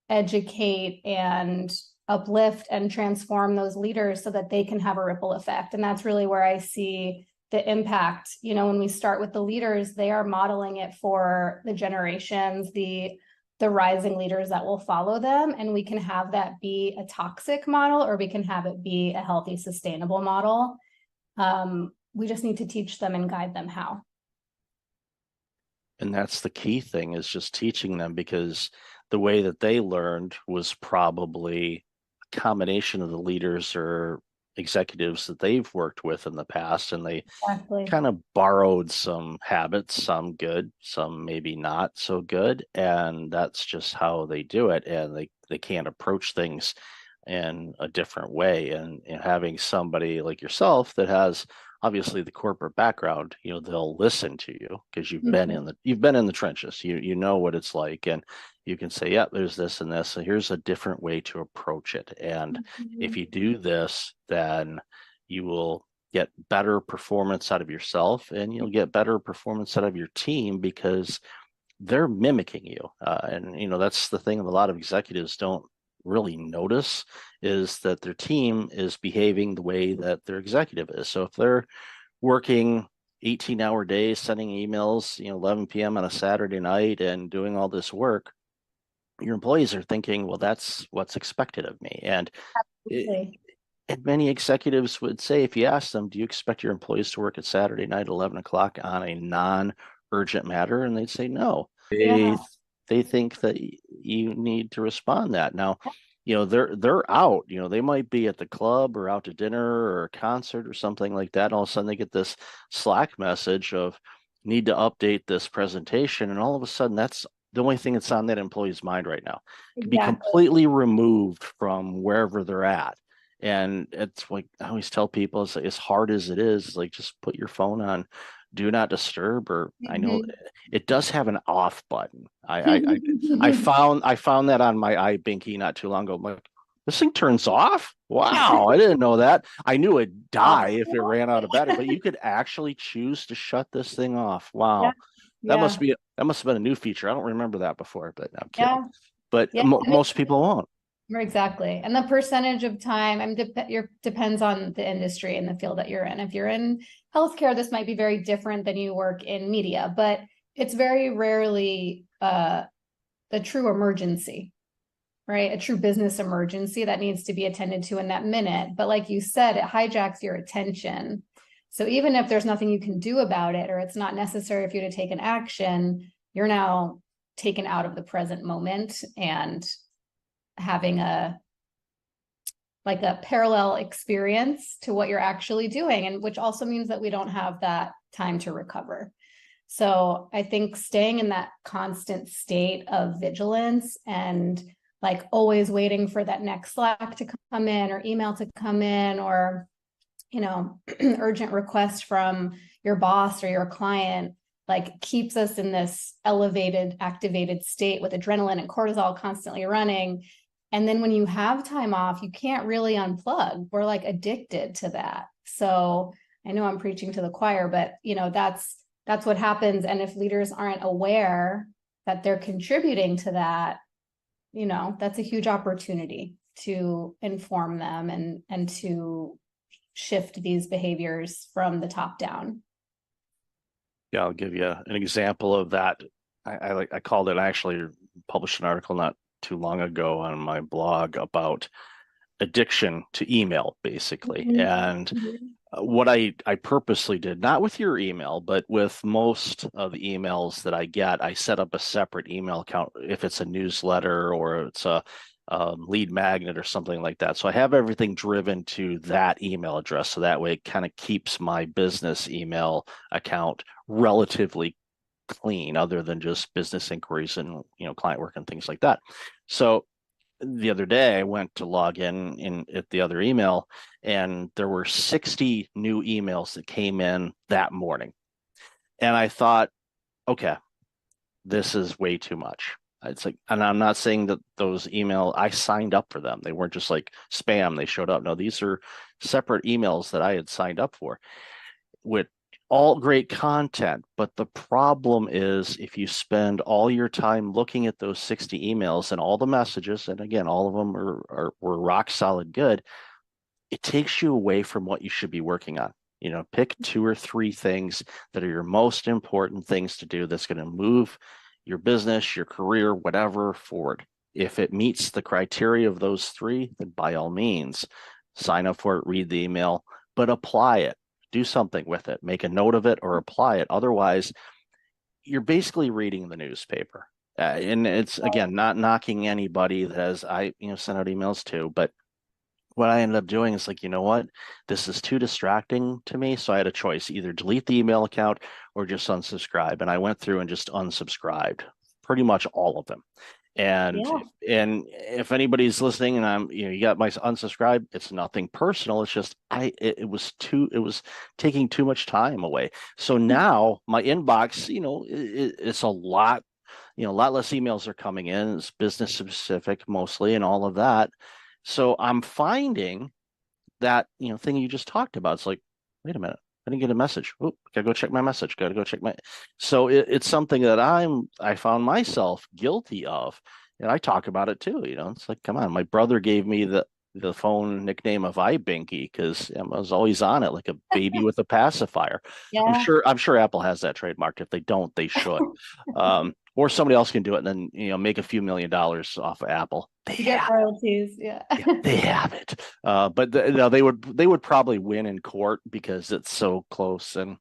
educate and uplift and transform those leaders so that they can have a ripple effect. And that's really where I see the impact. When we start with the leaders, they are modeling it for the generations, the rising leaders that will follow them. And we can have that be a toxic model, or we can have it be a healthy, sustainable model. We just need to teach them and guide them how. And that's the key thing, is just teaching them, because the way that they learned was probably a combination of the leaders or executives that they've worked with in the past, and they kind of borrowed some habits, some good, some maybe not so good, and that's just how they do it. And they can't approach things in a different way. And having somebody like yourself that has obviously the corporate background, they'll listen to you because you've been in the trenches. You know what it's like, and you can say, yeah, there's this and this, so here's a different way to approach it. And if you do this, then you will get better performance out of yourself, and you'll get better performance out of your team, because they're mimicking you. And that's the thing that a lot of executives don't really notice, is that their team is behaving the way that their executive is. So if they're working 18-hour days, sending emails, 11 p.m. on a Saturday night and doing all this work, your employees are thinking, well, that's what's expected of me. And many executives would say, if you ask them, do you expect your employees to work at Saturday night at 11 o'clock on a non-urgent matter? And they'd say no. They think that you need to respond that. Now, they're out, they might be at the club or out to dinner or a concert or something like that. And all of a sudden they get this Slack message of need to update this presentation. And all of a sudden that's the only thing that's on that employee's mind right now. It can be completely removed from wherever they're at. And it's like, I always tell people, it's like, as hard as it is, like, just put your phone on do not disturb, or I know it does have an off button. I found that on my iBinky not too long ago. I'm like, this thing turns off? Wow, I didn't know that. I knew it'd die if it ran out of battery, but you could actually choose to shut this thing off. Wow. That must have been a new feature. I don't remember that before, but I'm kidding. But most people won't. Exactly. And the percentage of time, depends on the industry and the field that you're in. If you're in healthcare, this might be very different than you work in media, but it's very rarely a true emergency, right? A true business emergency that needs to be attended to in that minute. But like you said, it hijacks your attention. So even if there's nothing you can do about it, or it's not necessary for you to take an action, you're now taken out of the present moment and having a parallel experience to what you're actually doing, and which also means that we don't have that time to recover. So I think staying in that constant state of vigilance and always waiting for that next Slack to come in or email to come in, or urgent request from your boss or your client, keeps us in this elevated, activated state with adrenaline and cortisol constantly running. And then when you have time off, you can't really unplug. We're addicted to that. So I know I'm preaching to the choir, but that's what happens. And if leaders aren't aware that they're contributing to that, that's a huge opportunity to inform them and to shift these behaviors from the top down. Yeah, I'll give you an example of that. I called it, I actually published an article not too long ago on my blog about addiction to email, basically. And what I purposely did, not with your email, but with most of the emails that I get, I set up a separate email account if it's a newsletter or it's a lead magnet or something like that. So I have everything driven to that email address. So that way it kind of keeps my business email account relatively clean, other than just business inquiries and, client work and things like that. So the other day I went to log in at the other email, and there were 60 new emails that came in that morning. And I thought, okay, this is way too much. It's like, and I'm not saying that those email, I signed up for them. They weren't just like spam, they showed up. No, these are separate emails that I had signed up for with all great content. But the problem is, if you spend all your time looking at those 60 emails and all the messages, and again, all of them were rock solid good, it takes you away from what you should be working on. Pick 2 or 3 things that are your most important things to do that's going to move your business, your career, whatever, forward. If it meets the criteria of those 3, then by all means, sign up for it, read the email, but apply it. Do something with it. Make a note of it or apply it. Otherwise, you're basically reading the newspaper. And it's, again, not knocking anybody that has, I sent out emails too, but what I ended up doing is like, you know what, this is too distracting to me. So I had a choice, either delete the email account or just unsubscribe. And I went through and just unsubscribed pretty much all of them. And and if anybody's listening and I'm, you got my unsubscribe, it's nothing personal. It's just it was taking too much time away. So now my inbox, it's a lot, a lot less emails are coming in. It's business specific mostly and all of that. So I'm finding that, thing you just talked about. It's like, wait a minute, I didn't get a message. Oh, gotta go check my message. Gotta go check my. So it's something that I found myself guilty of, and I talk about it too. It's like, come on, my brother gave me the phone nickname of iBinky because I was always on it like a baby with a pacifier. Yeah. I'm sure Apple has that trademarked. If they don't, they should. Or somebody else can do it and then make a few $1 million off of Apple. They get royalties. Yeah, they have it. But they would probably win in court because it's so close, and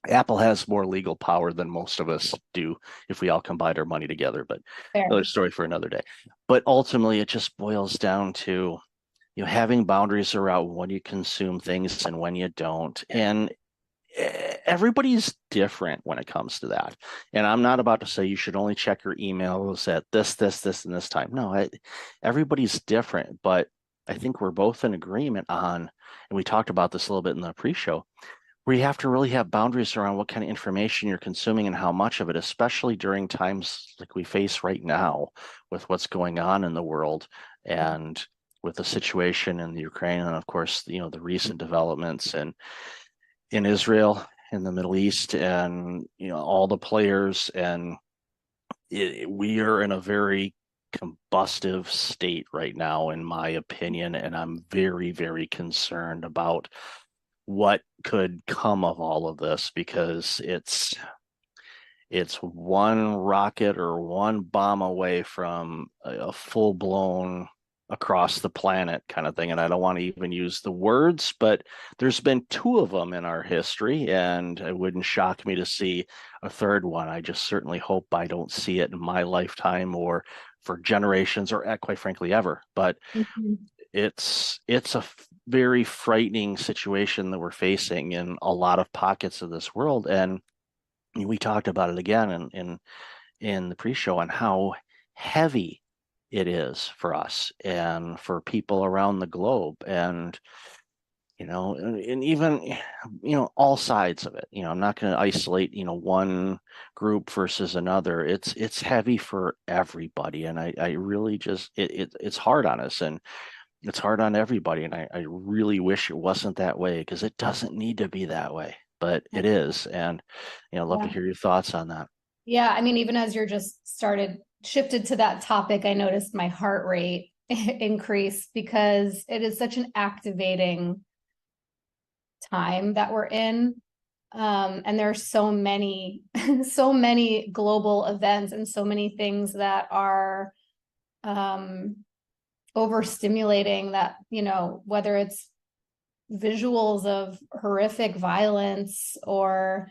Apple has more legal power than most of us do if we all combine our money together. But another story for another day. But ultimately, it just boils down to having boundaries around when you consume things and when you don't. And everybody's different when it comes to that. And I'm not about to say you should only check your emails at this, and this time. No, everybody's different. But I think we're both in agreement on, and we talked about this a little bit in the pre-show, where you have to really have boundaries around what kind of information you're consuming and how much of it, especially during times like we face right now with what's going on in the world and with the situation in the Ukraine, and of course, the recent developments in Israel, in the Middle East, and all the players, and we are in a very combustive state right now, in my opinion, and I'm very, very concerned about what could come of all of this, because it's one rocket or one bomb away from a full-blown across the planet kind of thing. And I don't want to even use the words, but there's been 2 of them in our history, and it wouldn't shock me to see a 3rd one. I just certainly hope I don't see it in my lifetime or for generations or quite frankly ever. But it's a very frightening situation that we're facing in a lot of pockets of this world. And we talked about it again in the pre-show on how heavy it is for us and for people around the globe, and and even all sides of it. I'm not going to isolate one group versus another. It's heavy for everybody, and I really just it's hard on us, and it's hard on everybody, and I really wish it wasn't that way, because it doesn't need to be that way, but it is. And I'd love to hear your thoughts on that. Yeah, I mean, even as you're just shifted to that topic, I noticed my heart rate increase, because it is such an activating time that we're in. And there are so many global events and so many things that are overstimulating, that, whether it's visuals of horrific violence or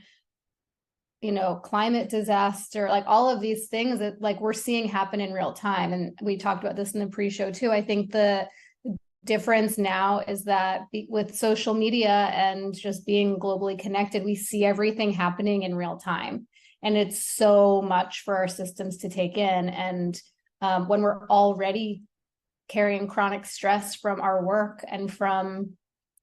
climate disaster, like all of these things that like we're seeing happen in real time. And we talked about this in the pre-show too. I think the difference now is that with social media and just being globally connected, we see everything happening in real time. And it's so much for our systems to take in. And when we're already carrying chronic stress from our work and from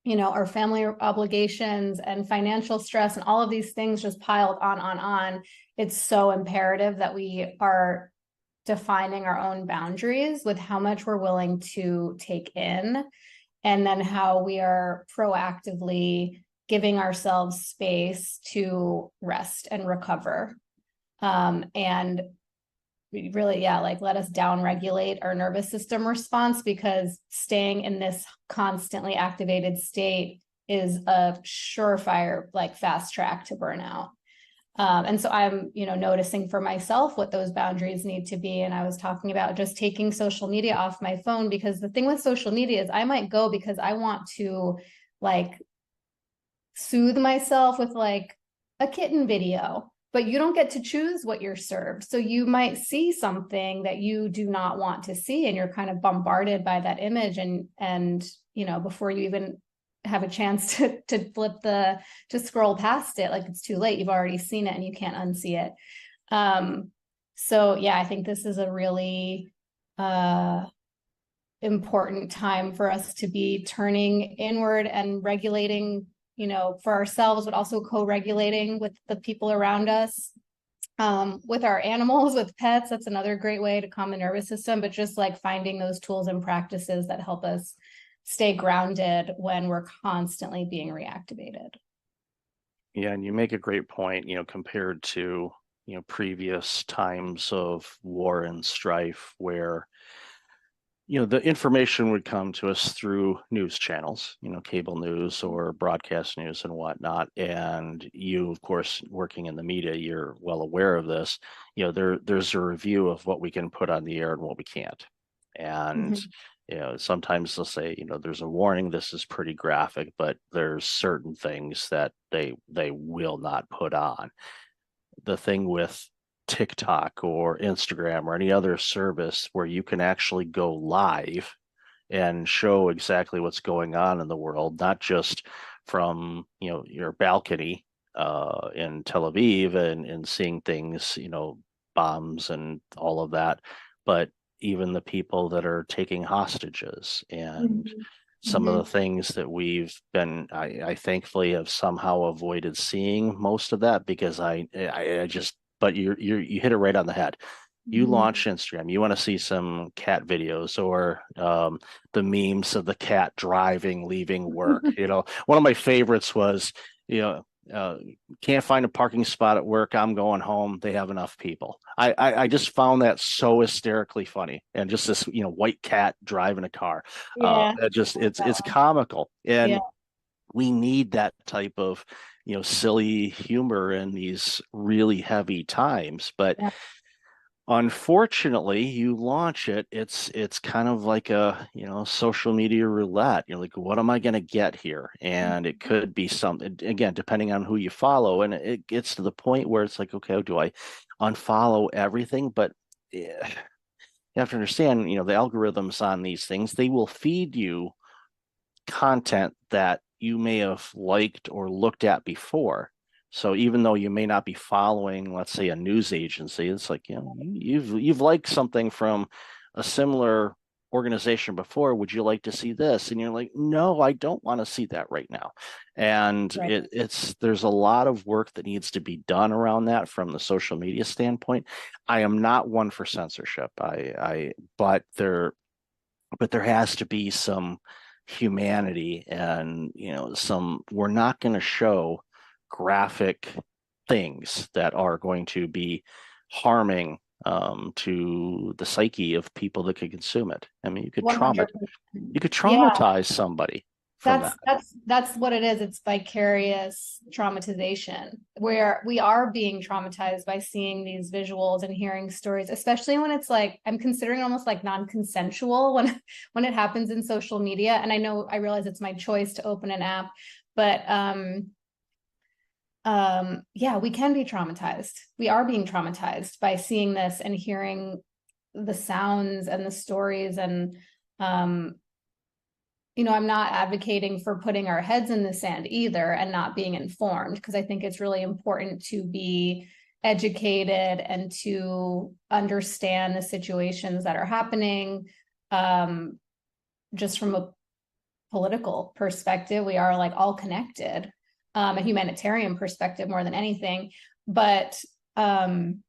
our family obligations and financial stress and all of these things just piled on, it's so imperative that we are defining our own boundaries with how much we're willing to take in, and then how we are proactively giving ourselves space to rest and recover. And really, like let us down regulate our nervous system response, because staying in this constantly activated state is a surefire, like fast track to burnout. And so I'm, noticing for myself what those boundaries need to be. And I was talking about just taking social media off my phone, because the thing with social media is I might go because I want to like soothe myself with like a kitten video, but you don't get to choose what you're served. So you might see something that you do not want to see, and you're kind of bombarded by that image. And before you even have a chance to scroll past it, like it's too late. You've already seen it and you can't unsee it. So yeah, I think this is a really important time for us to be turning inward and regulating, for ourselves, but also co-regulating with the people around us, with our animals, with pets. That's another great way to calm the nervous system, but just like finding those tools and practices that help us stay grounded when we're constantly being reactivated. Yeah, and you make a great point, compared to, previous times of war and strife where, the information would come to us through news channels, cable news or broadcast news and whatnot. And you, of course, working in the media, you're well aware of this. There's a review of what we can put on the air and what we can't. And sometimes they'll say, there's a warning, this is pretty graphic, but there's certain things that they will not put on. The thing with TikTok or Instagram or any other service where you can actually go live and show exactly what's going on in the world, not just from, your balcony in Tel Aviv and seeing things, bombs and all of that, but even the people that are taking hostages and some of the things that we've been, I thankfully have somehow avoided seeing most of that, because I just, but you hit it right on the head. You launch Instagram, you want to see some cat videos or the memes of the cat driving, leaving work. One of my favorites was, can't find a parking spot at work, I'm going home, they have enough people. I just found that so hysterically funny, and just this white cat driving a car. It's comical, and we need that type of silly humor in these really heavy times. But unfortunately, you launch it's kind of like a social media roulette. You're like, what am I going to get here? And it could be something, again, depending on who you follow, and it gets to the point where it's like, okay, do I unfollow everything? But you have to understand, the algorithms on these things, they will feed you content that you may have liked or looked at before. So even though you may not be following, let's say, a news agency, it's like, you've liked something from a similar organization before. Would you like to see this? And you're like, no, I don't want to see that right now. And there's a lot of work that needs to be done around that from the social media standpoint. I am not one for censorship. But there has to be some humanity, and we're not going to show graphic things that are going to be harming to the psyche of people that could consume it. I mean, you could traumatize somebody. That's what it is. It's vicarious traumatization, where we are being traumatized by seeing these visuals and hearing stories, especially when it's like, I'm considering it almost like non-consensual when it happens in social media. And I realize it's my choice to open an app, but yeah, we can be traumatized. We are being traumatized by seeing this and hearing the sounds and the stories. And you know, I'm not advocating for putting our heads in the sand either and not being informed, because I think it's really important to be educated and to understand the situations that are happening. Just from a political perspective, we are like all connected, a humanitarian perspective more than anything. But to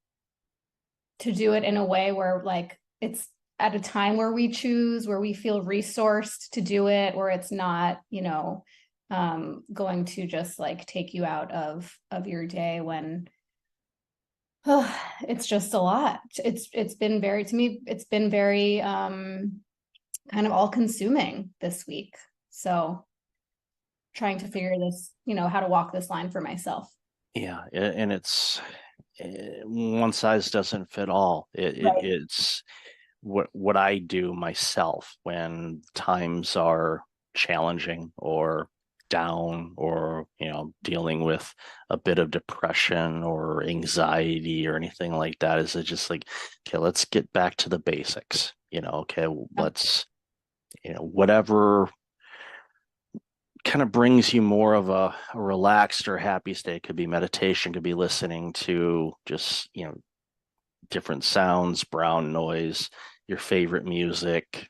do it in a way where like it's at a time where we choose, where we feel resourced to do it, where it's not, you know, going to just like take you out of your day when it's just a lot. It's been very, to me, it's been very kind of all consuming this week. So trying to figure this, you know, how to walk this line for myself. Yeah, and it's one size doesn't fit all. Right. It's what I do myself when times are challenging or down, or you know, dealing with a bit of depression or anxiety or anything like that, is it just like, okay, let's get back to the basics, you know, okay, let's, you know, whatever kind of brings you more of a relaxed or happy state. Could be meditation, could be listening to just, you know, different sounds, brown noise, your favorite music,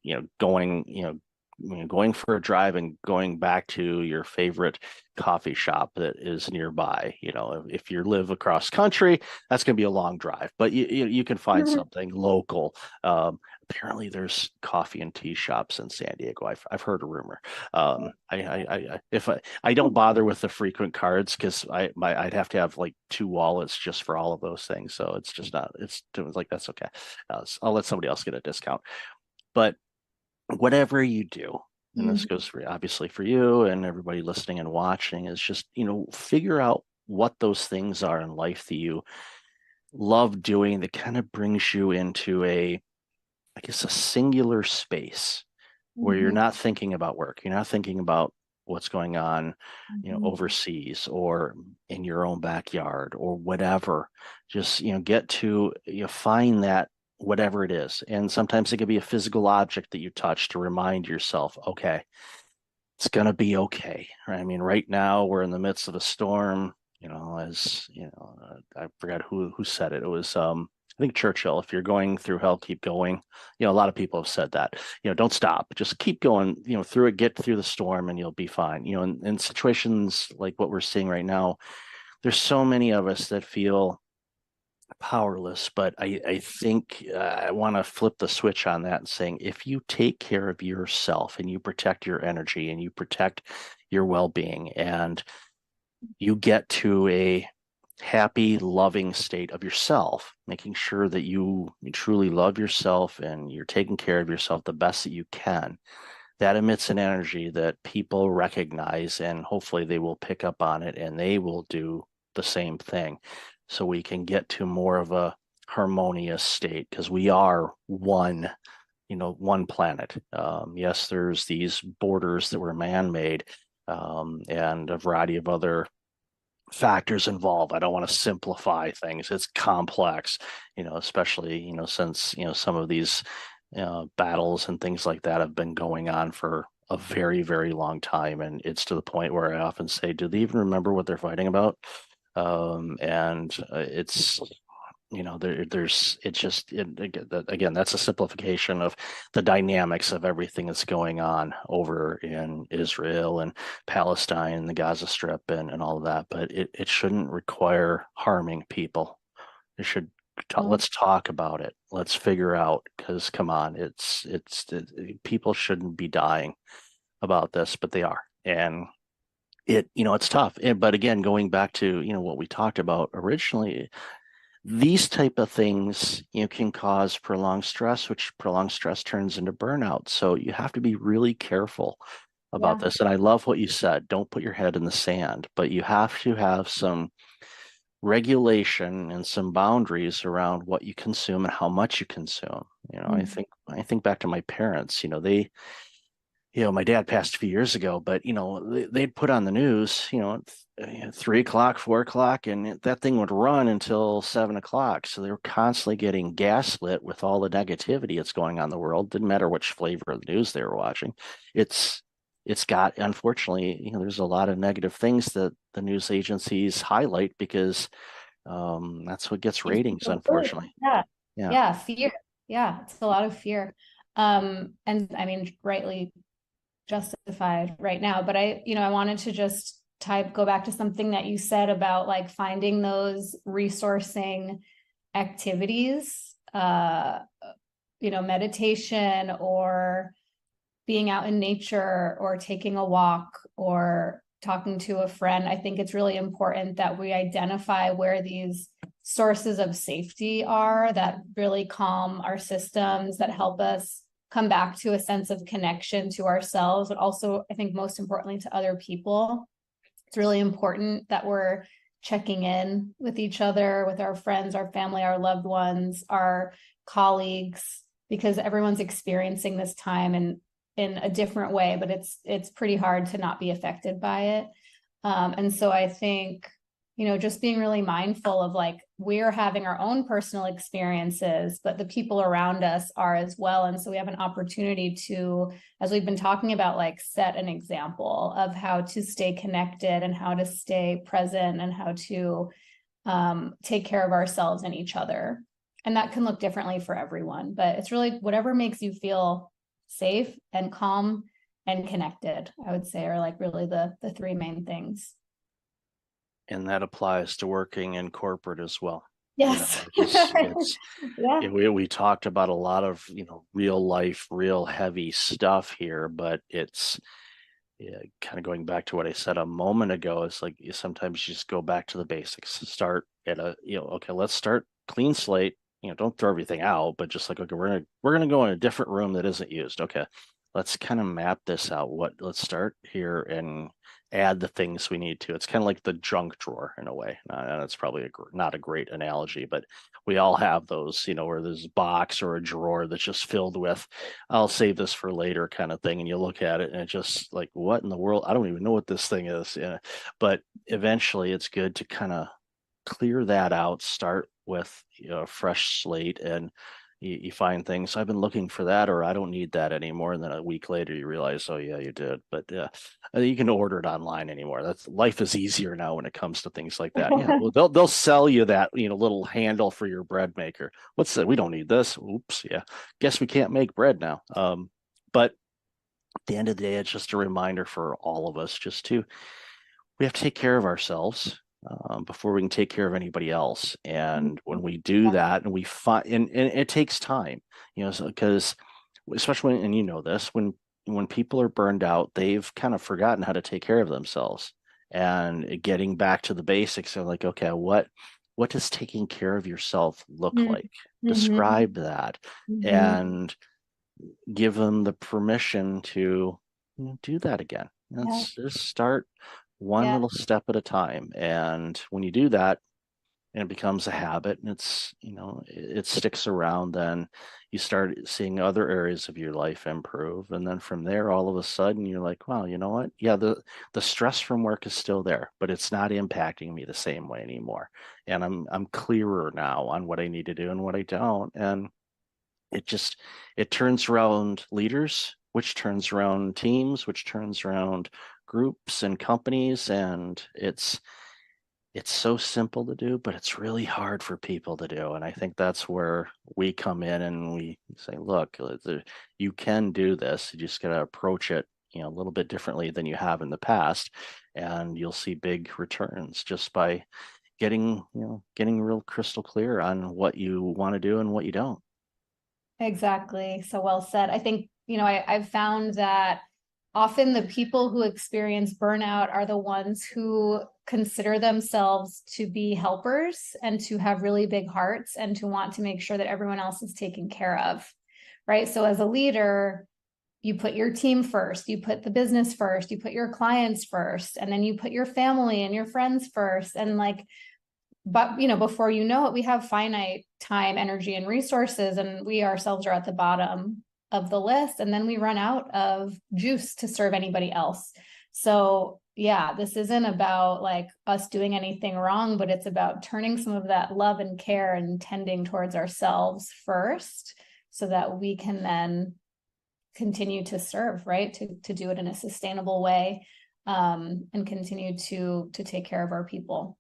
you know, going for a drive and going back to your favorite coffee shop that is nearby. You know, if you live across country, that's going to be a long drive, but you can find something local. Apparently there's coffee and tea shops in San Diego. I've heard a rumor. I don't bother with the frequent cards, because I'd have to have like 2 wallets just for all of those things. So it's just not, it's like, that's okay. I'll let somebody else get a discount. But whatever you do, and this goes for obviously for you and everybody listening and watching, is just, you know, figure out what those things are in life that you love doing, that kind of brings you into a, I guess, a singular space where you're not thinking about work. You're not thinking about what's going on, you know, overseas or in your own backyard or whatever. Just, you know, get to, you know, find that whatever it is. And sometimes it could be a physical object that you touch to remind yourself, okay, it's going to be okay. Right? I mean, right now we're in the midst of a storm, you know, as you know, I forgot who said it. It was, I think Churchill, if you're going through hell, keep going. You know, a lot of people have said that, you know, don't stop, just keep going, you know, through it, get through the storm and you'll be fine. You know, in situations like what we're seeing right now, there's so many of us that feel powerless, but I think I want to flip the switch on that and saying, if you take care of yourself and you protect your energy and you protect your well-being and you get to a happy, loving state of yourself, making sure that you truly love yourself and you're taking care of yourself the best that you can, that emits an energy that people recognize, and hopefully they will pick up on it and they will do the same thing. So we can get to more of a harmonious state, because we are one, you know, one planet. Yes, there's these borders that were man-made, and a variety of other factors involved. I don't want to simplify things. It's complex, you know, especially, you know, since, you know, some of these battles and things like that have been going on for a very, very long time. And it's to the point where I often say, do they even remember what they're fighting about? It's, you know, again, that's a simplification of the dynamics of everything that's going on over in Israel and Palestine, the Gaza Strip, and all of that. But it shouldn't require harming people. It should, let's talk about it. Let's figure out, because come on, people shouldn't be dying about this, but they are. And you know, it's tough. But again, going back to, you know, what we talked about originally, these type of things, you know, can cause prolonged stress, which prolonged stress turns into burnout. So you have to be really careful about this. And I love what you said, don't put your head in the sand, but you have to have some regulation and some boundaries around what you consume and how much you consume. You know, I think back to my parents, you know, my dad passed a few years ago, but they'd put on the news, 3 o'clock, 4 o'clock, and that thing would run until 7 o'clock. So they were constantly getting gaslit with all the negativity that's going on in the world. Didn't matter which flavor of the news they were watching. It's got, unfortunately, there's a lot of negative things that the news agencies highlight because that's what gets ratings, unfortunately. Yeah, fear. Yeah, it's a lot of fear. And I mean, rightly justified right now, but I wanted to just go back to something that you said about like finding those resourcing activities, meditation or being out in nature or taking a walk or talking to a friend. I think it's really important that we identify where these sources of safety are that really calm our systems, that help us come back to a sense of connection to ourselves, but also, I think most importantly, to other people. It's really important that we're checking in with each other, with our friends, our family, our loved ones, our colleagues, because everyone's experiencing this time in a different way, but it's pretty hard to not be affected by it. And so I think, just being really mindful of like, we're having our own personal experiences, but the people around us are as well. And so we have an opportunity to, as we've been talking about, like set an example of how to stay connected and how to stay present and how to take care of ourselves and each other. And that can look differently for everyone, but it's really whatever makes you feel safe and calm and connected, I would say, are like really the three main things. And that applies to working in corporate as well. Yes. Yeah. We talked about a lot of, real life, real heavy stuff here, but it's kind of going back to what I said a moment ago. It's like sometimes you just go back to the basics, start at okay, let's start clean slate. Don't throw everything out, but just like, okay, we're gonna go in a different room that isn't used. Okay, let's kind of map this out. Let's start here and add the things we need to. It's kind of like the junk drawer in a way. And it's probably not a great analogy, but we all have those, where there's a box or a drawer that's just filled with, I'll save this for later kind of thing. And you look at it and it's just like, what in the world? I don't even know what this thing is. But eventually it's good to kind of clear that out, start with a fresh slate, and you find things, I've been looking for that, or I don't need that anymore. And then a week later you realize, oh yeah, you did. But you can order it online anymore. Life is easier now when it comes to things like that. Yeah, well, they'll sell you that little handle for your bread maker. What's that? We don't need this. Oops, yeah. Guess we can't make bread now. But at the end of the day, it's just a reminder for all of us we have to take care of ourselves before we can take care of anybody else. And when we do that, and we find, and it takes time, because especially when, and this, when people are burned out, they've kind of forgotten how to take care of themselves. And getting back to the basics of like, okay, what does taking care of yourself look like? Describe that and give them the permission to do that again. Let's just start one little step at a time. And when you do that and it becomes a habit and it sticks around, then you start seeing other areas of your life improve. And then from there, all of a sudden you're like, wow, you know what? Yeah, the stress from work is still there, but it's not impacting me the same way anymore. And I'm clearer now on what I need to do and what I don't. And it turns around leaders, which turns around teams, which turns around groups and companies. And it's so simple to do, but it's really hard for people to do. And I think that's where we come in and we say, look, you can do this. You just got to approach it, a little bit differently than you have in the past. And you'll see big returns just by getting real crystal clear on what you want to do and what you don't. Exactly. So well said. I think, I've found that often the people who experience burnout are the ones who consider themselves to be helpers and to have really big hearts and to want to make sure that everyone else is taken care of, right? So as a leader, you put your team first, you put the business first, you put your clients first, and then you put your family and your friends first. And but before you know it, we have finite time, energy, and resources, and we ourselves are at the bottom. of the list, and then we run out of juice to serve anybody else. So yeah, this isn't about like us doing anything wrong, but it's about turning some of that love and care and tending towards ourselves first, so that we can then continue to serve, right? To do it in a sustainable way, and continue to take care of our people.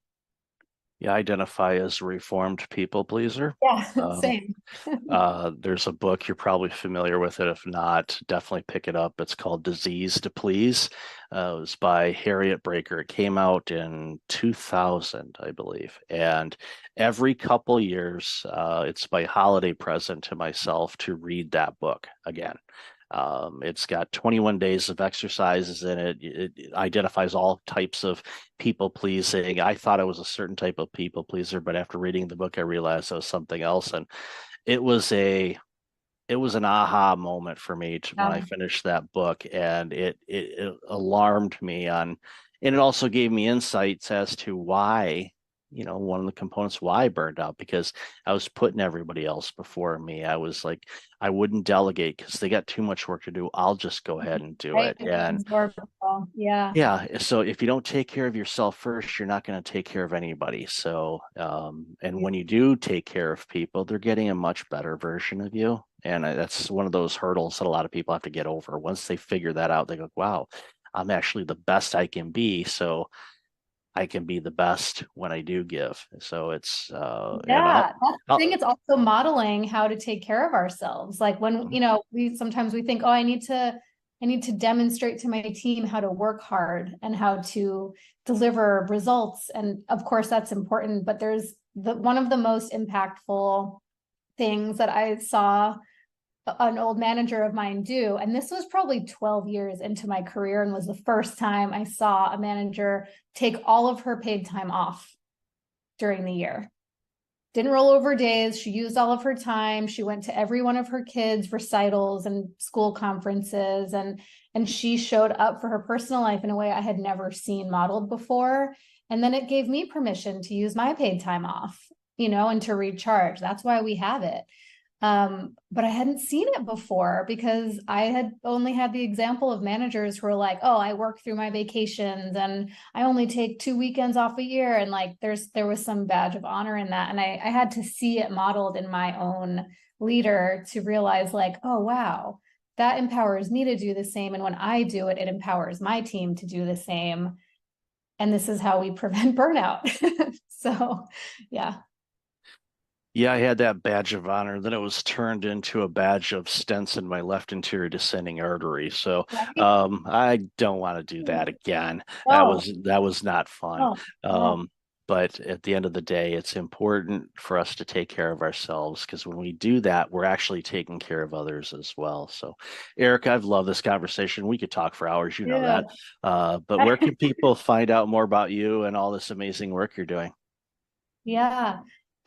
You identify as a reformed people pleaser. Yeah, same. There's a book, you're probably familiar with it. If not, definitely pick it up. It's called Disease to Please. It was by Harriet Breaker. It came out in 2000, I believe. And every couple years, it's my holiday present to myself to read that book again. It's got 21 days of exercises in it. It identifies all types of people pleasing. I thought I was a certain type of people pleaser, but after reading the book, I realized I was something else. And it was an aha moment for me when I finished that book, and it alarmed me and it also gave me insights as to why, one of the components why I burned out, because I was putting everybody else before me. I was like, I wouldn't delegate because they got too much work to do. I'll just go ahead and do it. And yeah. So if you don't take care of yourself first, you're not going to take care of anybody. So, and when you do take care of people, they're getting a much better version of you. And that's one of those hurdles that a lot of people have to get over. Once they figure that out, they go, wow, I'm actually the best I can be. So I can be the best when I do give. So it's I think it's also modeling how to take care of ourselves. Like when, we sometimes think, oh, I need to demonstrate to my team how to work hard and how to deliver results. And of course that's important, but there's one of the most impactful things that I saw an old manager of mine do, and this was probably 12 years into my career, and was the first time I saw a manager take all of her paid time off during the year. Didn't roll over days. She used all of her time. She went to every one of her kids' recitals and school conferences, and she showed up for her personal life in a way I had never seen modeled before. And then it gave me permission to use my paid time off, and to recharge. That's why we have it. But I hadn't seen it before because I had only had the example of managers who are like, oh, I work through my vacations and I only take 2 weekends off a year. And like, there was some badge of honor in that. And I had to see it modeled in my own leader to realize like, oh, wow, that empowers me to do the same. And when I do it, it empowers my team to do the same. And this is how we prevent burnout. So, yeah. Yeah, I had that badge of honor. Then it was turned into a badge of stents in my left anterior descending artery. So I don't want to do that again. No. That was not fun. No. But at the end of the day, it's important for us to take care of ourselves, because when we do that, we're actually taking care of others as well. So, Erica, I've loved this conversation. We could talk for hours, you know that. But where can people find out more about you and all this amazing work you're doing? Yeah.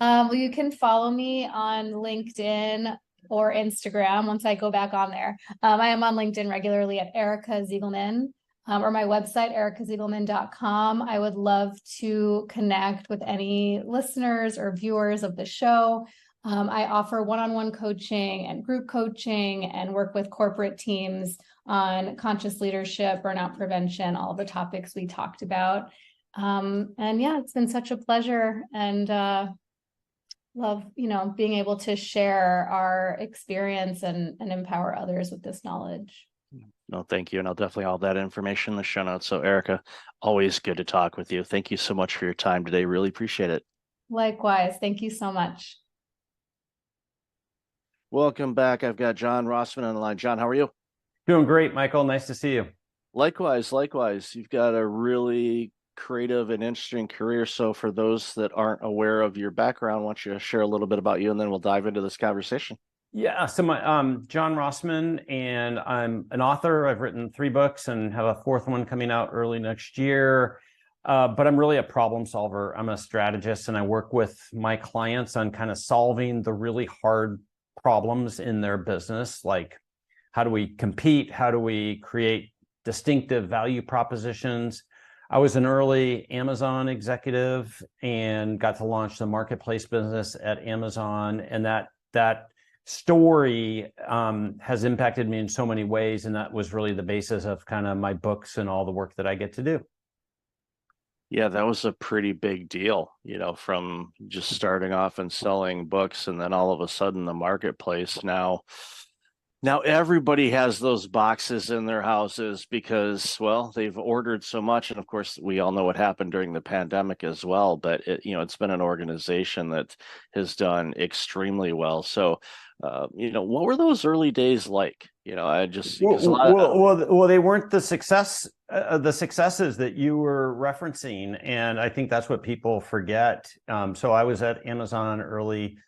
Well, you can follow me on LinkedIn or Instagram once I go back on there. I am on LinkedIn regularly at Erica Ziegelman, or my website, ericaziegelman.com. I would love to connect with any listeners or viewers of the show. I offer one-on-one coaching and group coaching and work with corporate teams on conscious leadership, burnout prevention, all the topics we talked about. And yeah, it's been such a pleasure, and love, being able to share our experience and empower others with this knowledge. No, thank you. And I'll definitely have all that information in the show notes. So Erica, always good to talk with you. Thank you so much for your time today. Really appreciate it. Likewise. Thank you so much. Welcome back. I've got John Rossman on the line. John, how are you? Doing great, Michael. Nice to see you. Likewise. You've got a really creative and interesting career. So for those that aren't aware of your background, why don't you share a little bit about you, and then we'll dive into this conversation. Yeah, so my John Rossman, and I'm an author. I've written 3 books and have a 4th one coming out early next year. But I'm really a problem solver. I'm a strategist, and I work with my clients on kind of solving the really hard problems in their business, like how do we compete? How do we create distinctive value propositions? I was an early Amazon executive and got to launch the marketplace business at Amazon, and that story has impacted me in so many ways, and that was really the basis of kind of my books and all the work that I get to do. Yeah, that was a pretty big deal, from just starting off and selling books, and then all of a sudden the marketplace now everybody has those boxes in their houses because, well, they've ordered so much. And of course, we all know what happened during the pandemic as well, but it's been an organization that has done extremely well. So, what were those early days like? I just, well, they weren't the successes that you were referencing. And I think that's what people forget. So I was at Amazon early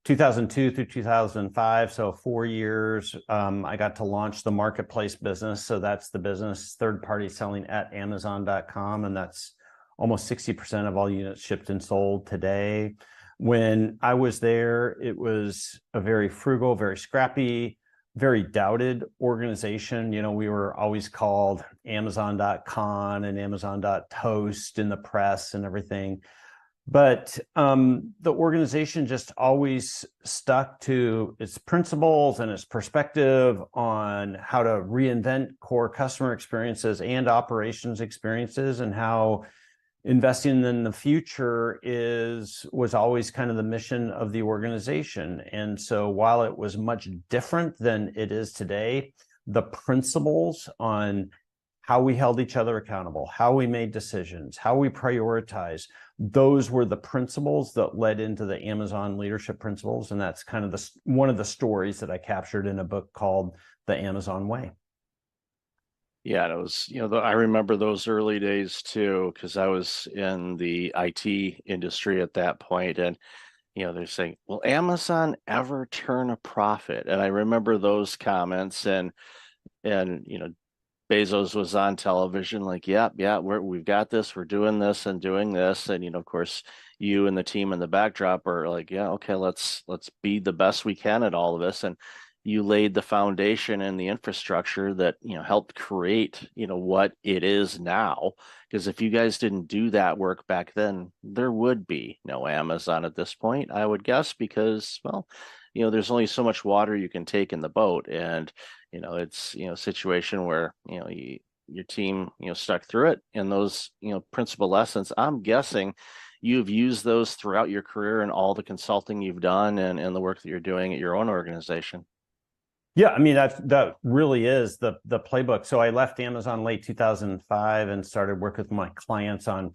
2002 through 2005, so 4 years. I got to launch the marketplace business. So that's the business, third party selling at Amazon.com. And that's almost 60% of all units shipped and sold today. When I was there, it was a very frugal, very scrappy, very doubted organization. We were always called Amazon.con and Amazon.toast in the press and everything. But the organization just always stuck to its principles and its perspective on how to reinvent core customer experiences and operations experiences, and how investing in the future was always kind of the mission of the organization. And so while it was much different than it is today, the principles on how we held each other accountable, how we made decisions, how we prioritize, those were the principles that led into the Amazon leadership principles. And that's kind of one of the stories that I captured in a book called The Amazon Way. Yeah, it was, I remember those early days too, because I was in the IT industry at that point, and they're saying, "Will Amazon ever turn a profit?" And I remember those comments, and Bezos was on television like, yeah, we've got this, we're doing this and doing this. And, of course, you and the team in the backdrop are like, yeah, okay, let's be the best we can at all of this. And you laid the foundation and the infrastructure that, helped create, what it is now. Because if you guys didn't do that work back then, there would be no Amazon at this point, I would guess, because, well, there's only so much water you can take in the boat. And it's a situation where your team stuck through it, and those principal lessons, I'm guessing you've used those throughout your career and all the consulting you've done and the work that you're doing at your own organization. Yeah, I mean, that really is the playbook. So I left Amazon late 2005 and started working with my clients on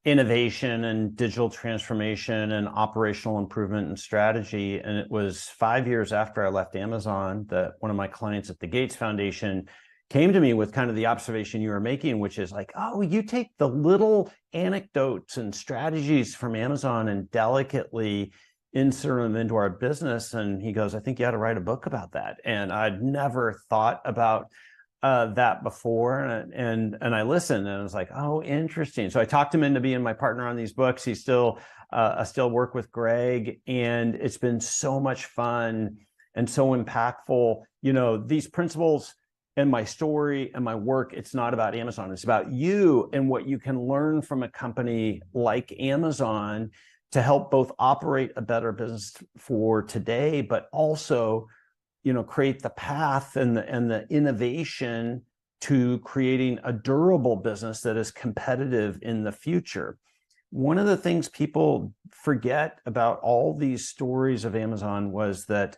innovation and digital transformation and operational improvement and strategy. And it was 5 years after I left Amazon that one of my clients at the Gates Foundation came to me with kind of the observation you were making, which is like, oh, you take the little anecdotes and strategies from Amazon and delicately insert them into our business. And he goes, I think you ought to write a book about that. And I'd never thought about that before, and I listened, and I was like, oh, interesting. So I talked him into being my partner on these books. He's still I still work with Greg, and it's been so much fun and so impactful. These principles and my story and my work, it's not about Amazon. It's about you and what you can learn from a company like Amazon to help both operate a better business for today, but also create the path and the innovation to creating a durable business that is competitive in the future. One of the things people forget about all these stories of Amazon was that,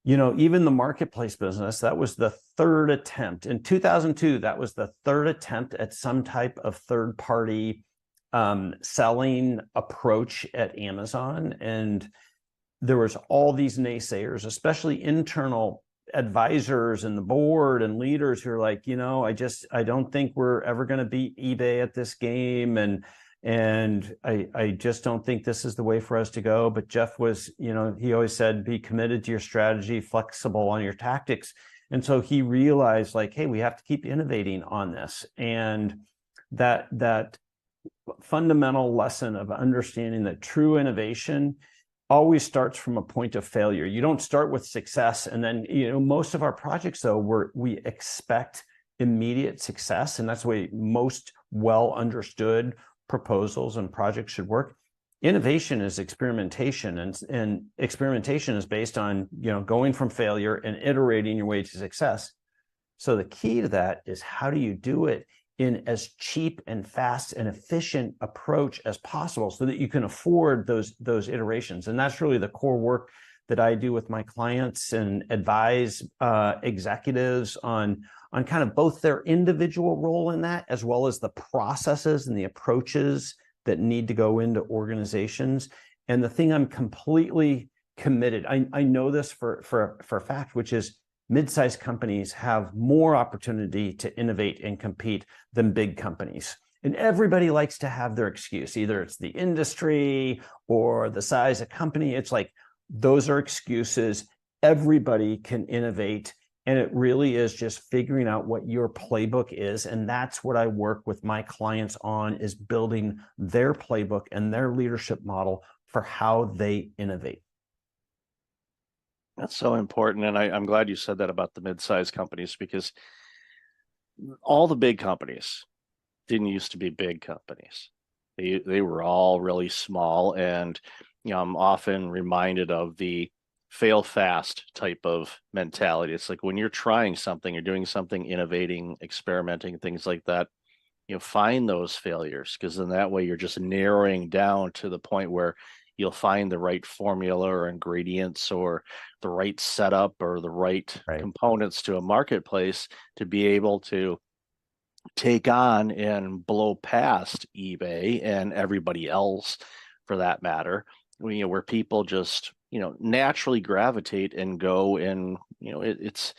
even the marketplace business, that was the third attempt. In 2002, that was the third attempt at some type of third-party selling approach at Amazon. And there was all these naysayers, especially internal advisors and the board and leaders who are like, I don't think we're ever going to beat eBay at this game. And I just don't think this is the way for us to go. But Jeff was, he always said, be committed to your strategy, flexible on your tactics. And so he realized like, hey, we have to keep innovating on this. And that fundamental lesson of understanding that true innovation always starts from a point of failure. You don't start with success. And then, most of our projects, though, we expect immediate success. And that's the way most well understood proposals and projects should work. Innovation is experimentation, and experimentation is based on, going from failure and iterating your way to success. So the key to that is, how do you do it in as cheap and fast and efficient approach as possible so that you can afford those iterations? And that's really the core work that I do with my clients and advise executives on kind of both their individual role in that, as well as the processes and the approaches that need to go into organizations. And the thing I'm completely committed, I know this for a fact, which is mid-sized companies have more opportunity to innovate and compete than big companies. And everybody likes to have their excuse. Either it's the industry or the size of company. It's like, those are excuses. Everybody can innovate. And it really is just figuring out what your playbook is. And that's what I work with my clients on, is building their playbook and their leadership model for how they innovate. That's so important. And I'm glad you said that about the mid-sized companies, because all the big companies didn't used to be big companies. They were all really small. And, I'm often reminded of the fail fast type of mentality. It's like, when you're trying something, you're doing something, innovating, experimenting, things like that, find those failures, because then that way you're just narrowing down to the point where you'll find the right formula or ingredients or the right setup or the right components to a marketplace to be able to take on and blow past eBay and everybody else, for that matter, where people just, naturally gravitate and go, and, it's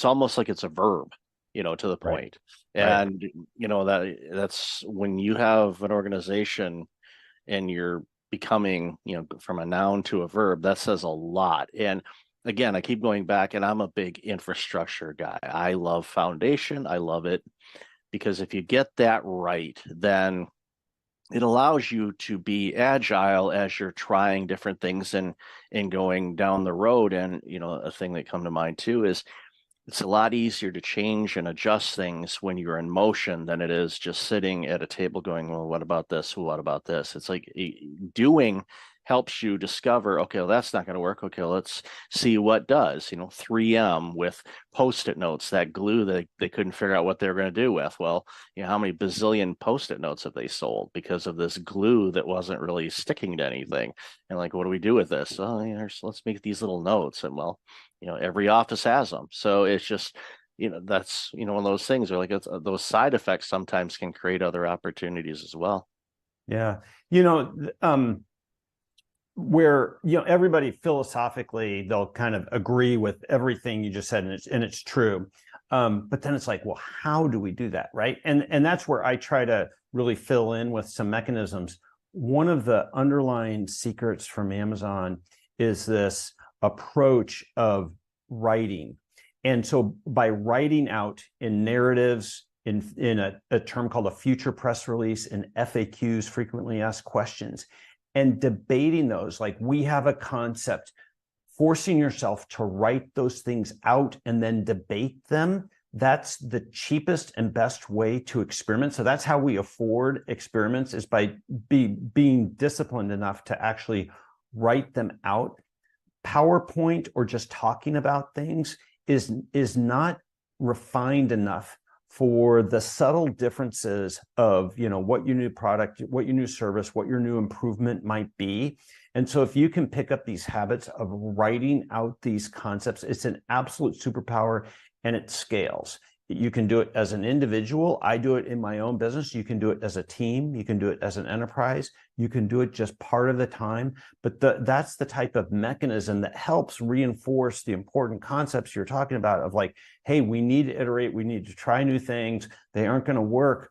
almost like it's a verb, to the point. And, that's when you have an organization and you're becoming, from a noun to a verb, that says a lot. And again, I keep going back, and I'm a big infrastructure guy. I love foundation. I love it because if you get that right, then it allows you to be agile as you're trying different things and going down the road. And, a thing that come to mind too is, it's a lot easier to change and adjust things when you're in motion than it is just sitting at a table going, well, what about this? Well, what about this? It's like doing helps you discover, okay, well, that's not going to work. Okay, let's see what does. 3M with Post-it notes, that glue that they couldn't figure out what they were going to do with. Well, how many bazillion Post-it notes have they sold because of this glue that wasn't really sticking to anything? And like, what do we do with this? Oh, let's make these little notes. And well, every office has them. So it's just, that's, one of those things where, like, those side effects sometimes can create other opportunities as well. Yeah. Where, everybody philosophically, they'll kind of agree with everything you just said, and it's true. But then it's like, well, how do we do that? Right. And that's where I try to really fill in with some mechanisms. One of the underlying secrets from Amazon is this approach of writing. And so by writing out in narratives, in a term called a future press release, and FAQs, frequently asked questions, and debating those, like, we have a concept, forcing yourself to write those things out and then debate them. That's the cheapest and best way to experiment. So that's how we afford experiments, is by being disciplined enough to actually write them out. PowerPoint or just talking about things is not refined enough for the subtle differences of, what your new product, what your new service, what your new improvement might be. And so if you can pick up these habits of writing out these concepts, it's an absolute superpower, and it scales. You can do it as an individual. I do it in my own business. You can do it as a team. You can do it as an enterprise. You can do it just part of the time. But that's the type of mechanism that helps reinforce the important concepts you're talking about, of like, hey, we need to iterate. We need to try new things. They aren't going to work.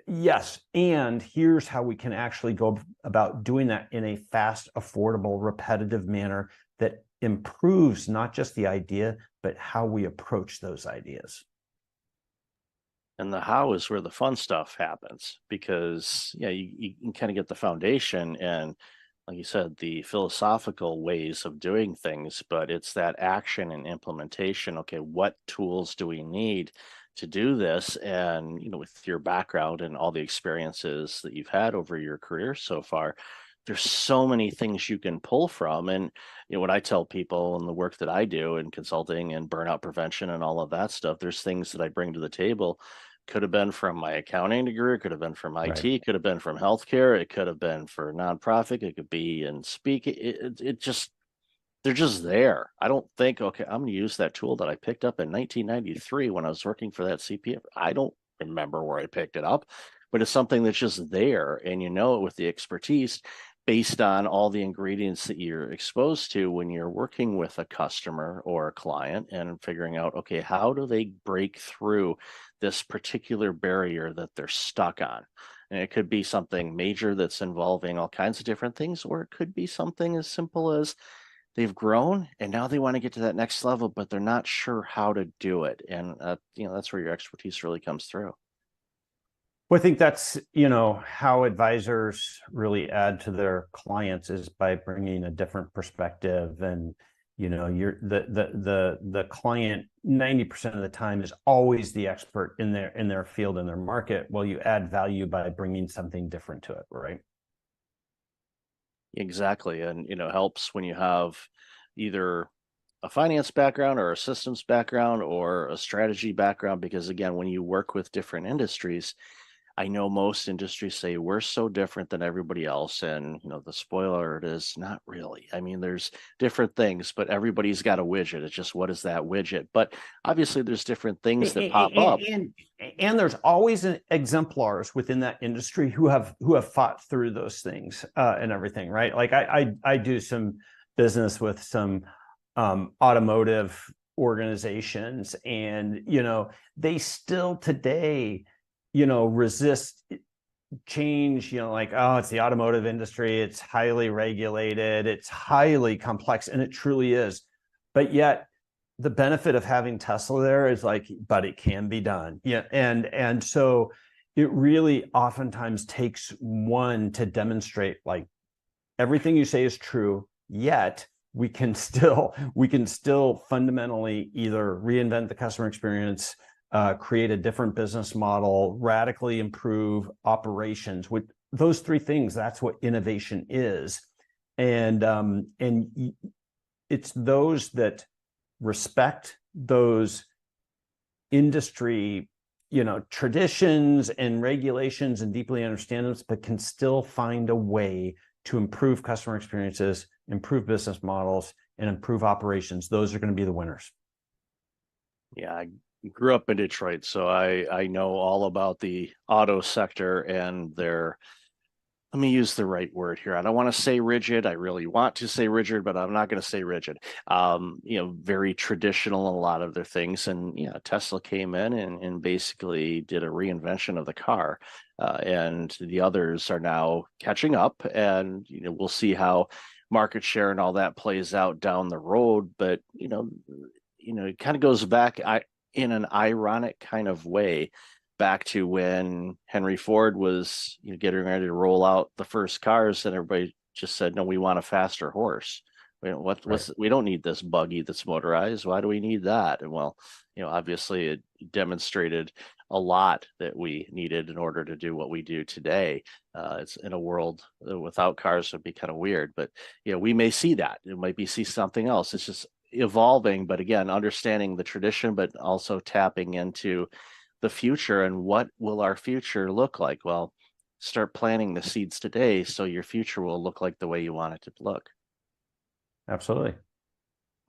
Yes. And here's how we can actually go about doing that in a fast, affordable, repetitive manner that improves not just the idea, but how we approach those ideas. And the how is where the fun stuff happens, because you can kind of get the foundation and, like you said, the philosophical ways of doing things, but it's that action and implementation. Okay, what tools do we need to do this. And, with your background and all the experiences that you've had over your career so far, there's so many things you can pull from. And, what I tell people in the work that I do in consulting and burnout prevention and all of that stuff, there's things that I bring to the table. Could have been from my accounting degree, it could have been from IT, Right. could have been from healthcare, it could have been for nonprofit, it could be in speaking. They're just there. I don't think, okay, I'm going to use that tool that I picked up in 1993 when I was working for that CPA. I don't remember where I picked it up, but it's something that's just there. And with the expertise based on all the ingredients that you're exposed to when you're working with a customer or a client and figuring out, okay, how do they break through this particular barrier that they're stuck on? And it could be something major that's involving all kinds of different things, or it could be something as simple as they've grown and now they want to get to that next level, but they're not sure how to do it. And, that's where your expertise really comes through. Well, I think that's, how advisors really add to their clients is by bringing a different perspective. And, you're the client 90% of the time is always the expert in their field, in their market. Well, you add value by bringing something different to it, right? Exactly. And, helps when you have either a finance background or a systems background or a strategy background, because again, when you work with different industries, I know most industries say we're so different than everybody else. And, the spoiler, it is not really. I mean, there's different things, but everybody's got a widget. It's just, what is that widget? But obviously there's different things that pop up. And there's always exemplars within that industry who have fought through those things and everything, right? Like I do some business with some automotive organizations, and, they still today, resist change, like, oh, it's the automotive industry, it's highly regulated, it's highly complex, and it truly is. But yet the benefit of having Tesla there is like, but it can be done. Yeah. And so it really oftentimes takes one to demonstrate, like, everything you say is true, yet we can still fundamentally either reinvent the customer experience, create a different business model, radically improve operations. With those three things, that's what innovation is. And it's those that respect those industry, traditions and regulations and deeply understand them, but can still find a way to improve customer experiences, improve business models, and improve operations. Those are going to be the winners. Yeah, I grew up in Detroit, so I know all about the auto sector and their, let me use the right word here. I don't want to say rigid. I really want to say rigid, but I'm not going to say rigid. Very traditional in a lot of their things. And Tesla came in and basically did a reinvention of the car. And the others are now catching up, and we'll see how market share and all that plays out down the road. But it kind of goes back in an ironic kind of way back to when Henry Ford was getting ready to roll out the first cars, and everybody just said, no, we want a faster horse. We don't need this buggy that's motorized. Why do we need that? And well, obviously it demonstrated a lot that we needed in order to do what we do today. It's in a world without cars would be kind of weird, but we may see that. It might be see something else. It's just evolving, but again, understanding the tradition, but also tapping into the future and what will our future look like. Well, start planting the seeds today so your future will look like the way you want it to look. Absolutely.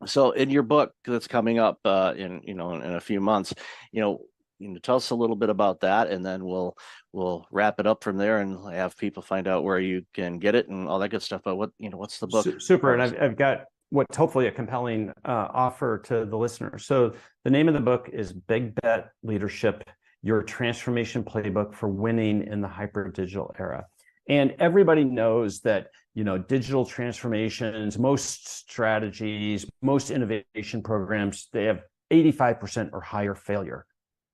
So in your book that's coming up in a few months, tell us a little bit about that, and then we'll wrap it up from there and have people find out where you can get it and all that good stuff. But what's the book? Super. And I've got what's hopefully a compelling offer to the listener. So the name of the book is Big Bet Leadership, Your Transformation Playbook for Winning in the Hyper Digital Era. And everybody knows that, digital transformations, most strategies, most innovation programs, they have 85% or higher failure.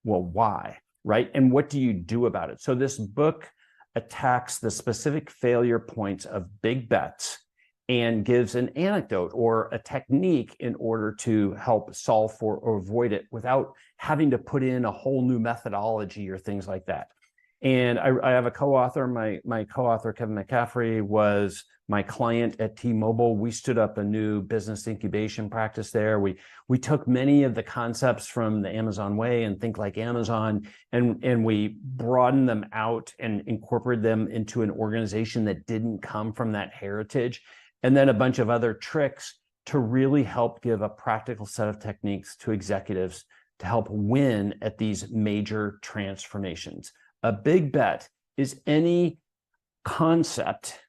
Well, why? Right? And what do you do about it? So this book attacks the specific failure points of big bets and gives an anecdote or a technique in order to help solve for or avoid it without having to put in a whole new methodology or things like that. And I have a co-author. My co-author, Kevin McCaffrey, was my client at T-Mobile. We stood up a new business incubation practice there. We took many of the concepts from the Amazon way and Think Like Amazon, and we broadened them out and incorporated them into an organization that didn't come from that heritage. And then a bunch of other tricks to really help give a practical set of techniques to executives to help win at these major transformations. A big bet is any concept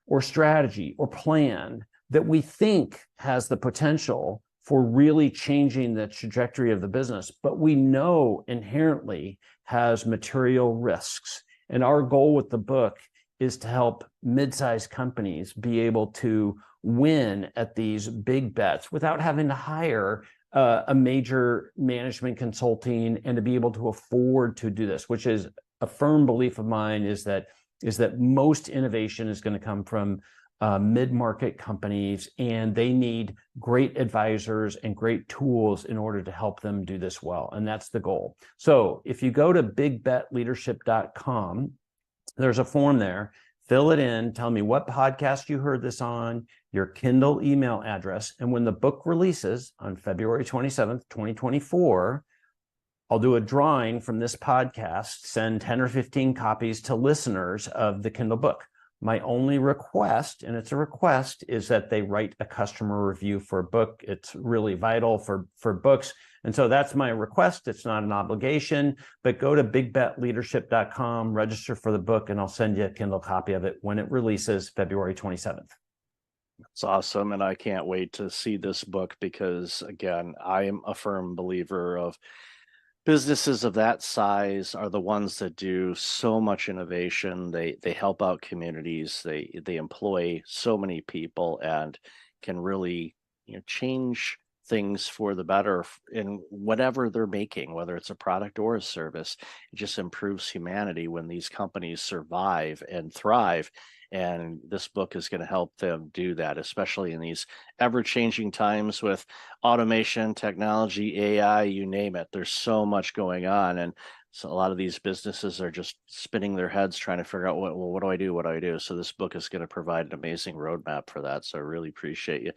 or strategy or plan that we think has the potential for really changing the trajectory of the business, but we know inherently has material risks. And our goal with the book is to help mid-sized companies be able to win at these big bets without having to hire a major management consulting and to be able to afford to do this, which is a firm belief of mine is that most innovation is going to come from mid-market companies, and they need great advisors and great tools in order to help them do this well. And that's the goal. So if you go to bigbetleadership.com, there's a form there. Fill it in. Tell me what podcast you heard this on, your Kindle email address. And when the book releases on February 27th, 2024, I'll do a drawing from this podcast, send 10 or 15 copies to listeners of the Kindle book. My only request, and it's a request, is that they write a customer review for a book. It's really vital for books. And so that's my request. It's not an obligation, but go to bigbetleadership.com, register for the book, and I'll send you a Kindle copy of it when it releases February 27th. It's awesome. And I can't wait to see this book because, again, I am a firm believer of businesses of that size are the ones that do so much innovation. They help out communities. They employ so many people and can really, change things for the better in whatever they're making, whether it's a product or a service. It just improves humanity when these companies survive and thrive. And this book is going to help them do that, especially in these ever-changing times with automation, technology, AI, you name it. There's so much going on. And so a lot of these businesses are just spinning their heads trying to figure out, what do I do? What do I do? So this book is going to provide an amazing roadmap for that. So I really appreciate you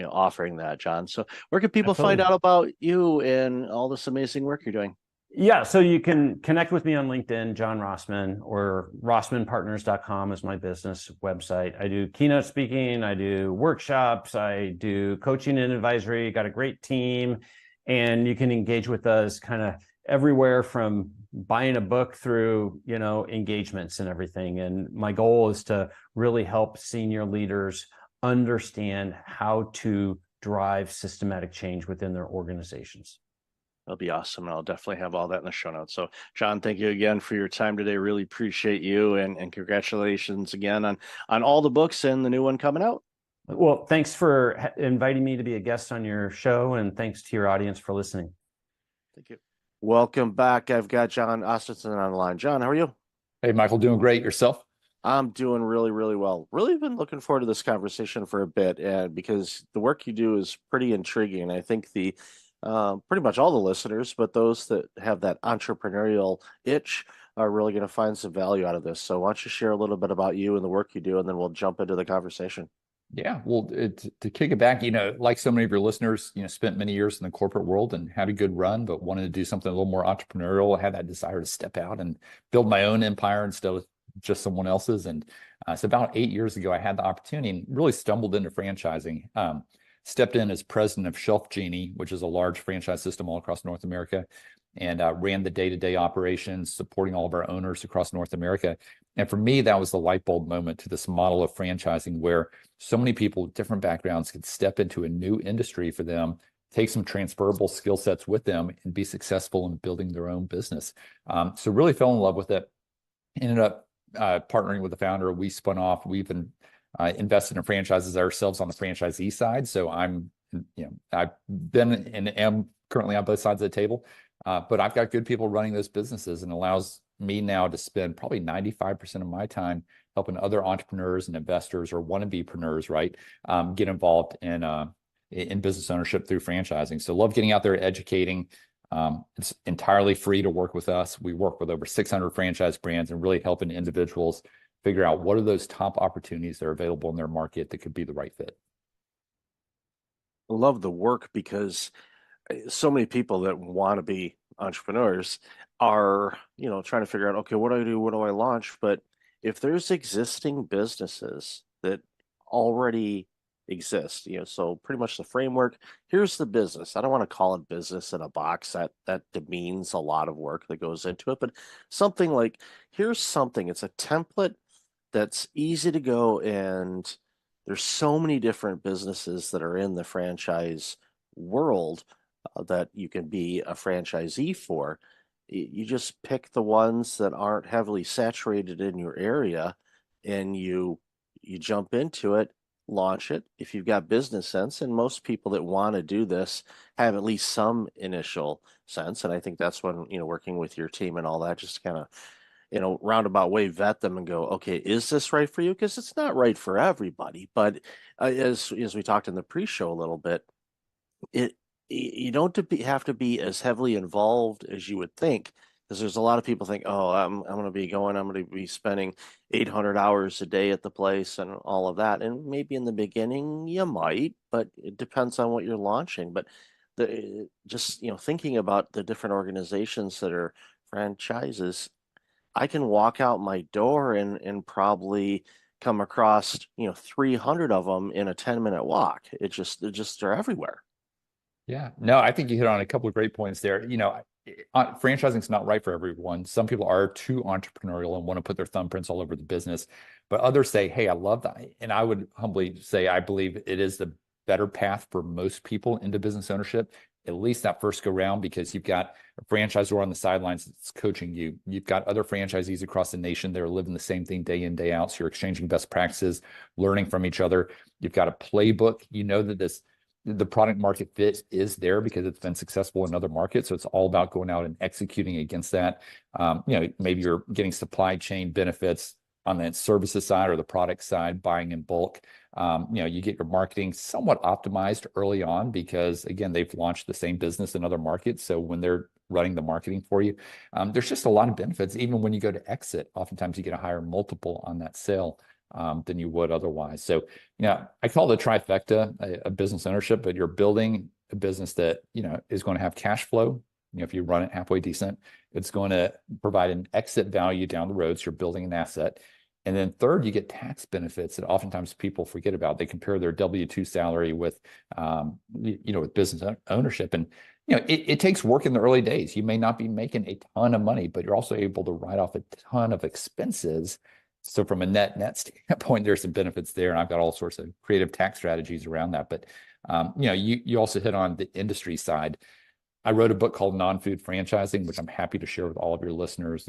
offering that, John. So where can people find out about you and all this amazing work you're doing? Yeah, so you can connect with me on LinkedIn, John Rossman, or rossmanpartners.com is my business website. I do keynote speaking, I do workshops, I do coaching and advisory, got a great team, and you can engage with us kind of everywhere from buying a book through, engagements and everything. And my goal is to really help senior leaders understand how to drive systematic change within their organizations. That'll be awesome. I'll definitely have all that in the show notes. So, John, thank you again for your time today. Really appreciate you, and congratulations again on all the books and the new one coming out. Well, thanks for inviting me to be a guest on your show, and thanks to your audience for listening. Thank you. Welcome back. I've got John Ostenson on the line. John, how are you? Hey, Michael, doing great. Yourself? I'm doing really, really well. Really been looking forward to this conversation for a bit, and because the work you do is pretty intriguing. I think pretty much all the listeners, but those that have that entrepreneurial itch are really going to find some value out of this. So why don't you share a little bit about you and the work you do, and then we'll jump into the conversation. Yeah, well, to kick it back, like so many of your listeners, spent many years in the corporate world and had a good run, but wanted to do something a little more entrepreneurial. I had that desire to step out and build my own empire instead of just someone else's. And so about 8 years ago, I had the opportunity and really stumbled into franchising. Stepped in as president of Shelf Genie, which is a large franchise system all across North America, and ran the day-to-day operations, supporting all of our owners across North America. And for me, that was the light bulb moment to this model of franchising where so many people with different backgrounds could step into a new industry for them, take some transferable skill sets with them, and be successful in building their own business. So really fell in love with it. Ended up partnering with the founder. We spun off. We've been invested in franchises ourselves on the franchisee side. So I've been and am currently on both sides of the table, but I've got good people running those businesses, and allows me now to spend probably 95% of my time helping other entrepreneurs and investors or wannabe-preneurs, right, get involved in business ownership through franchising. So love getting out there, educating. It's entirely free to work with us. We work with over 600 franchise brands and really helping individuals figure out what are those top opportunities that are available in their market that could be the right fit. I love the work because so many people that want to be entrepreneurs are, trying to figure out, okay, what do I do? What do I launch? But if there's existing businesses that already exist, so pretty much the framework, here's the business. I don't want to call it business in a box. That demeans a lot of work that goes into it, but something like, here's something, it's a template that's easy to go, and there's so many different businesses that are in the franchise world that you can be a franchisee for. You just pick the ones that aren't heavily saturated in your area, and you jump into it, launch it if you've got business sense. And most people that want to do this have at least some initial sense. And I think that's when, working with your team and all that, just kind of, roundabout way, vet them and go, okay, is this right for you? Because it's not right for everybody. But as we talked in the pre-show a little bit, you don't have to be as heavily involved as you would think, because there's a lot of people think, oh, I'm going to be spending 800 hours a day at the place and all of that. And maybe in the beginning you might, but it depends on what you're launching. But thinking about the different organizations that are franchises, I can walk out my door and probably come across 300 of them in a 10-minute walk. They're everywhere. Yeah, no, I think you hit on a couple of great points there. Franchising is not right for everyone. Some people are too entrepreneurial and want to put their thumbprints all over the business, but others say, hey, I love that. And I would humbly say, I believe it is the better path for most people into business ownership, at least that first go round, because you've got a franchisor on the sidelines that's coaching you. You've got other franchisees across the nation that are living the same thing day in, day out. So you're exchanging best practices, learning from each other. You've got a playbook. You know that the product market fit is there because it's been successful in other markets. So it's all about going out and executing against that. Maybe you're getting supply chain benefits on the services side or the product side, buying in bulk. You get your marketing somewhat optimized early on because, again, they've launched the same business in other markets. So when they're running the marketing for you, there's just a lot of benefits. Even when you go to exit, oftentimes you get a higher multiple on that sale than you would otherwise. So, I call it a trifecta, a business ownership, but you're building a business that, is going to have cash flow. If you run it halfway decent, it's going to provide an exit value down the road. So you're building an asset. And then third, you get tax benefits that oftentimes people forget about. They compare their W-2 salary with, with business ownership. And, it takes work in the early days. You may not be making a ton of money, but you're also able to write off a ton of expenses. So from a net standpoint, there's some benefits there. And I've got all sorts of creative tax strategies around that. But, you also hit on the industry side. I wrote a book called Non-Food Franchising, which I'm happy to share with all of your listeners.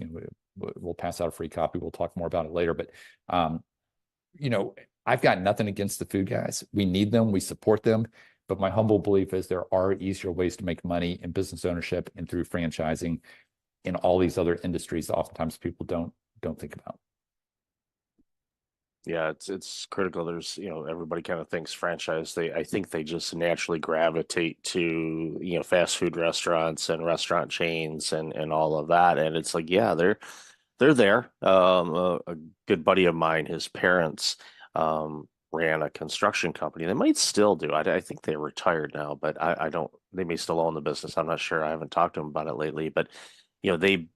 We'll pass out a free copy. We'll talk more about it later. But, I've got nothing against the food guys. We need them. We support them. But my humble belief is there are easier ways to make money in business ownership and through franchising in all these other industries that oftentimes people don't think about. Yeah, it's critical. There's, everybody kind of thinks franchise. I think they just naturally gravitate to, fast food restaurants and restaurant chains and all of that. And it's like, yeah, they're there. A good buddy of mine, his parents ran a construction company. They might still do. I think they're retired now, but I don't. They may still own the business. I'm not sure. I haven't talked to them about it lately. But they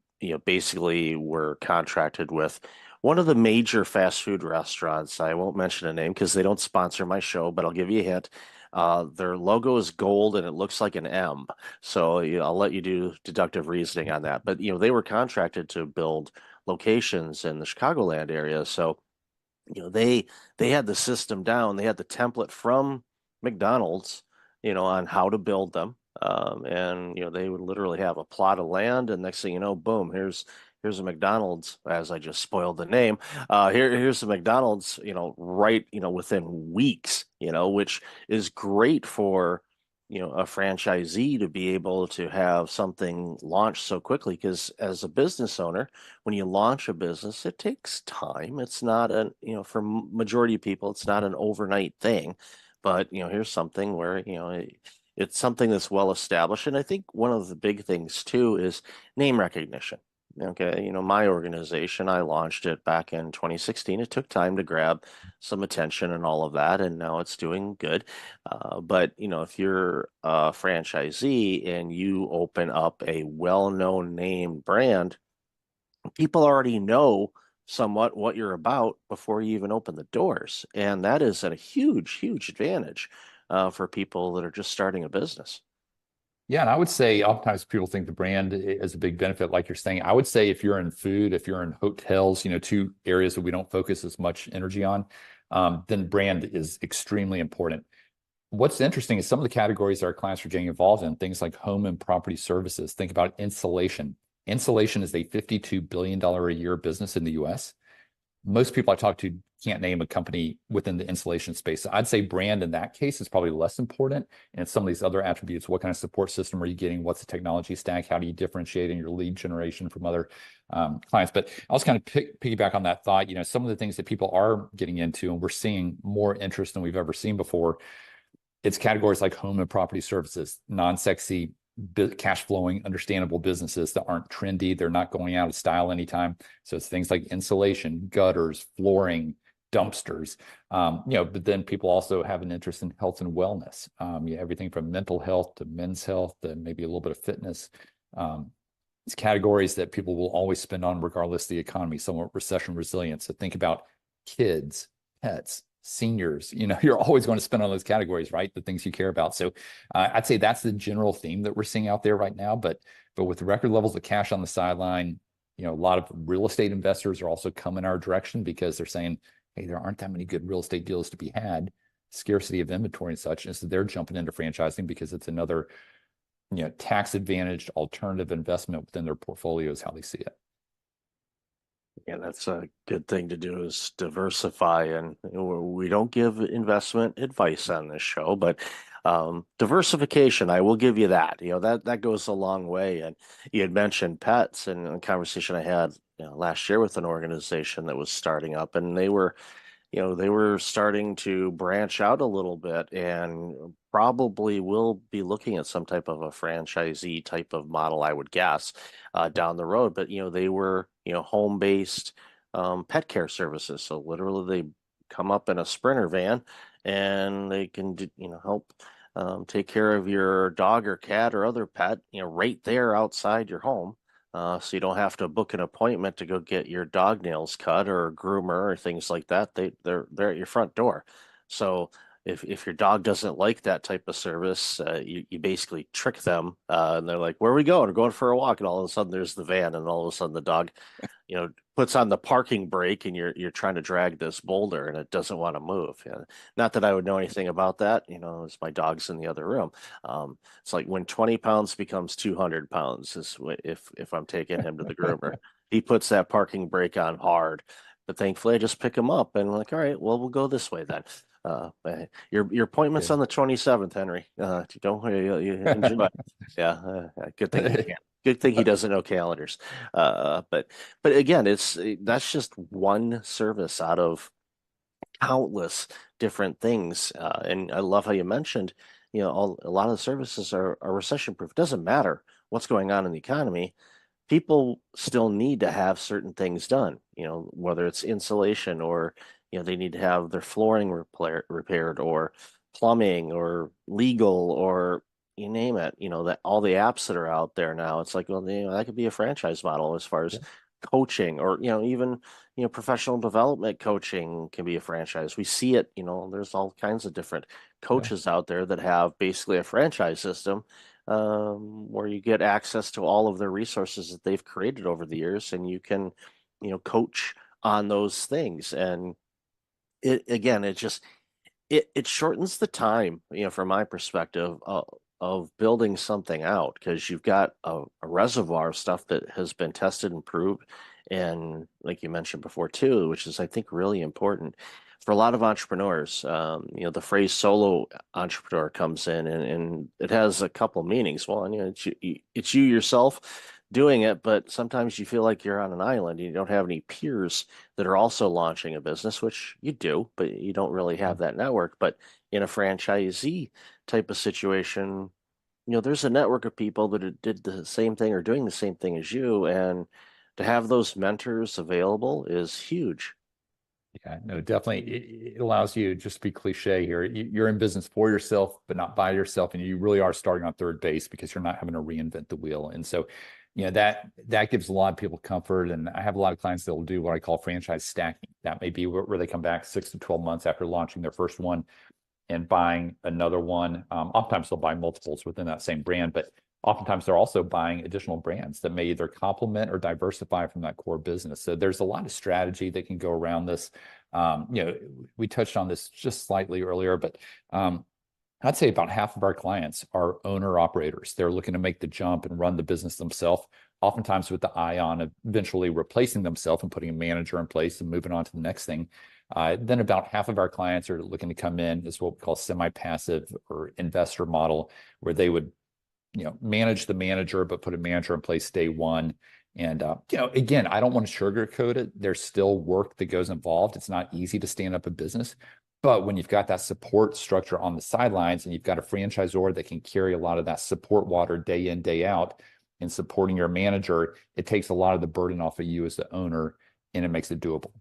basically were contracted with one of the major fast food restaurants. I won't mention a name because they don't sponsor my show, but I'll give you a hint. Their logo is gold and it looks like an M. So I'll let you do deductive reasoning on that. But they were contracted to build locations in the Chicagoland area. So they had the system down. They had the template from McDonald's, on how to build them. And they would literally have a plot of land, and next thing you know, boom, here's a McDonald's, as I just spoiled the name. Here's the McDonald's, right, within weeks, which is great for a franchisee to be able to have something launched so quickly. Because as a business owner, when you launch a business, it takes time. It's not for majority of people, it's not an overnight thing. But here's something where it's something that's well established. And I think one of the big things too is name recognition. Okay, my organization, I launched it back in 2016. It took time to grab some attention and all of that, and now it's doing good. But if you're a franchisee and you open up a well-known name brand, people already know somewhat what you're about before you even open the doors, and that is a huge, huge advantage for people that are just starting a business. Yeah, and I would say oftentimes people think the brand is a big benefit, like you're saying. I would say if you're in food, if you're in hotels, two areas that we don't focus as much energy on, then brand is extremely important. What's interesting is some of the categories our clients are getting involved in, things like home and property services. Think about insulation. Insulation is a $52 billion a year business in the US. Most people I talk to can't name a company within the insulation space. So I'd say brand in that case is probably less important. And some of these other attributes, what kind of support system are you getting? What's the technology stack? How do you differentiate in your lead generation from other clients? But I'll just kind of piggyback on that thought. Some of the things that people are getting into, and we're seeing more interest than we've ever seen before, it's categories like home and property services, non-sexy, cash flowing, understandable businesses that aren't trendy. They're not going out of style anytime. So it's things like insulation, gutters, flooring, dumpsters. But then people also have an interest in health and wellness. Everything from mental health to men's health to maybe a little bit of fitness. It's categories that people will always spend on regardless of the economy, somewhat recession resilient. So think about kids, pets, seniors, you're always going to spend on those categories, right? The things you care about. So I'd say that's the general theme that we're seeing out there right now. But with record levels of cash on the sideline, a lot of real estate investors are also coming our direction because they're saying, hey, there aren't that many good real estate deals to be had, scarcity of inventory and such. And so they're jumping into franchising because it's another, tax advantaged alternative investment within their portfolios, how they see it. Yeah, that's a good thing to do, is diversify. And we don't give investment advice on this show, but diversification, I will give you that. That goes a long way. And you had mentioned pets, and a conversation I had last year with an organization that was starting up, and they were starting to branch out a little bit, and probably will be looking at some type of a franchisee type of model, I would guess, down the road. But they were home-based pet care services. So literally, they come up in a Sprinter van, and they can help take care of your dog or cat or other pet, right there outside your home. So you don't have to book an appointment to go get your dog nails cut or a groomer or things like that. They're at your front door. So if your dog doesn't like that type of service, you basically trick them, and they're like, "Where are we going? We're going for a walk." And all of a sudden there's the van, and all of a sudden the dog, puts on the parking brake, and you're trying to drag this boulder, and it doesn't want to move. Not that I would know anything about that, as my dog's in the other room. It's like when 20 pounds becomes 200 pounds is if I'm taking him to the groomer. He puts that parking brake on hard, but thankfully I just pick him up and I'm like, all right, well, we'll go this way then. Your appointment's on the 27th, Henry. You enjoy. Yeah, good thing he can. Good thing he doesn't know calendars. But again, that's just one service out of countless different things. And I love how you mentioned, a lot of the services are recession proof. It doesn't matter what's going on in the economy. People still need to have certain things done, whether it's insulation or, they need to have their flooring repaired or plumbing or legal or you name it, that all the apps that are out there now, it's like, well, that could be a franchise model as far as coaching, or, even, professional development coaching can be a franchise. We see it, there's all kinds of different coaches out there that have basically a franchise system, where you get access to all of their resources that they've created over the years, and you can, coach on those things. And it shortens the time, from my perspective, of building something out, because you've got a reservoir of stuff that has been tested and proved. And like you mentioned before too, which is, I think, really important, for a lot of entrepreneurs, the phrase solo entrepreneur comes in, and it has a couple meanings. One, it's you yourself doing it, but sometimes you feel like you're on an island and you don't have any peers that are also launching a business, which you do, but you don't really have that network. But in a franchisee type of situation, there's a network of people that did the same thing or doing the same thing as you, and to have those mentors available is huge. Yeah, no, definitely. It allows you, just to be cliche here, you're in business for yourself, but not by yourself. And you really are starting on third base because you're not having to reinvent the wheel. And so, that gives a lot of people comfort. And I have a lot of clients that will do what I call franchise stacking. That may be where they come back 6 to 12 months after launching their first one and buying another one. Oftentimes they'll buy multiples within that same brand, but oftentimes they're also buying additional brands that may either complement or diversify from that core business. So there's a lot of strategy that can go around this. We touched on this just slightly earlier, but I'd say about half of our clients are owner operators. They're looking to make the jump and run the business themselves, oftentimes with the eye on eventually replacing themselves and putting a manager in place and moving on to the next thing. Then about half of our clients are looking to come in as what we call semi-passive or investor model, where they would manage the manager, but put a manager in place day one. And, again, I don't want to sugarcoat it. There's still work that goes involved. It's not easy to stand up a business. But when you've got that support structure on the sidelines and you've got a franchisor that can carry a lot of that support water day in, day out in supporting your manager, it takes a lot of the burden off of you as the owner, and it makes it doable.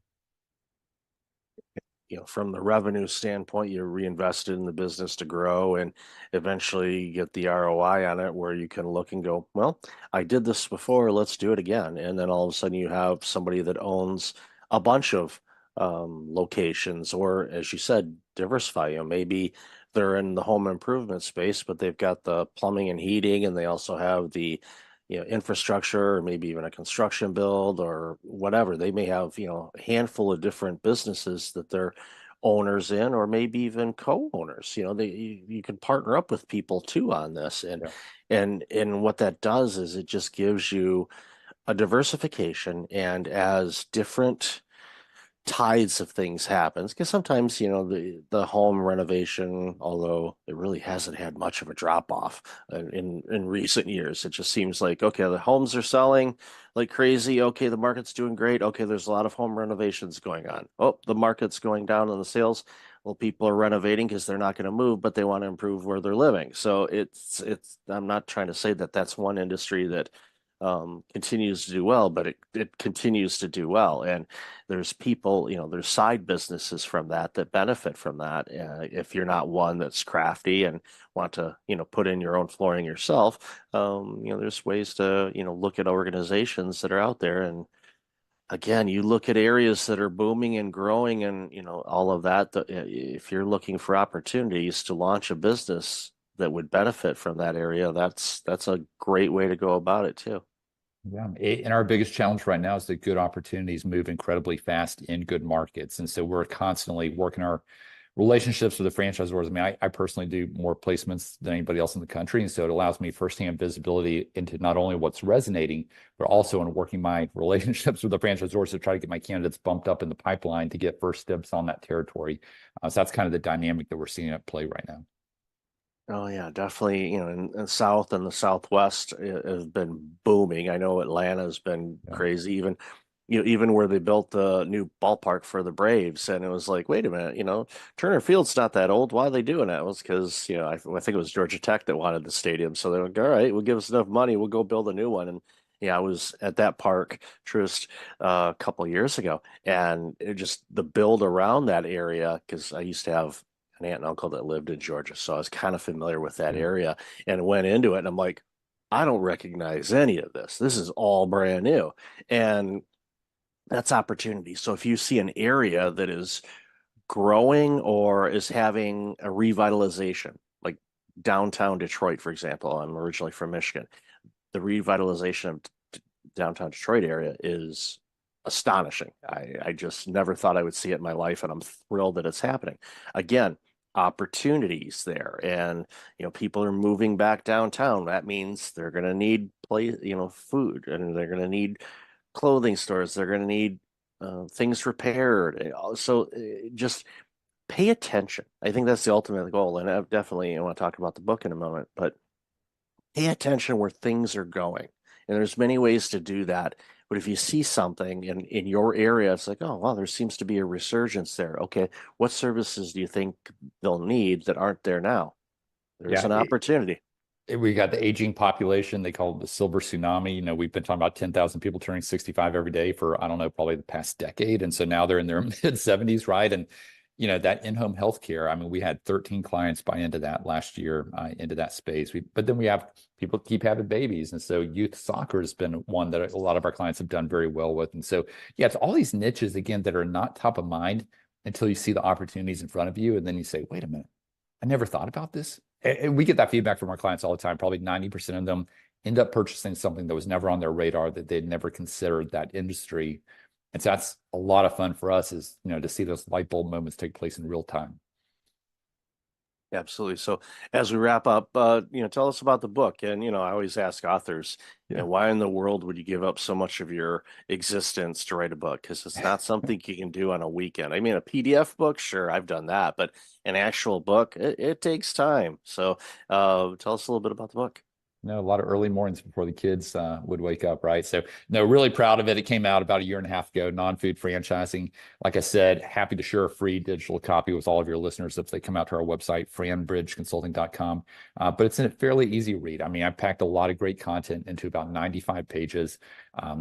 From the revenue standpoint, you're reinvested in the business to grow and eventually get the ROI on it, where you can look and go, well, I did this before, let's do it again. And then all of a sudden you have somebody that owns a bunch of locations, or as you said, diversify. Maybe they're in the home improvement space, but they've got the plumbing and heating, and they also have the infrastructure, or maybe even a construction build or whatever. They may have, a handful of different businesses that they're owners in, or maybe even co-owners. You can partner up with people too on this. And what that does is it just gives you a diversification. And as different tides of things happens, because sometimes the home renovation, although it really hasn't had much of a drop off in recent years, it just seems like, okay, the homes are selling like crazy, okay, the market's doing great, okay, there's a lot of home renovations going on, oh, the market's going down on the sales. Well, people are renovating because they're not going to move, but they want to improve where they're living. So it's I'm not trying to say that that's one industry that continues to do well, but it continues to do well. And there's people, there's side businesses from that benefit from that. If you're not one that's crafty and want to, put in your own flooring yourself, there's ways to, look at organizations that are out there. And again, you look at areas that are booming and growing and, all of that. If you're looking for opportunities to launch a business that would benefit from that area, that's a great way to go about it too. Yeah, and our biggest challenge right now is that good opportunities move incredibly fast in good markets. And so we're constantly working our relationships with the franchisors. I mean, I personally do more placements than anybody else in the country. And so it allows me firsthand visibility into not only what's resonating, but also in working my relationships with the franchisors to try to get my candidates bumped up in the pipeline to get first dibs on that territory. So that's kind of the dynamic that we're seeing at play right now. Oh yeah, definitely. In South and the Southwest has been booming. I know Atlanta's been crazy. Even where they built the new ballpark for the Braves, and it was like, wait a minute, Turner Field's not that old. Why are they doing that? It was because I think it was Georgia Tech that wanted the stadium, so they're like, all right, we'll give us enough money, we'll go build a new one. And I was at that park, Trist, a couple of years ago, and it just the build around that area, because I used to have an aunt and uncle that lived in Georgia, so I was kind of familiar with that area, and went into it, and I'm like, I don't recognize any of this. This is all brand new, and that's opportunity. So if you see an area that is growing or is having a revitalization, like downtown Detroit, for example, I'm originally from Michigan, the revitalization of downtown Detroit area is astonishing. I just never thought I would see it in my life, and I'm thrilled that it's happening. Again, opportunities there, and people are moving back downtown. That means they're going to need food, and they're going to need clothing stores. They're going to need things repaired. So just pay attention. I think that's the ultimate goal. And I definitely want to talk about the book in a moment, but pay attention where things are going. And there's many ways to do that. But if you see something in your area, it's like, oh, wow, there seems to be a resurgence there. Okay, what services do you think they'll need that aren't there now? There's an opportunity. We got the aging population. They call it the silver tsunami. You know, we've been talking about 10,000 people turning 65 every day for, I don't know, probably the past decade. And so now they're in their mid 70s, right? And, you know, that in-home healthcare, I mean, we had 13 clients buy into that last year, into that space. But then we have people keep having babies. And so youth soccer has been one that a lot of our clients have done very well with. And so, yeah, it's all these niches, again, that are not top of mind until you see the opportunities in front of you. And then you say, wait a minute, I never thought about this. And we get that feedback from our clients all the time. Probably 90% of them end up purchasing something that was never on their radar, that they'd never considered that industry. And so that's a lot of fun for us, is, you know, to see those light bulb moments take place in real time. Absolutely. So as we wrap up, you know, tell us about the book. And, you know, I always ask authors, you know, why in the world would you give up so much of your existence to write a book? Because it's not something you can do on a weekend. I mean, a PDF book, sure, I've done that, but an actual book, it takes time. So tell us a little bit about the book. A lot of early mornings before the kids would wake up, right? So, no, really proud of it. It came out about a year and a half ago, non-food franchising. Like I said, happy to share a free digital copy with all of your listeners if they come out to our website, franbridgeconsulting.com. But it's a fairly easy read. I mean, I packed a lot of great content into about 95 pages.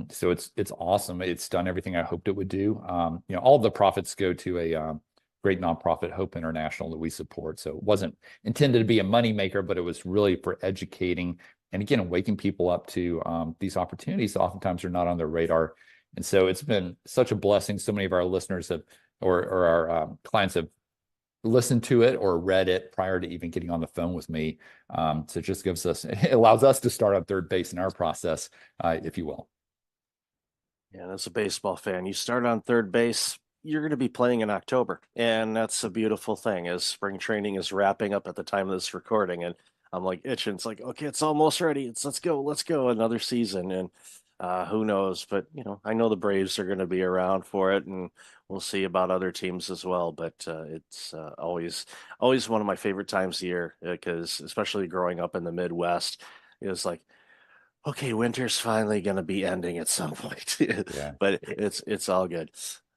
So it's awesome. It's done everything I hoped it would do. You know, all of the profits go to a great nonprofit, Hope International, that we support. So it wasn't intended to be a moneymaker, but it was really for educating and, again, waking people up to these opportunities that oftentimes are not on their radar. And so it's been such a blessing. So many of our listeners have, or our clients have listened to it or read it prior to even getting on the phone with me. So it just gives us, it allows us to start on third base in our process, if you will. Yeah, as a baseball fan, you start on third base, you're going to be playing in October. And that's a beautiful thing, as spring training is wrapping up at the time of this recording. And I'm like itching. It's like, okay, it's almost ready. Let's go another season. And who knows, but you know, I know the Braves are going to be around for it, and we'll see about other teams as well. But it's always one of my favorite times of year, because especially growing up in the Midwest, it was like, okay, winter's finally going to be ending at some point. But it's all good.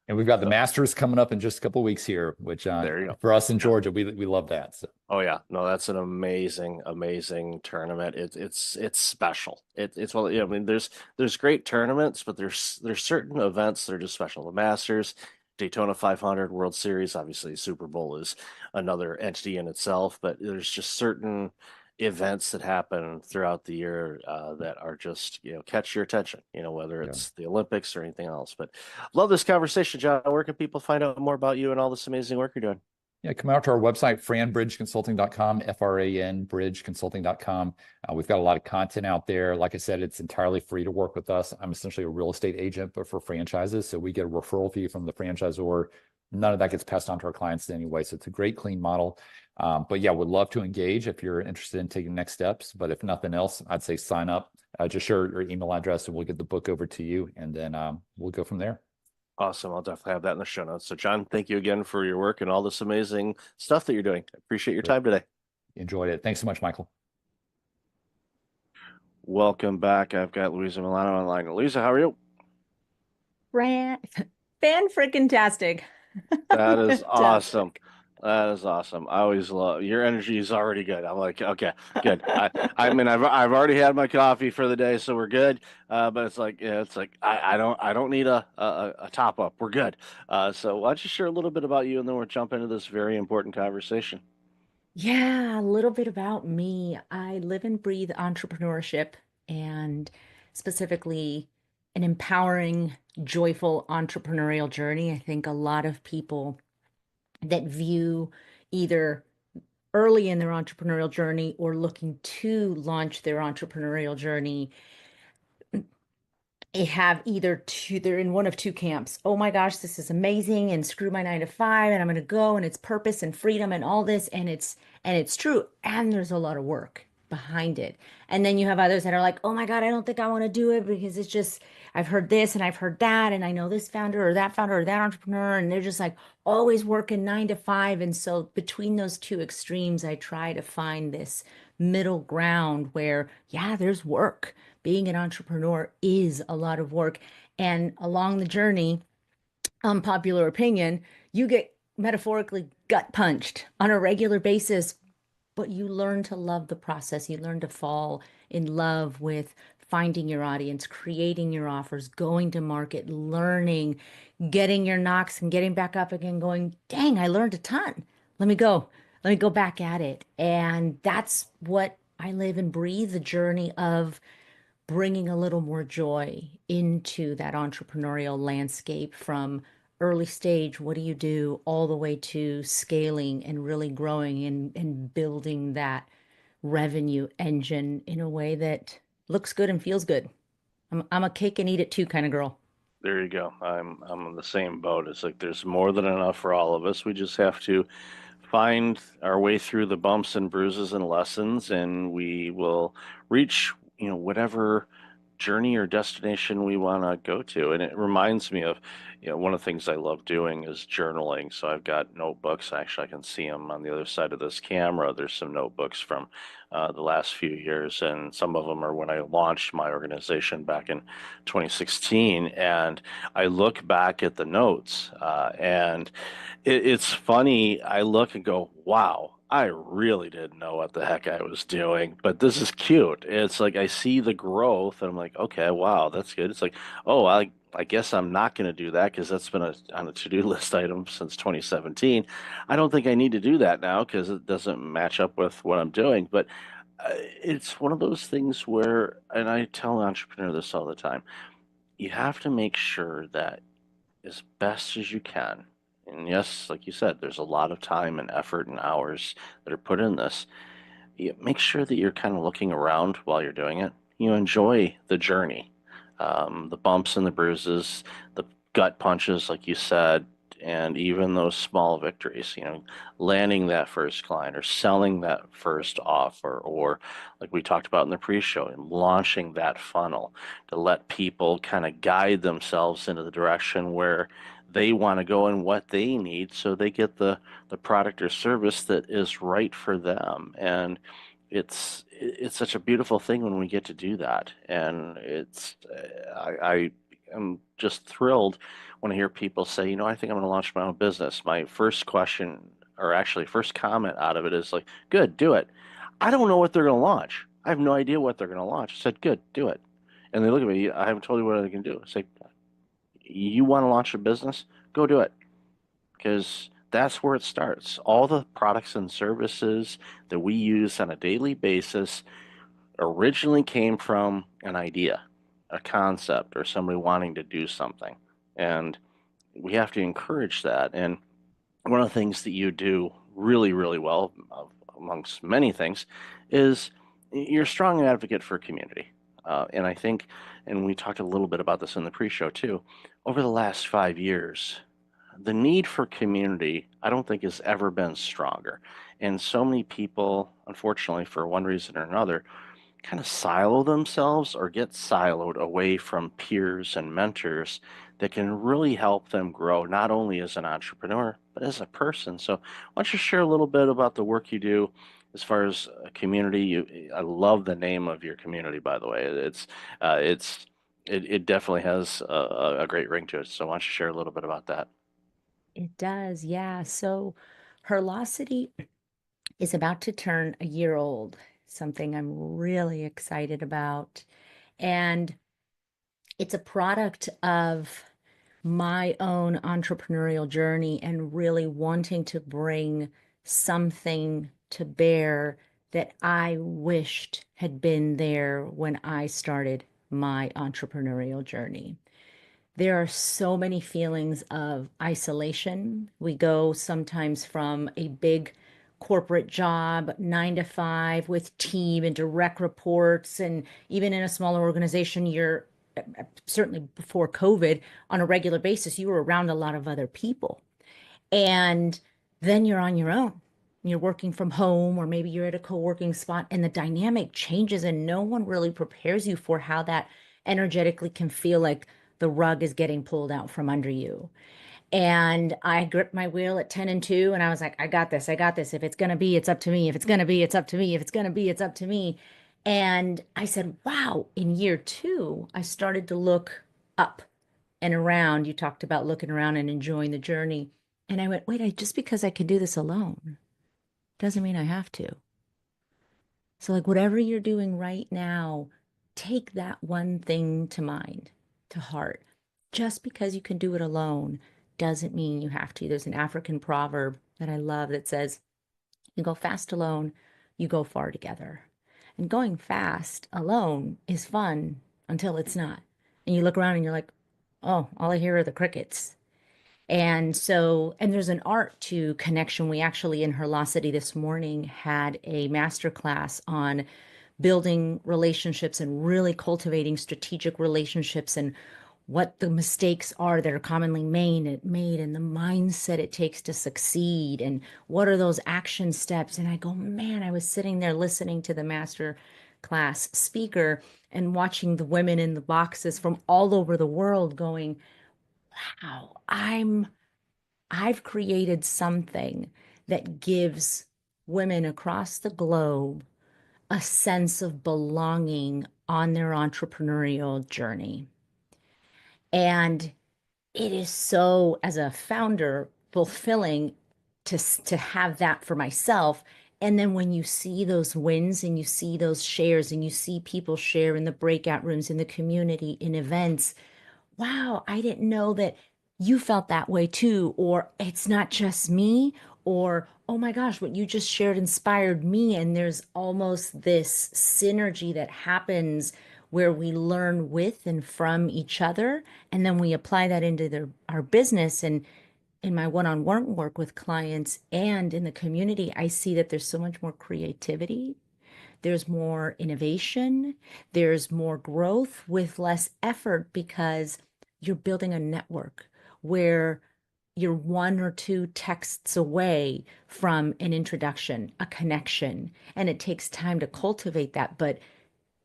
And we've got the Masters coming up in just a couple of weeks here, which there you go. For us in Georgia, we love that. So. Oh yeah, no, that's an amazing tournament. It's special. It's well, yeah, I mean, there's great tournaments, but there's certain events that are just special. The Masters, Daytona 500, World Series, obviously Super Bowl is another entity in itself, but there's just certain events that happen throughout the year that are just, you know, catch your attention, you know, whether it's the Olympics or anything else. But love this conversation, John. Where can people find out more about you and all this amazing work you're doing? Yeah, come out to our website, franbridgeconsulting.com, FRAN bridgeconsulting.com. We've got a lot of content out there. Like I said, it's entirely free to work with us. I'm essentially a real estate agent, but for franchises. So we get a referral fee from the franchisor. None of that gets passed on to our clients anyway. So it's a great, clean model. But yeah, would love to engage if you're interested in taking next steps. But if nothing else, I'd say sign up. Just share your email address and we'll get the book over to you. And then we'll go from there. Awesome. I'll definitely have that in the show notes. So John, thank you again for your work and all this amazing stuff that you're doing. I appreciate your time today. Enjoyed it. Thanks so much, Michael. Welcome back. I've got Louisa Milano online. Louisa, how are you? Fan-freaking-tastic. That is awesome. That is awesome. I always love your energy is already good. I'm like, okay, good. I mean, I've already had my coffee for the day, so we're good. But it's like, yeah, it's like I don't need a top up. We're good. So why don't you share a little bit about you, and then we'll jump into this very important conversation. Yeah, a little bit about me. I live and breathe entrepreneurship, and specifically an empowering, joyful entrepreneurial journey. I think a lot of people that view either early in their entrepreneurial journey or looking to launch their entrepreneurial journey have they're in one of two camps. Oh my gosh, this is amazing, and screw my 9 to 5, and I'm going to go, and it's purpose and freedom and all this, and it's true, and there's a lot of work. behind it. And then you have others that are like, oh my God, I don't think I want to do it because it's just, I've heard this and I've heard that, and I know this founder or that entrepreneur, and they're just like always working 9 to 5. And so between those two extremes, I try to find this middle ground where, yeah, there's work. Being an entrepreneur is a lot of work. And along the journey, unpopular opinion, you get metaphorically gut punched on a regular basis, but you learn to love the process. You learn to fall in love with finding your audience, creating your offers, going to market, learning, getting your knocks and getting back up again, going, dang, I learned a ton. Let me go back at it. And that's what I live and breathe, the journey of bringing a little more joy into that entrepreneurial landscape from early stage, what do you do, all the way to scaling and really growing and building that revenue engine in a way that looks good and feels good. I'm a cake and eat it too kind of girl. There you go. I'm in the same boat. It's like there's more than enough for all of us. We just have to find our way through the bumps and bruises and lessons, and we will reach, whatever journey or destination we want to go to. And it reminds me of, one of the things I love doing is journaling. So I've got notebooks. Actually, I can see them on the other side of this camera. There's some notebooks from the last few years, and some of them are when I launched my organization back in 2016. And I look back at the notes, and it's funny. I look and go, wow, I really didn't know what the heck I was doing, but this is cute. It's like I see the growth and I'm like, okay, wow, that's good. It's like, oh, I guess I'm not going to do that because that's been on a to-do list item since 2017. I don't think I need to do that now because it doesn't match up with what I'm doing. But it's one of those things where, and I tell an entrepreneur this all the time, you have to make sure that as best as you can. And yes, like you said, there's a lot of time and effort and hours that are put in this. You make sure that you're kind of looking around while you're doing it. You enjoy the journey, the bumps and the bruises, the gut punches, like you said, and even those small victories, landing that first client or selling that first offer, or like we talked about in the pre-show, and launching that funnel to let people kind of guide themselves into the direction where they want to go and what they need so they get the product or service that is right for them. And it's such a beautiful thing when we get to do that. And I am just thrilled when I hear people say, I think I'm going to launch my own business. My first question, or actually first comment out of it, is like, good, do it. I don't know what they're going to launch. I have no idea what they're going to launch. I said, good, do it. And they look at me, I haven't told you what they can do. I say, you want to launch a business? Go do it. Because that's where it starts. All the products and services that we use on a daily basis originally came from an idea, a concept, or somebody wanting to do something. And we have to encourage that. And one of the things that you do really, really well, amongst many things, is you're a strong advocate for community. And I think, and we talked a little bit about this in the pre-show too, over the last 5 years, the need for community, I don't think, has ever been stronger. And so many people, unfortunately, for one reason or another, kind of silo themselves or get siloed away from peers and mentors that can really help them grow, not only as an entrepreneur, but as a person. So why don't you share a little bit about the work you do as far as a community? I love the name of your community, by the way. It definitely has a great ring to it. So why don't you share a little bit about that? It does, yeah. So Herlocity is about to turn a year old, something I'm really excited about. And it's a product of my own entrepreneurial journey and really wanting to bring something to bear that I wished had been there when I started my entrepreneurial journey. There are so many feelings of isolation. We go sometimes from a big corporate job, 9 to 5 with team and direct reports. And even in a smaller organization, you're certainly before COVID on a regular basis, you were around a lot of other people. And then you're on your own. you're working from home, or maybe you're at a co-working spot, and the dynamic changes and no one really prepares you for how that energetically can feel like the rug is getting pulled out from under you. And I gripped my wheel at 10 and 2, and I was like, I got this. I got this. If it's going to be, it's up to me. If it's going to be, it's up to me. If it's going to be, it's up to me. And I said, wow, in year 2, I started to look up and around. You talked about looking around and enjoying the journey. And I went, wait, just because I can do this alone doesn't mean I have to. So, like, whatever you're doing right now, take that one thing to mind, to heart. Just because you can do it alone doesn't mean you have to. There's an African proverb that I love that says, you go fast alone, you go far together. And going fast alone is fun until it's not. And you look around and you're like, oh, all I hear are the crickets. And there's an art to connection. We actually, in Herlocity this morning, had a masterclass on building relationships and really cultivating strategic relationships, and what the mistakes are that are commonly made and the mindset it takes to succeed, and what are those action steps. And I go, man, I was sitting there listening to the master class speaker and watching the women in the boxes from all over the world going, wow, I've created something that gives women across the globe a sense of belonging on their entrepreneurial journey. And it is so, as a founder, fulfilling to have that for myself. And then when you see those wins and you see those shares and you see people share in the breakout rooms, in the community, in events, wow, I didn't know that you felt that way too. Or it's not just me, or, oh my gosh, what you just shared inspired me. And there's almost this synergy that happens where we learn with and from each other, and then we apply that into our business. And in my one-on-one work with clients and in the community, I see that there's so much more creativity, there's more innovation, there's more growth with less effort, because you're building a network where you're 1 or 2 texts away from an introduction, a connection, and it takes time to cultivate that. But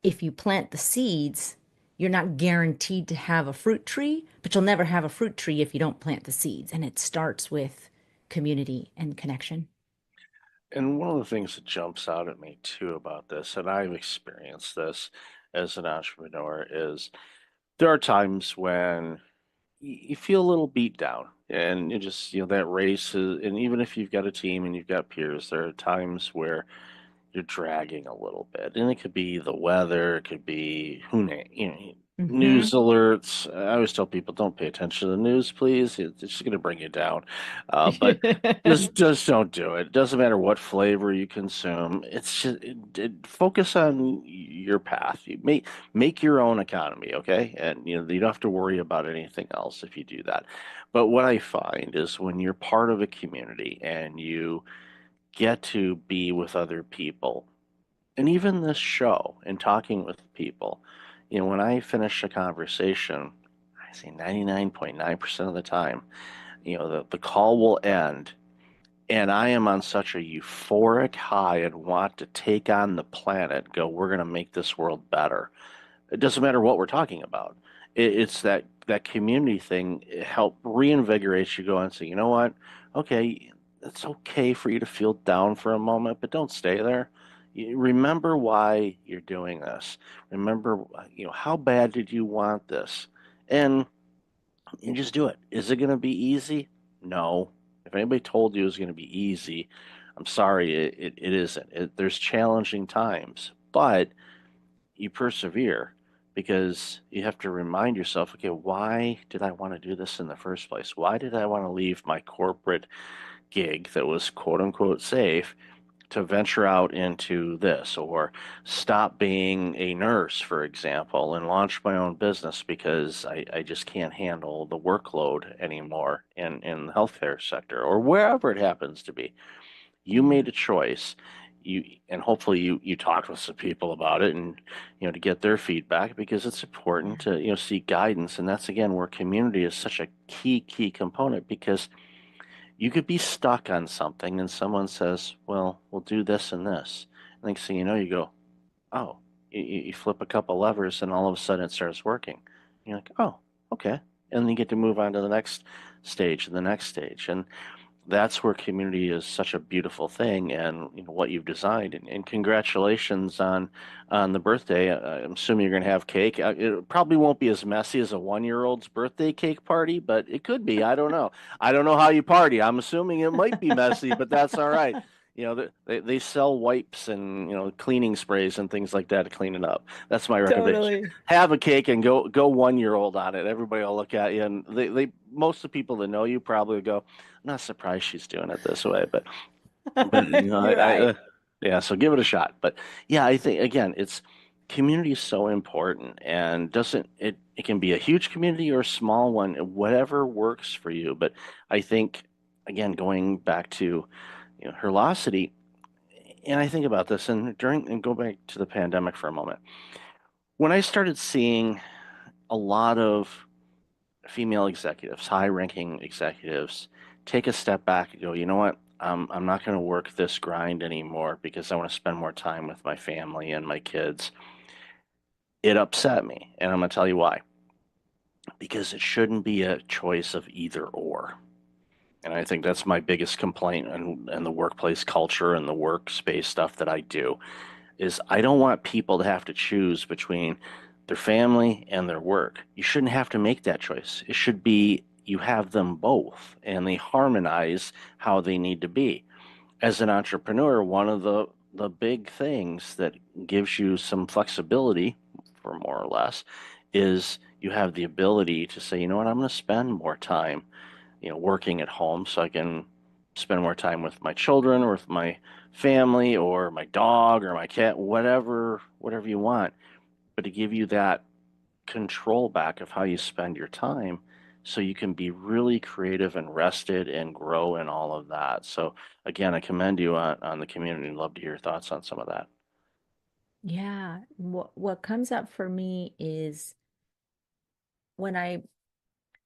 if you plant the seeds, you're not guaranteed to have a fruit tree, but you'll never have a fruit tree if you don't plant the seeds. And it starts with community and connection. And one of the things that jumps out at me too about this, and I've experienced this as an entrepreneur, is there are times when you feel a little beat down, and you just, that race is, and even if you've got a team and you've got peers, there are times where you're dragging a little bit, and it could be the weather, it could be news alerts. I always tell people, don't pay attention to the news, please. It's just going to bring you down. But just don't do it. It doesn't matter what flavor you consume. It's just focus on your path. You make your own economy, okay? And you don't have to worry about anything else if you do that. But what I find is when you're part of a community and you get to be with other people, and even this show and talking with people, when I finish a conversation, I say 99.9% of the time, the call will end, and I am on such a euphoric high and want to take on the planet, we're going to make this world better. It doesn't matter what we're talking about. It's that community thing. It help reinvigorates you, go and say, you know what? Okay, it's okay for you to feel down for a moment, but don't stay there. Remember why you're doing this. Remember, how bad did you want this? And you just do it. Is it going to be easy? No. If anybody told you it was going to be easy, I'm sorry, it isn't. There's challenging times, but you persevere, because you have to remind yourself, okay, why did I want to do this in the first place? Why did I want to leave my corporate gig that was quote unquote safe to venture out into this, or stop being a nurse, for example, and launch my own business because I just can't handle the workload anymore in the healthcare sector, or wherever it happens to be. You made a choice. And hopefully you talked with some people about it, and to get their feedback, because it's important to seek guidance. And that's again where community is such a key component, because You could be stuck on something and someone says, well, we'll do this and this. Next thing you know, you go, oh, you flip a couple levers and all of a sudden it starts working. You're like, oh, okay. And then you get to move on to the next stage and the next stage. And that's where community is such a beautiful thing, and what you've designed. And congratulations on the birthday. I'm assuming you're going to have cake. It probably won't be as messy as a 1-year-old's birthday cake party, but it could be. I don't know. I don't know how you party. I'm assuming it might be messy, but that's all right. They sell wipes and cleaning sprays and things like that to clean it up. That's my recommendation. Have a cake and go 1-year-old on it. Everybody will look at you, and they most of the people that know you probably go, I'm not surprised she's doing it this way, but yeah, so give it a shot. But yeah, I think again, community is so important, and it can be a huge community or a small one, whatever works for you. But I think again, going back to Herlocity, and I think about this and go back to the pandemic for a moment. When I started seeing a lot of female executives, high-ranking executives, take a step back and go, you know what? I'm not going to work this grind anymore because I want to spend more time with my family and my kids. It upset me, and I'm going to tell you why. Because it shouldn't be a choice of either or. And I think that's my biggest complaint in the workplace culture and the workspace stuff that I do, is I don't want people to have to choose between their family and their work. You shouldn't have to make that choice. It should be you have them both and they harmonize how they need to be. As an entrepreneur, one of the big things that gives you some flexibility, for more or less, is you have the ability to say, you know what, I'm going to spend more time working at home so I can spend more time with my children or with my family or my dog or my cat, whatever you want, but to give you that control back of how you spend your time so you can be really creative and rested and grow and all of that. So again, I commend you on the community. I'd love to hear your thoughts on some of that. Yeah, what comes up for me is when I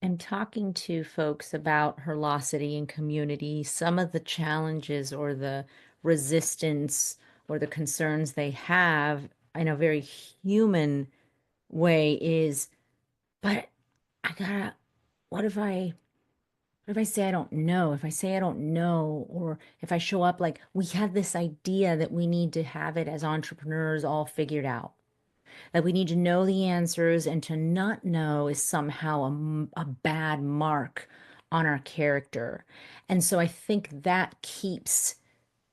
am talking to folks about Herlocity and community, some of the challenges or the resistance or the concerns they have in a very human way is, but what if I say I don't know? If I say I don't know, or if I show up like we have this idea that we need to have it as entrepreneurs all figured out, that we need to know the answers, and to not know is somehow a bad mark on our character. And so I think that keeps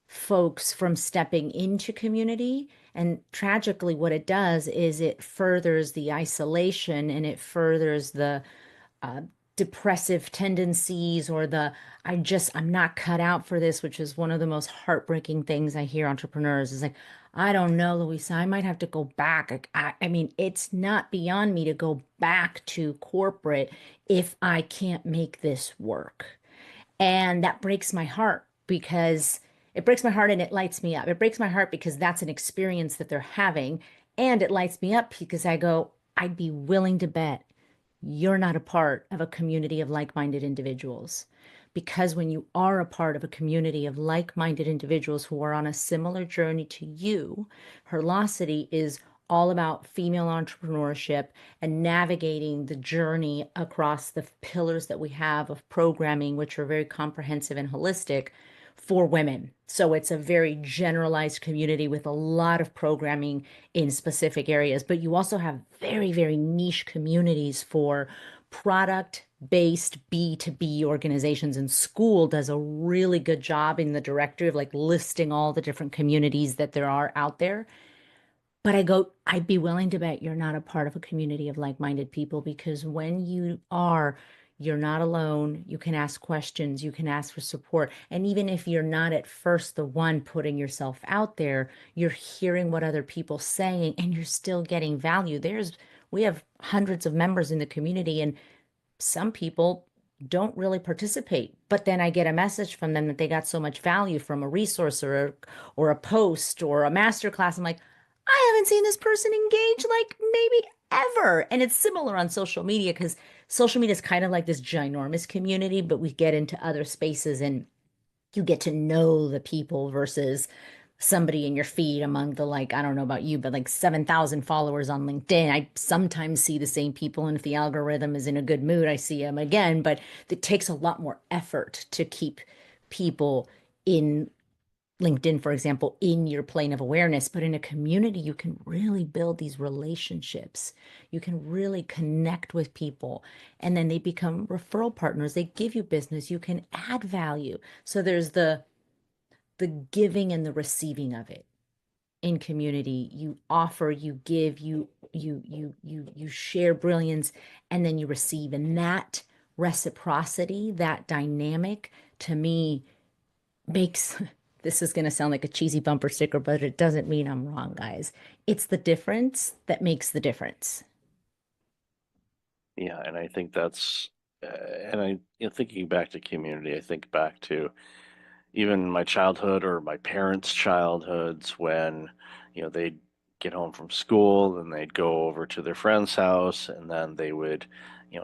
folks from stepping into community. And tragically, what it does is it furthers the isolation, and it furthers the depressive tendencies, or I'm not cut out for this, which is one of the most heartbreaking things I hear entrepreneurs is like, I don't know, Louisa, I might have to go back. I mean, it's not beyond me to go back to corporate if I can't make this work. And that breaks my heart, because it breaks my heart and it lights me up. It breaks my heart because that's an experience that they're having. And it lights me up because I go, I'd be willing to bet you're not a part of a community of like-minded individuals. Because when you are a part of a community of like-minded individuals who are on a similar journey to you, Herlocity is all about female entrepreneurship and navigating the journey across the pillars that we have of programming, which are very comprehensive and holistic for women. So it's a very generalized community with a lot of programming in specific areas, but you also have very, very niche communities for product-based B2B organizations. And School does a really good job in the directory of like listing all the different communities that there are out there. But I go, I'd be willing to bet you're not a part of a community of like-minded people, because when you are, you're not alone. You can ask questions, you can ask for support. And even if you're not at first the one putting yourself out there, you're hearing what other people saying and you're still getting value. We have hundreds of members in the community, and some people don't really participate, but then I get a message from them that they got so much value from a resource or a post or a masterclass. I'm like, I haven't seen this person engage like maybe ever. And it's similar on social media because social media is kind of like this ginormous community, but we get into other spaces and you get to know the people versus somebody in your feed among the, like, I don't know about you, but like 7,000 followers on LinkedIn. I sometimes see the same people, and if the algorithm is in a good mood, I see them again, but it takes a lot more effort to keep people in LinkedIn, for example, in your plane of awareness. But in a community, you can really build these relationships. You can really connect with people, and then they become referral partners. They give you business. You can add value. So there's the giving and the receiving of it in community. You offer, you give, you share brilliance, and then you receive. And that reciprocity, that dynamic, to me makes this is going to sound like a cheesy bumper sticker, but it doesn't mean I'm wrong, guys. It's the difference that makes the difference. Yeah, and I think that's, and I, thinking back to community, I think back to even my childhood or my parents' childhoods when, they'd get home from school and they'd go over to their friend's house and then they would,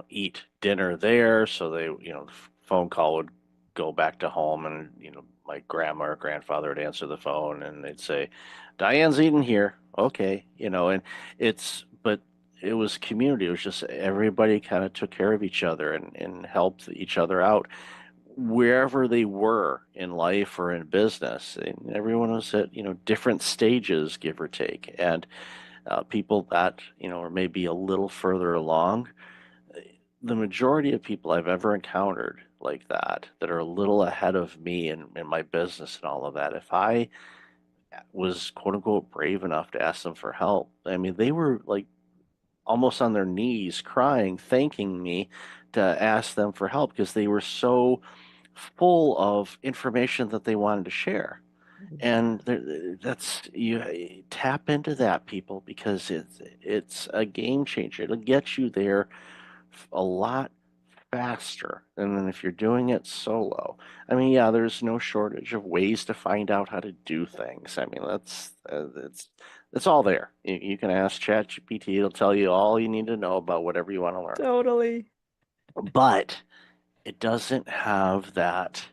eat dinner there. So they, the phone call would go back to home and, my grandma or grandfather would answer the phone and they'd say, Diane's eating here. Okay. But it was community. It was just everybody kind of took care of each other and helped each other out wherever they were in life or in business. And everyone was at different stages, give or take, and people that are maybe a little further along. The majority of people I've ever encountered like that are a little ahead of me in my business and all of that, if I was quote unquote brave enough to ask them for help, I mean, they were like almost on their knees crying, thanking me to ask them for help because they were so full of information that they wanted to share. And that's, you tap into that, people, because it's a game changer. It'll get you there a lot faster than if you're doing it solo. I mean, yeah, there's no shortage of ways to find out how to do things. I mean, it's all there. You can ask ChatGPT; it'll tell you all you need to know about whatever you want to learn. Totally. But it doesn't have that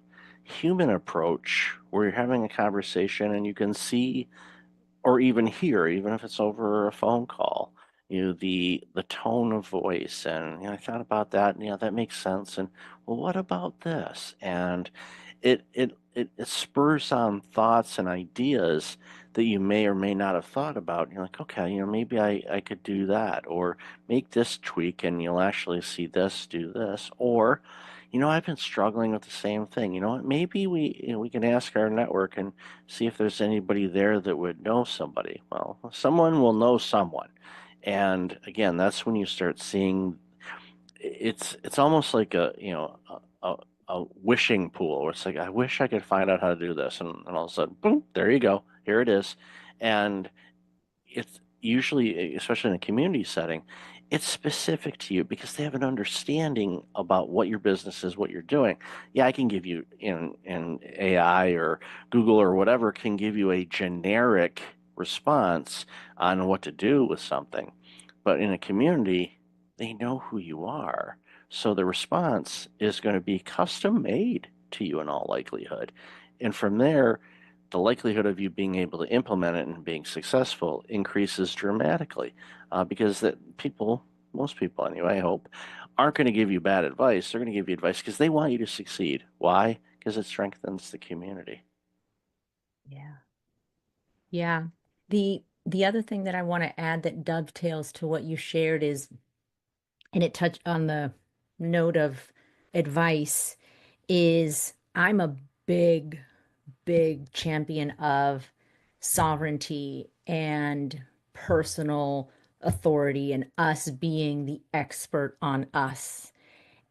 human approach where you're having a conversation and you can see or even hear, even if it's over a phone call, the tone of voice. And I thought about that, and that makes sense. And well, what about this? And it spurs on thoughts and ideas that you may or may not have thought about. And you're like, okay, maybe I could do that, or make this tweak, and you'll actually see this, do this, or I've been struggling with the same thing. You know what? Maybe we can ask our network and see if there's anybody there that would know somebody. Well, someone will know someone. And again, that's when you start seeing it's almost like a wishing pool where it's like, I wish I could find out how to do this. And all of a sudden, boom, there you go. Here it is. And it's usually, especially in a community setting, it's specific to you because they have an understanding about what your business is, what you're doing. Yeah, I can give you in AI or Google or whatever can give you a generic response on what to do with something. But in a community, they know who you are. So the response is going to be custom made to you in all likelihood. And from there, the likelihood of you being able to implement it and being successful increases dramatically because most people anyway, I hope, aren't going to give you bad advice. They're going to give you advice because they want you to succeed. Why? Because it strengthens the community. Yeah. Yeah. The other thing that I want to add that dovetails to what you shared is, and it touched on the note of advice, is I'm a big champion of sovereignty and personal authority and us being the expert on us.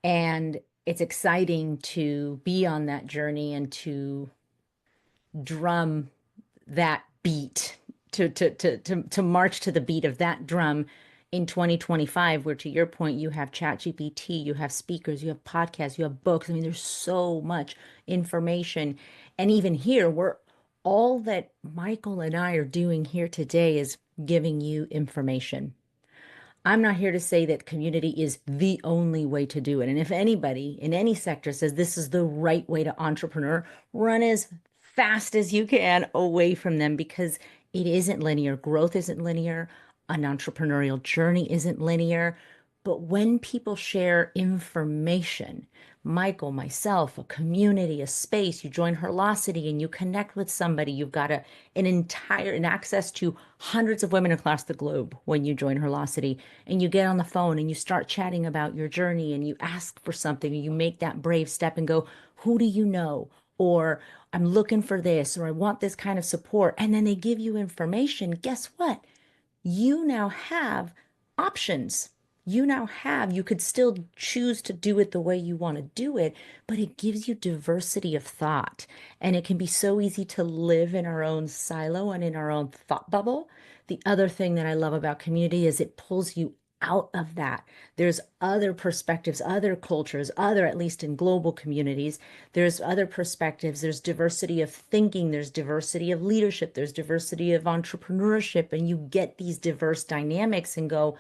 And it's exciting to be on that journey and to drum that beat, to march to the beat of that drum in 2025, where, to your point, you have ChatGPT, you have speakers, you have podcasts, you have books. I mean, there's so much information. And even here, all that Michael and I are doing here today is giving you information. I'm not here to say that community is the only way to do it. And if anybody in any sector says this is the right way to entrepreneur, run as fast as you can away from them, because it isn't linear. Growth isn't linear. An entrepreneurial journey isn't linear. But when people share information, Michael, myself, a community, a space, you join Herlocity and you connect with somebody, you've got an access to hundreds of women across the globe when you join Herlocity, and you get on the phone and you start chatting about your journey and you ask for something, and you make that brave step and go, who do you know? Or I'm looking for this, or I want this kind of support. And then they give you information. Guess what? You now have options. You could still choose to do it the way you want to do it, but it gives you diversity of thought. And it can be so easy to live in our own silo and in our own thought bubble. The other thing that I love about community is it pulls you out of that. There's other perspectives, other cultures, at least in global communities, there's other perspectives. There's diversity of thinking, there's diversity of leadership, there's diversity of entrepreneurship, and you get these diverse dynamics and go,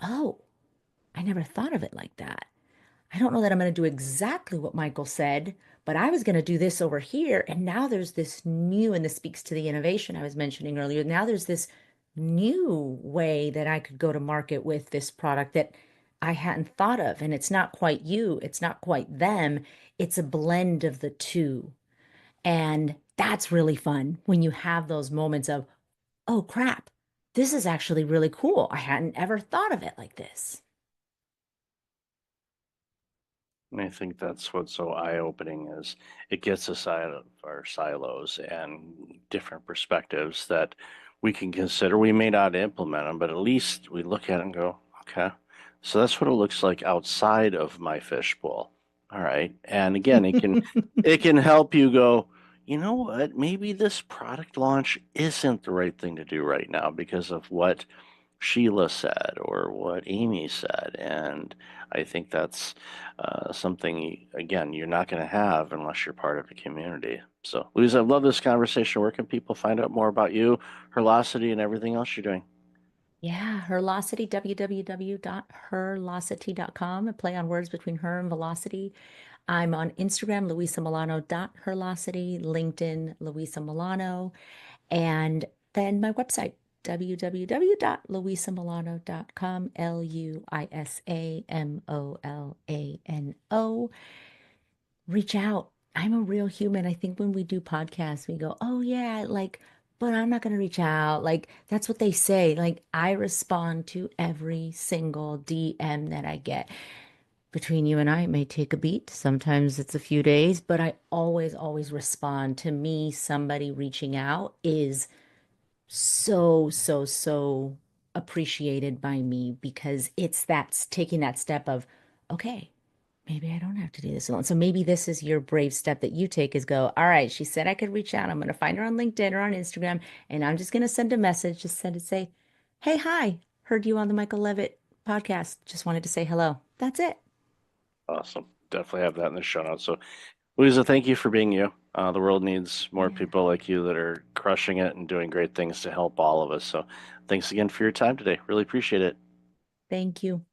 oh, I never thought of it like that. I don't know that I'm going to do exactly what Michael said, but I was going to do this over here. And now there's this new, and this speaks to the innovation I was mentioning earlier. Now there's this new way that I could go to market with this product that I hadn't thought of. And it's not quite you, it's not quite them. It's a blend of the two. And that's really fun when you have those moments of, oh crap, this is actually really cool. I hadn't ever thought of it like this. And I think that's what's so eye-opening is it gets us out of our silos and different perspectives that we can consider. We may not implement them, but at least we look at it and go, okay, so that's what it looks like outside of my fishbowl. All right. And again, it can help you go, you know what, maybe this product launch isn't the right thing to do right now because of what Sheila said or what Amy said. And I think that's something, again, you're not going to have unless you're part of a community. So, Louise, I love this conversation. Where can people find out more about you, Herlocity, and everything else you're doing? Yeah, Herlocity, www.herlocity.com, a play on words between her and velocity. I'm on Instagram, luisamilano.herlocity, LinkedIn, Luisa Milano, and then my website, www.luisamilano.com, LuisaMolano. Reach out. I'm a real human. I think when we do podcasts, we go, oh yeah, like, but I'm not going to reach out. Like, that's what they say. Like, I respond to every single DM that I get. Between you and I, it may take a beat. Sometimes it's a few days, but I always respond. To me, somebody reaching out is so appreciated by me, because that's taking that step of, okay, maybe I don't have to do this alone. So maybe this is your brave step that you take, is go, all right, she said I could reach out. I'm going to find her on LinkedIn or on Instagram, and I'm just going to send a message, say, hey, hi, heard you on the Michael Levitt podcast. Just wanted to say hello. That's it. Awesome. Definitely have that in the show notes. So, Louisa, thank you for being you. The world needs more people like you that are crushing it and doing great things to help all of us. So thanks again for your time today. Really appreciate it. Thank you.